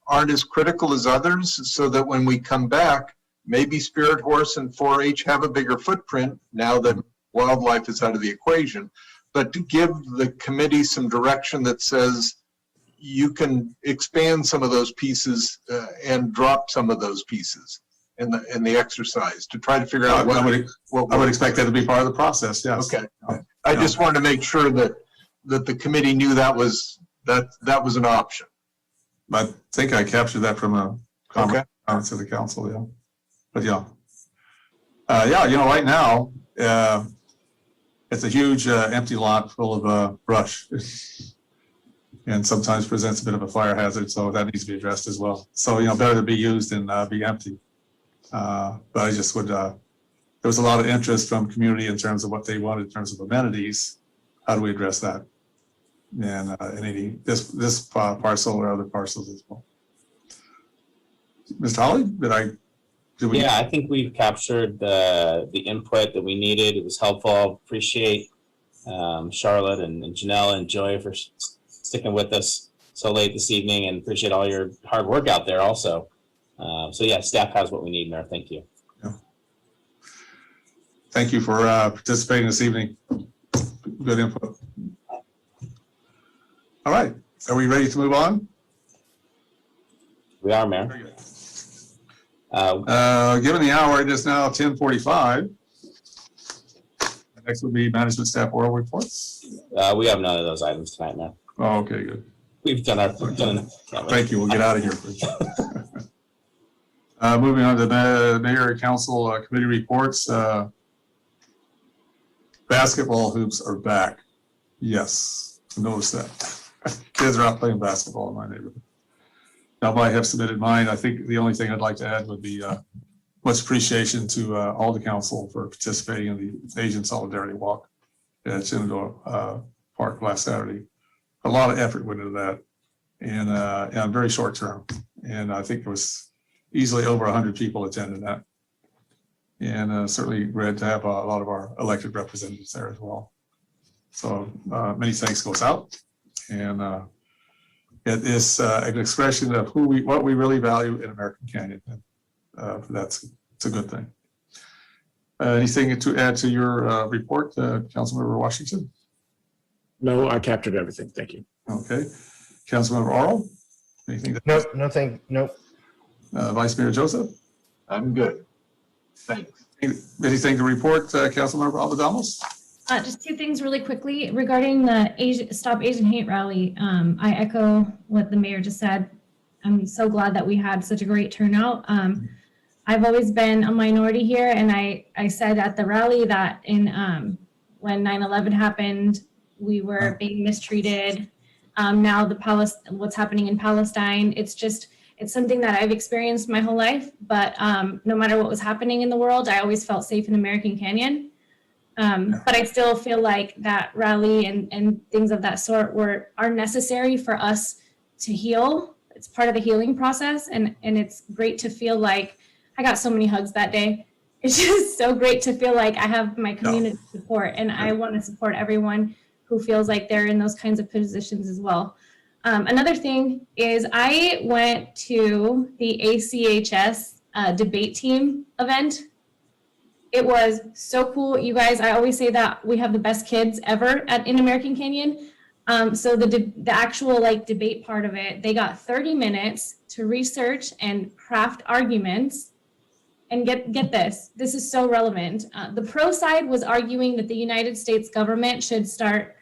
[SPEAKER 10] aren't as critical as others, so that when we come back, maybe Spirit Horse and 4-H have a bigger footprint now that wildlife is out of the equation. But to give the committee some direction that says you can expand some of those pieces and drop some of those pieces in the exercise to try to figure out what
[SPEAKER 1] I would expect that to be part of the process. Yes.
[SPEAKER 10] Okay. I just wanted to make sure that the committee knew that was an option.
[SPEAKER 1] I think I captured that from a comment to the council. Yeah. But yeah, you know, right now it's a huge empty lot full of brush. And sometimes presents a bit of a fire hazard, so that needs to be addressed as well. So, you know, better to be used than be empty. But I just would, there was a lot of interest from community in terms of what they wanted in terms of amenities. How do we address that? And this parcel or other parcels as well. Mr. Holly,
[SPEAKER 5] Yeah, I think we've captured the input that we needed. It was helpful. Appreciate Charlotte and Janelle and Joy for sticking with us so late this evening, and appreciate all your hard work out there also. So yeah, staff has what we need, Mayor. Thank you.
[SPEAKER 1] Yeah. Thank you for participating this evening. Good input. All right, are we ready to move on?
[SPEAKER 5] We are, Mayor.
[SPEAKER 1] Given the hour, it is now 10:45. Next would be management staff oral reports.
[SPEAKER 5] We have none of those items tonight, Mayor.
[SPEAKER 1] Oh, okay, good.
[SPEAKER 5] We've done our.
[SPEAKER 1] Thank you. We'll get out of here. Moving on to the mayor and council committee reports. Basketball hoops are back. Yes, I noticed that. Kids are out playing basketball in my neighborhood. Now, I have submitted mine. I think the only thing I'd like to add would be much appreciation to all the council for participating in the Asian Solidarity Walk at Shenandoah Park last Saturday. A lot of effort went into that, and very short term. And I think there was easily over 100 people attended that. And certainly glad to have a lot of our elected representatives there as well. So many thanks goes out. And it is an expression of what we really value in American Canyon. It's a good thing. Anything to add to your report, Councilmember Washington?
[SPEAKER 11] No, I captured everything. Thank you.
[SPEAKER 1] Okay. Councilmember Arl? Anything?
[SPEAKER 16] Nope.
[SPEAKER 1] Vice Mayor Joseph?
[SPEAKER 10] I'm good. Thanks.
[SPEAKER 1] Anything to report, Councilmember Alvarado?
[SPEAKER 15] Just two things really quickly regarding the Stop Asian Hate Rally. I echo what the mayor just said. I'm so glad that we had such a great turnout. I've always been a minority here, and I said at the rally that when 9/11 happened, we were being mistreated. Now what's happening in Palestine, it's something that I've experienced my whole life, but no matter what was happening in the world, I always felt safe in American Canyon. But I still feel like that rally and things of that sort are necessary for us to heal. It's part of the healing process, and it's great to feel like I got so many hugs that day. It's just so great to feel like I have my community support, and I want to support everyone who feels like they're in those kinds of positions as well. Another thing is I went to the ACHS debate team event. It was so cool. You guys, I always say that we have the best kids ever in American Canyon. So the actual debate part of it, they got 30 minutes to research and craft arguments. And get this is so relevant. The pro side was arguing that the United States government should start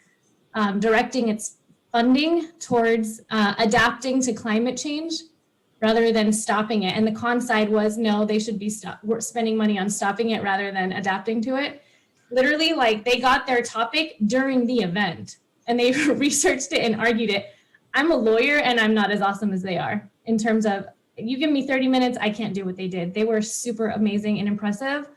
[SPEAKER 15] directing its funding towards adapting to climate change rather than stopping it. And the con side was, no, they should be spending money on stopping it rather than adapting to it. Literally, they got their topic during the event and they researched it and argued it. I'm a lawyer and I'm not as awesome as they are in terms of, you give me 30 minutes, I can't do what they did. They were super amazing and impressive.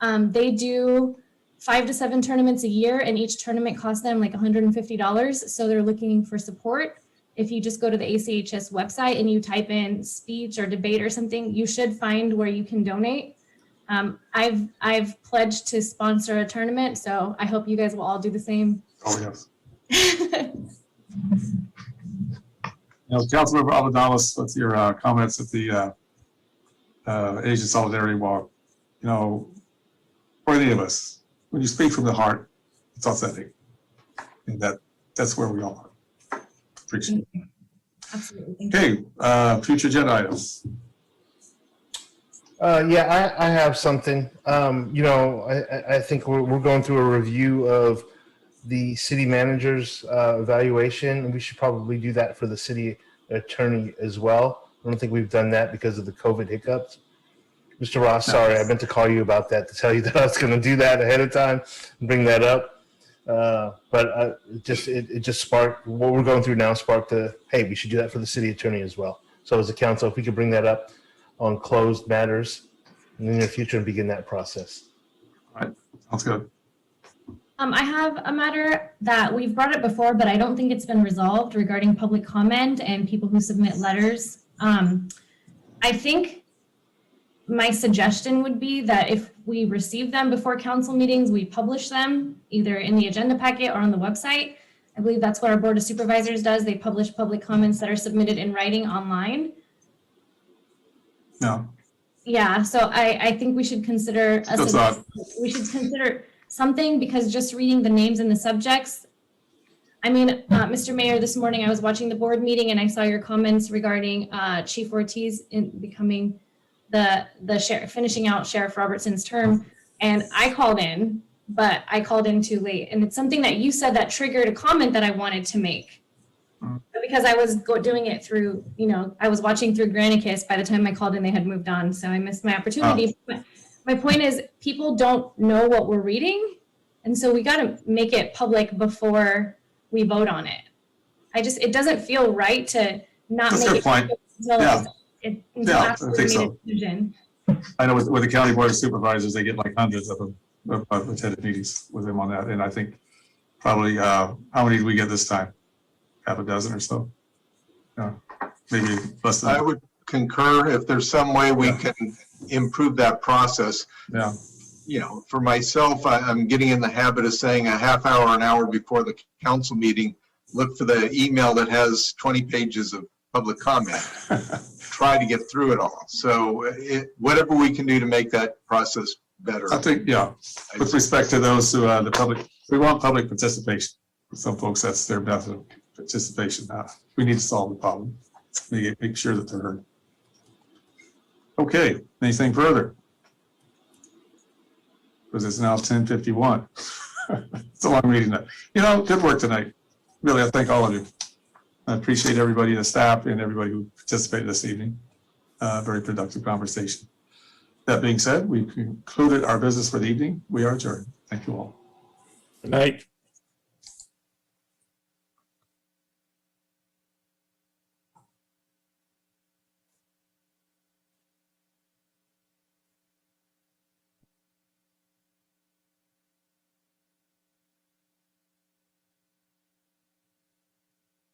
[SPEAKER 15] They do 5 to 7 tournaments a year, and each tournament costs them $150. So they're looking for support. If you just go to the ACHS website and you type in speech or debate or something, you should find where you can donate. I've pledged to sponsor a tournament, so I hope you guys will all do the same.
[SPEAKER 1] Oh, yes. Councilmember Alvarado, what's your comments at the Asian Solidarity Walk? For any of us, when you speak from the heart, it's authentic. And that's where we all are. Appreciate it.
[SPEAKER 15] Absolutely.
[SPEAKER 1] Okay, future agenda items.
[SPEAKER 16] Yeah, I have something. I think we're going through a review of the city manager's evaluation, and we should probably do that for the city attorney as well. I don't think we've done that because of the COVID hiccups. Mr. Ross, sorry, I meant to call you about that to tell you that I was going to do that ahead of time and bring that up. But it just sparked what we're going through now. Sparked hey, we should do that for the city attorney as well. So as a council, if we could bring that up on closed matters in the near future and begin that process.
[SPEAKER 1] All right, sounds good.
[SPEAKER 15] I have a matter that we've brought it before, but I don't think it's been resolved regarding public comment and people who submit letters. I think my suggestion would be that if we receive them before council meetings, we publish them either in the agenda packet or on the website. I believe that's what our Board of Supervisors does. They publish public comments that are submitted in writing online.
[SPEAKER 1] No.
[SPEAKER 15] Yeah, so I think we should consider something, because just reading the names and the subjects. I mean, Mr. Mayor, this morning I was watching the board meeting and I saw your comments regarding Chief Ortiz in becoming the sheriff, finishing out Sheriff Robertson's term. And I called in, but I called in too late. And it's something that you said that triggered a comment that I wanted to make. But because I was doing it through, I was watching through Granicus, by the time I called in, they had moved on. So I missed my opportunity. But my point is, people don't know what we're reading. And so we got to make it public before we vote on it. It doesn't feel right to not
[SPEAKER 1] That's
[SPEAKER 15] make it
[SPEAKER 1] point.
[SPEAKER 15] until
[SPEAKER 1] I
[SPEAKER 15] after we
[SPEAKER 1] think
[SPEAKER 15] made
[SPEAKER 1] so.
[SPEAKER 15] a decision.
[SPEAKER 1] I know with the county board of supervisors, they get hundreds of them, of attended meetings with them on that. And I think probably, how many did we get this time? Half a dozen or so? Yeah, maybe less than.
[SPEAKER 10] I would concur if there's some way we can improve that process.
[SPEAKER 1] Yeah.
[SPEAKER 10] For myself, I'm getting in the habit of saying a half hour, an hour before the council meeting, look for the email that has 20 pages of public comment. Try to get through it all. So whatever we can do to make that process better.
[SPEAKER 1] I think, with respect to those who the public, we want public participation. For some folks, that's their method of participation. We need to solve the problem. Make sure that they're heard. Okay, anything further? because it's now 10:51. It's a long meeting night. Good work tonight. Really, I thank all of you. I appreciate everybody, the staff, and everybody who participated this evening. Very productive conversation. That being said, we've concluded our business for the evening. We are adjourned. Thank you all.
[SPEAKER 11] Good night.